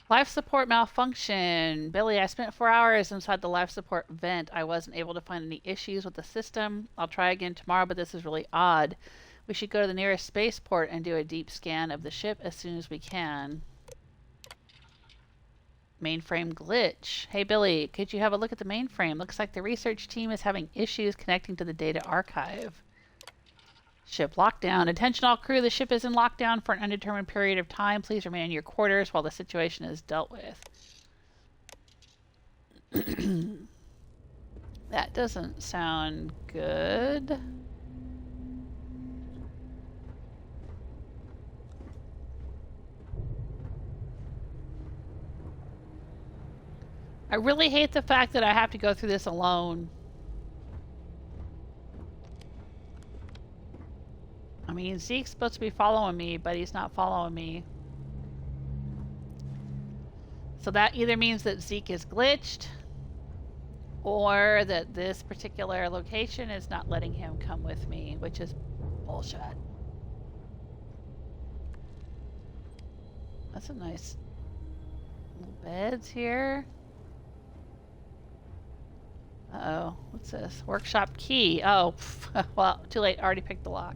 Life support malfunction. Billy, I spent 4 hours inside the life support vent. I wasn't able to find any issues with the system. I'll try again tomorrow, but this is really odd. We should go to the nearest spaceport and do a deep scan of the ship as soon as we can. Mainframe glitch. Hey Billy, could you have a look at the mainframe? Looks like the research team is having issues connecting to the data archive. Ship lockdown. Attention all crew, the ship is in lockdown for an undetermined period of time. Please remain in your quarters while the situation is dealt with. That doesn't sound good. I really hate the fact that I have to go through this alone. I mean, Zeke's supposed to be following me, but he's not following me. So that either means that Zeke is glitched, or that this particular location is not letting him come with me, which is bullshit. That's a nice little beds here. Uh-oh, what's this? Workshop key. Oh, well, too late. Already picked the lock.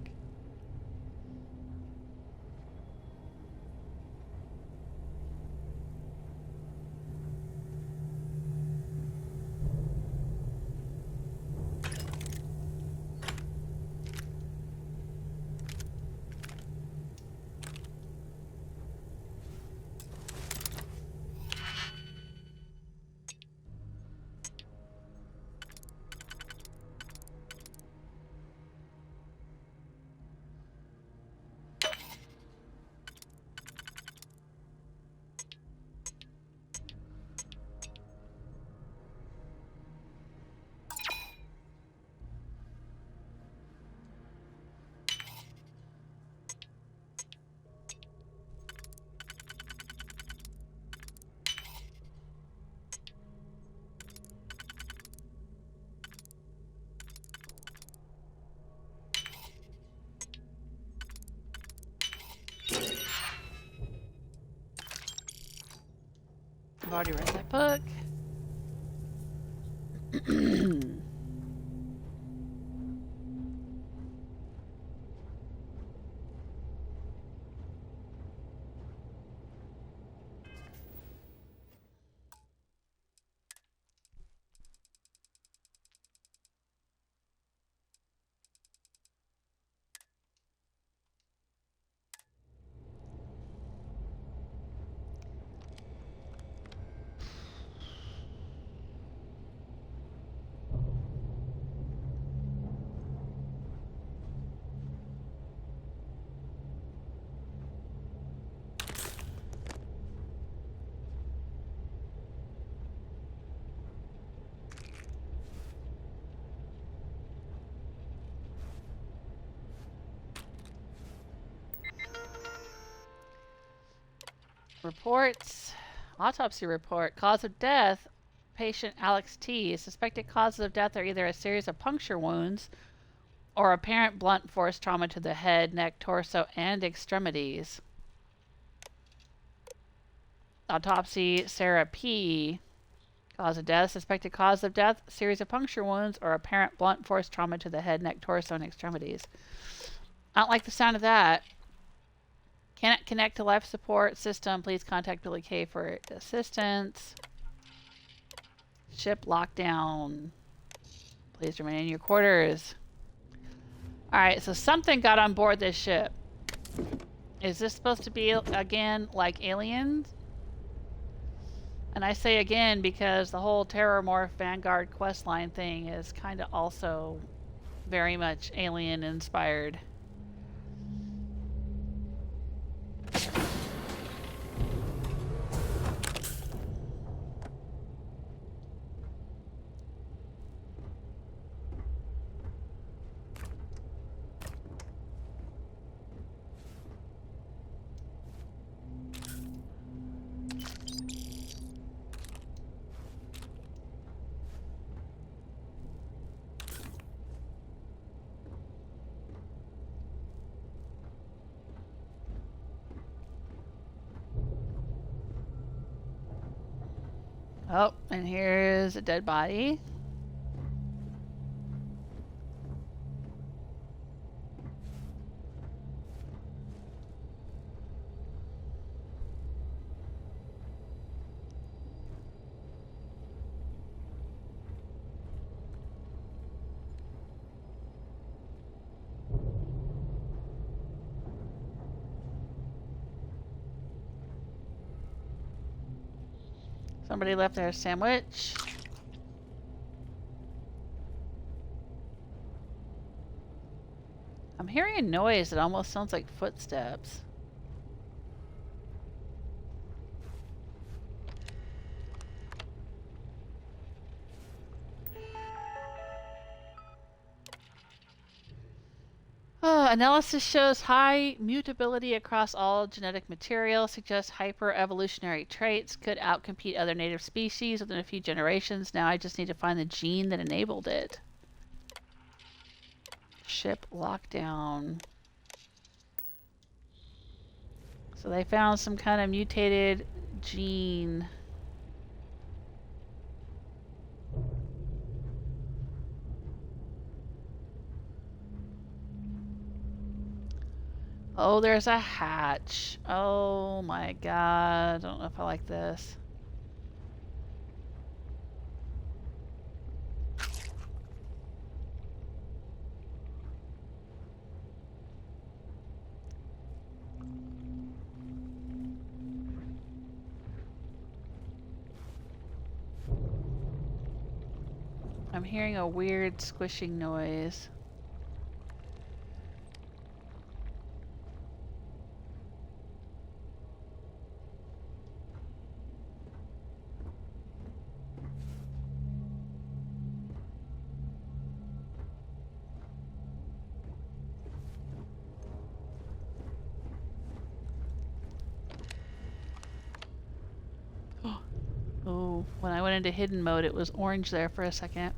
already read that book. Reports. Autopsy report. Cause of death. Patient Alex T. Suspected causes of death are either a series of puncture wounds or apparent blunt force trauma to the head, neck, torso, and extremities. Autopsy. Sarah P. Cause of death. Suspected cause of death. Series of puncture wounds or apparent blunt force trauma to the head, neck, torso, and extremities. I don't like the sound of that. Cannot connect to life support system. Please contact Billy K for assistance. Ship lockdown. Please remain in your quarters. Alright, so something got on board this ship. Is this supposed to be, again, like aliens? And I say again because the whole Terrormorph Vanguard questline thing is kind of also very much alien inspired. Oh, and here's a dead body. Somebody left their sandwich. I'm hearing a noise that almost sounds like footsteps. Analysis shows high mutability across all genetic material, suggests hyper-evolutionary traits, could outcompete other native species within a few generations. Now I just need to find the gene that enabled it. Ship lockdown. So they found some kind of mutated gene. Oh, there's a hatch. Oh my god. I don't know if I like this. I'm hearing a weird squishing noise. Oh, when I went into hidden mode, it was orange there for a second.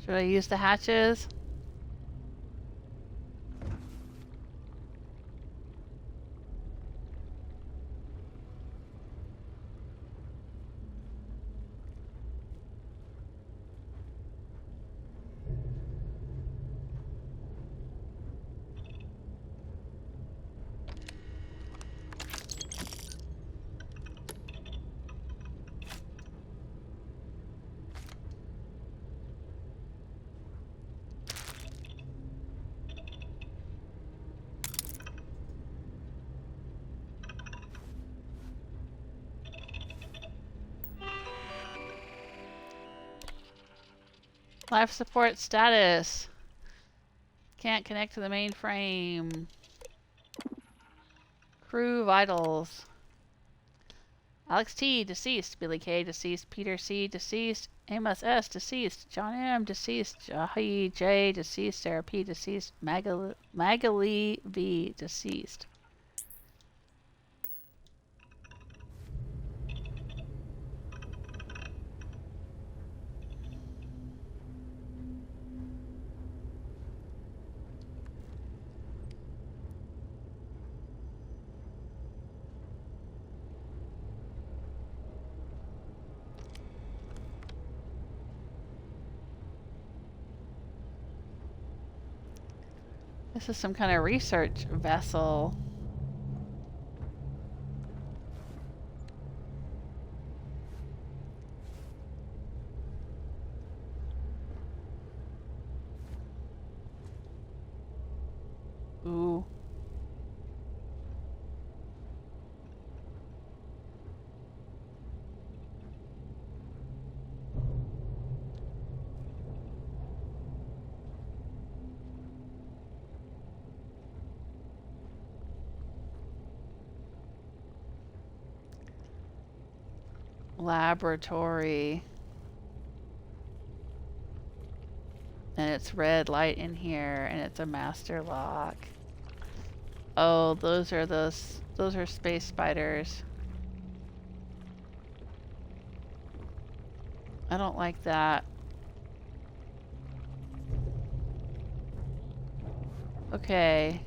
Should I use the hatches? Life support status. Can't connect to the mainframe. Crew vitals. Alex T, deceased. Billy K, deceased. Peter C, deceased. Amos S, deceased. John M, deceased. Jahi J, deceased. Sarah P, deceased. Magali V, deceased. This is some kind of research vessel. Ooh. Laboratory. And it's red light in here, and it's a master lock. Oh, those are space spiders. I don't like that. Okay.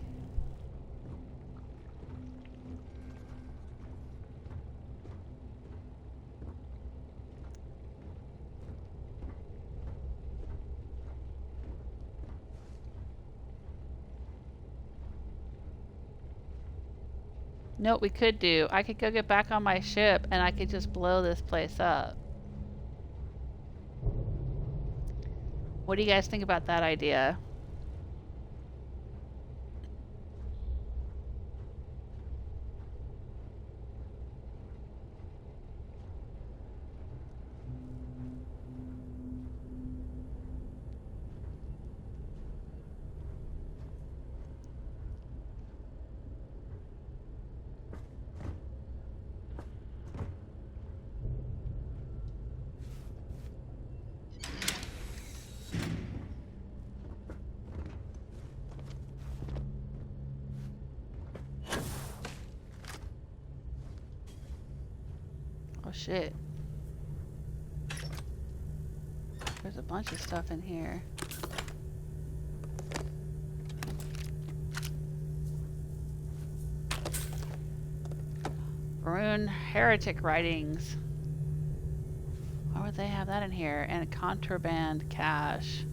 Know what we could do? I could go get back on my ship and I could just blow this place up. What do you guys think about that idea? Oh shit. There's a bunch of stuff in here. Maroon heretic writings. Why would they have that in here? And a contraband cache.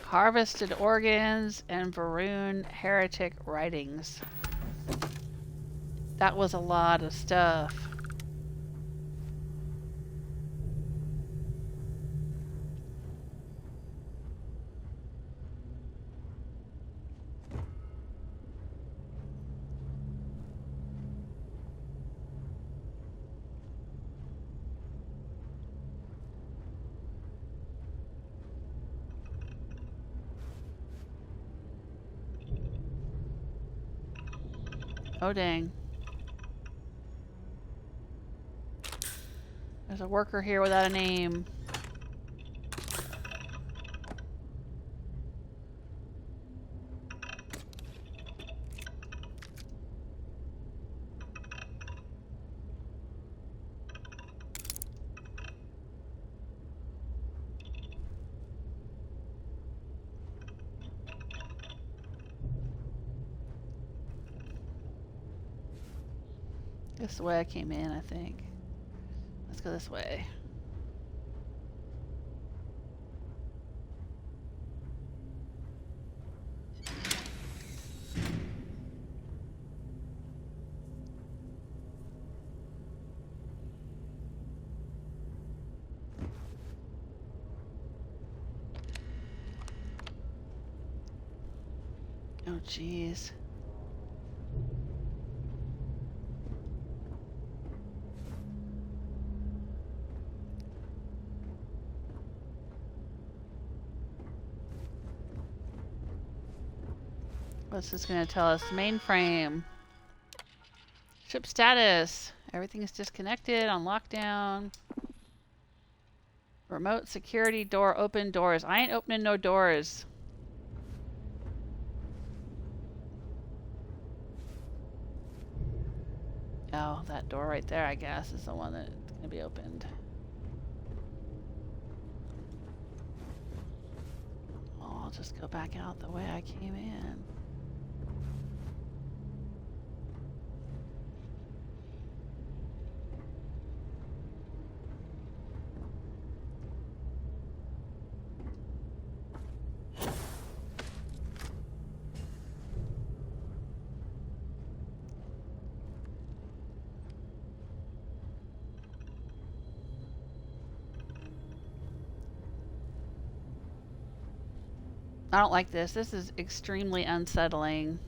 Harvested organs and Varun heretic writings. That was a lot of stuff. Oh, dang. There's a worker here without a name. This is the way I came in, I think. Let's go this way. Oh, jeez. What's this going to tell us? Mainframe. Ship status. Everything is disconnected, on lockdown. Remote security door, open doors. I ain't opening no doors. Oh, that door right there, I guess, is the one that's going to be opened. Oh, I'll just go back out the way I came in. I don't like this. This is extremely unsettling.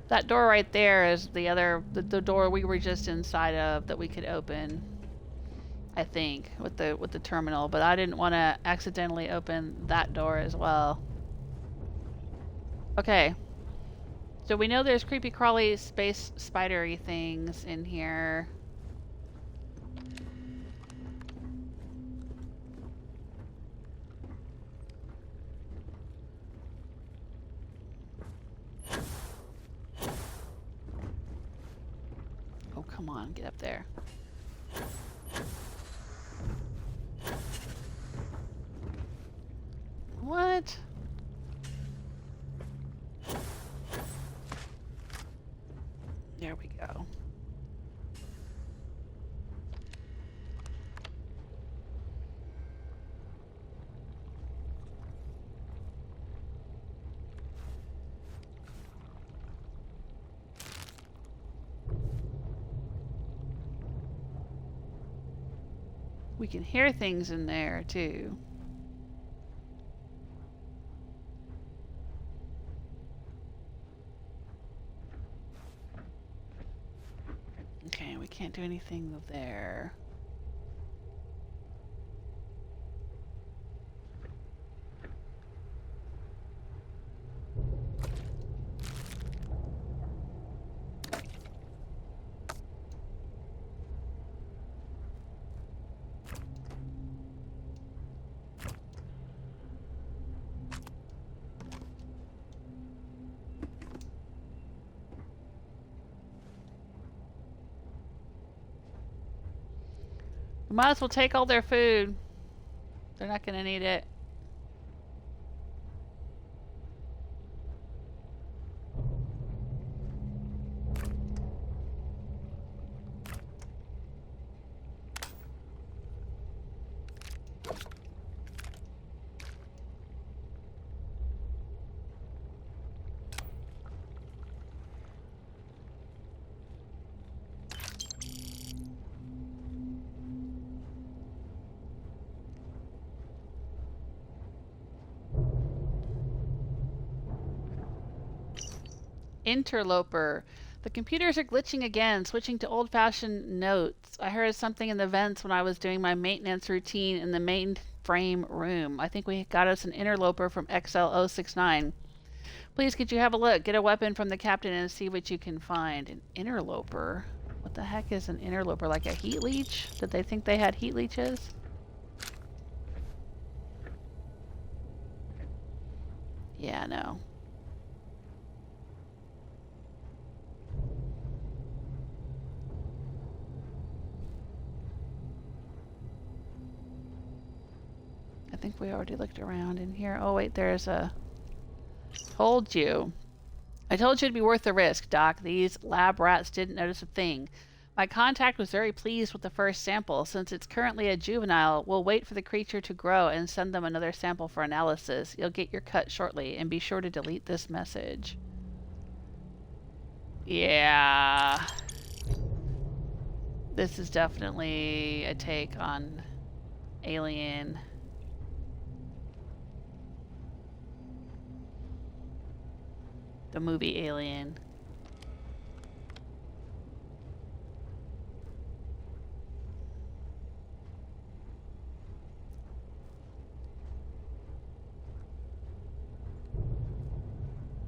That door right there is the door we were just inside of that we could open, I think, with the terminal, but I didn't want to accidentally open that door as well. Okay. So we know there's creepy crawly space spidery things in here. Come on, get up there. What? There we go. We can hear things in there, too. Okay, we can't do anything there. Might as well take all their food. They're not gonna need it. Interloper. The computers are glitching again, switching to old-fashioned notes. I heard something in the vents when I was doing my maintenance routine in the mainframe room. I think we got us an interloper from XL069. Please, could you have a look? Get a weapon from the captain and see what you can find. An interloper? What the heck is an interloper? Like a heat leech? Did they think they had heat leeches? Yeah, no. I think we already looked around in here. Oh wait, there's a... Told you. I told you it'd be worth the risk, Doc. These lab rats didn't notice a thing. My contact was very pleased with the first sample. Since it's currently a juvenile, we'll wait for the creature to grow and send them another sample for analysis. You'll get your cut shortly, and be sure to delete this message. Yeah. This is definitely a take on Alien. The movie Alien.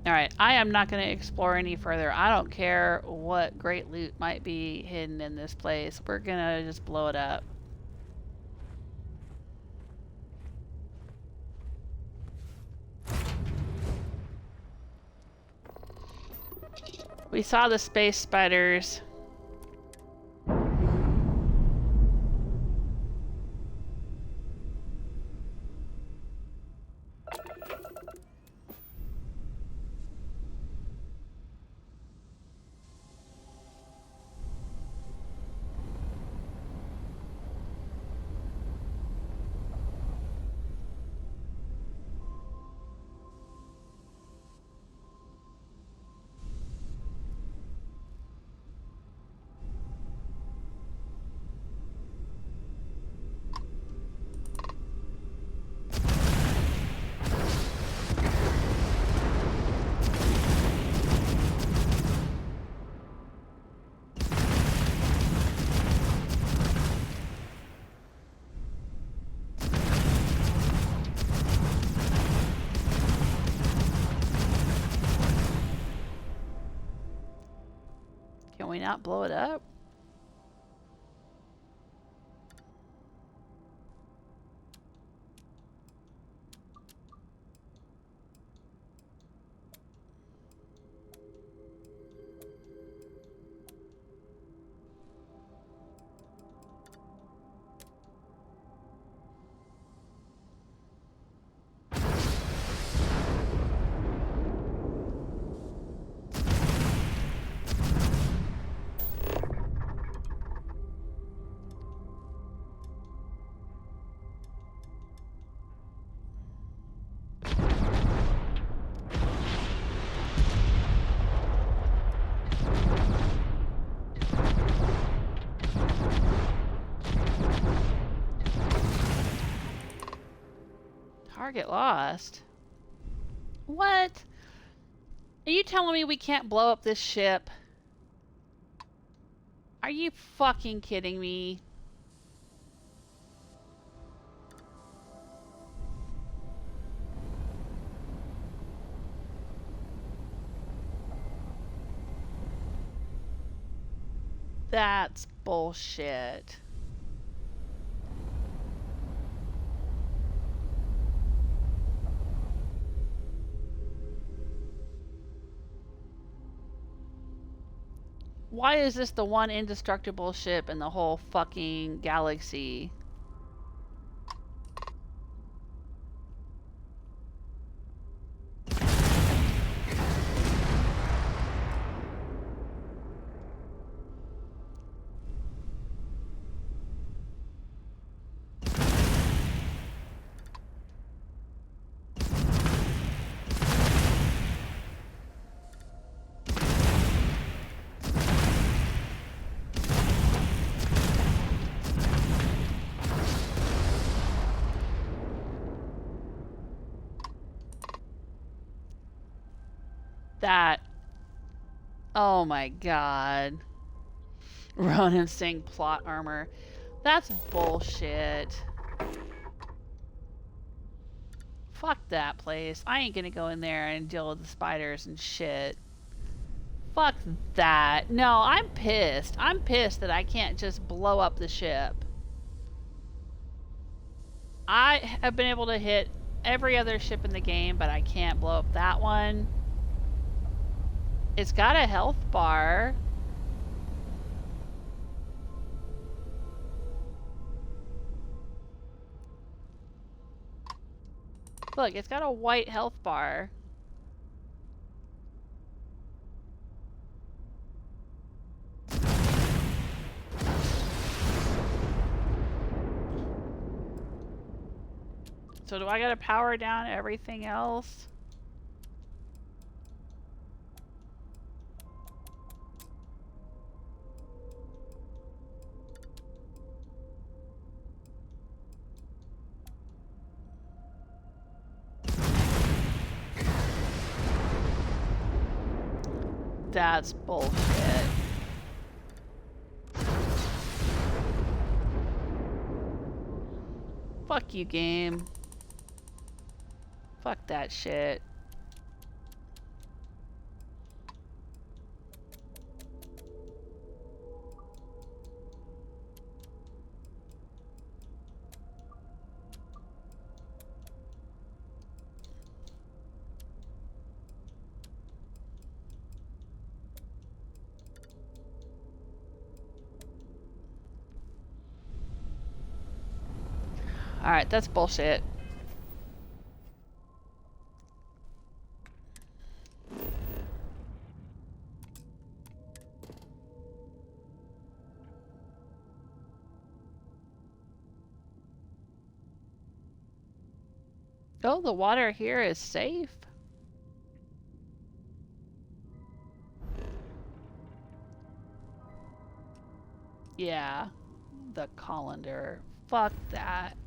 Alright, I am not going to explore any further. I don't care what great loot might be hidden in this place. We're going to just blow it up. We saw the space spiders. Can we not blow it up? Target lost? What? Are you telling me we can't blow up this ship? Are you fucking kidding me? That's bullshit. Why is this the one indestructible ship in the whole fucking galaxy? that. Oh my god. Ronan saying plot armor. That's bullshit. Fuck that place. I ain't gonna go in there and deal with the spiders and shit. Fuck that. No, I'm pissed. I'm pissed that I can't just blow up the ship. I have been able to hit every other ship in the game, but I can't blow up that one. It's got a health bar. Look, it's got a white health bar. So do I gotta power down everything else? That's bullshit. Fuck you, game. Fuck that shit. Alright, that's bullshit. Oh, the water here is safe. Yeah, the Colander. Fuck that.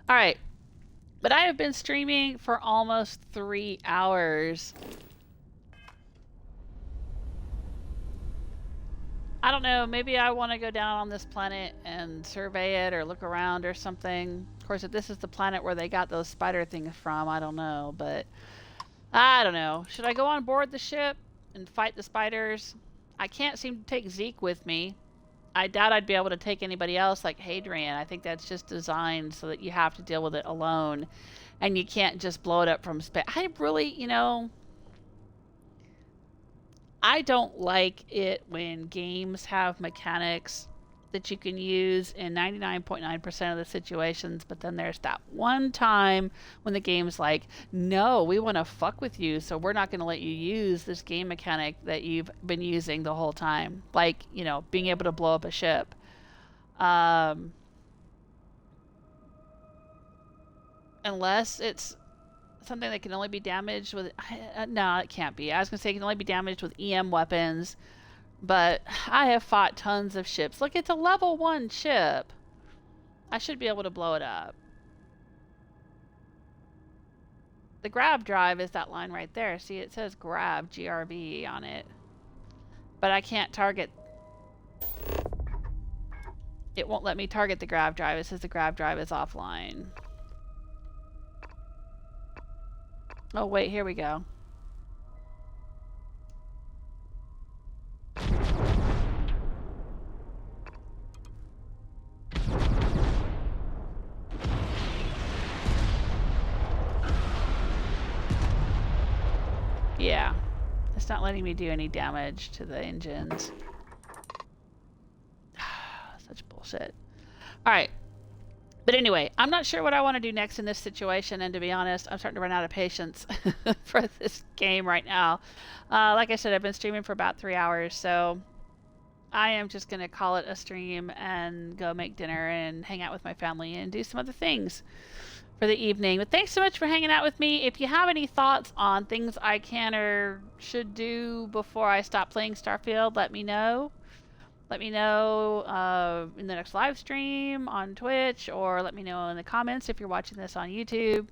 Alright, but I have been streaming for almost 3 hours. I don't know, maybe I want to go down on this planet and survey it or look around or something. Of course, if this is the planet where they got those spider things from, I don't know, but I don't know. Should I go on board the ship and fight the spiders? I can't seem to take Zeke with me. I doubt I'd be able to take anybody else like Hadrian. I think that's just designed so that you have to deal with it alone and you can't just blow it up from space. I really, you know, I don't like it when games have mechanics that you can use in 99.9% of the situations, but then there's that one time when the game's like, no, we want to fuck with you, so we're not going to let you use this game mechanic that you've been using the whole time. Like, you know, being able to blow up a ship. Unless it's something that can only be damaged with... no, it can't be. I was going to say it can only be damaged with EM weapons. But I have fought tons of ships. Look, it's a level 1 ship. I should be able to blow it up. The grab drive is that line right there. See, it says grab, GRB on it. But I can't target... It won't let me target the grab drive. It says the grab drive is offline. Oh, wait, here we go. Yeah, it's not letting me do any damage to the engines. Such bullshit. Alright. But anyway, I'm not sure what I want to do next in this situation, and to be honest, I'm starting to run out of patience for this game right now. Like I said, I've been streaming for about 3 hours, so I am just going to call it a stream and go make dinner and hang out with my family and do some other things for the evening. But thanks so much for hanging out with me. If you have any thoughts on things I can or should do before I stop playing Starfield, let me know. Let me know in the next live stream on Twitch, or let me know in the comments if you're watching this on YouTube.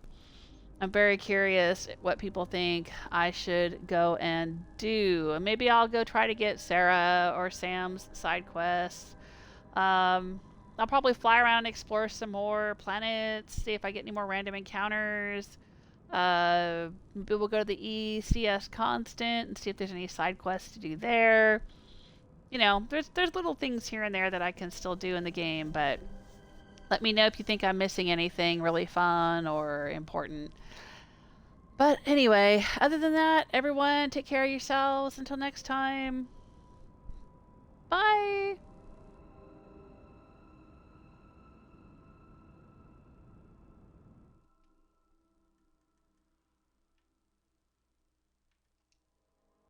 I'm very curious what people think I should go and do. Maybe I'll go try to get Sarah or Sam's side quests. I'll probably fly around and explore some more planets, see if I get any more random encounters. Maybe we'll go to the ECS Constant and see if there's any side quests to do there. You know, there's little things here and there that I can still do in the game, but let me know if you think I'm missing anything really fun or important. But anyway, other than that, everyone take care of yourselves. Until next time. Bye!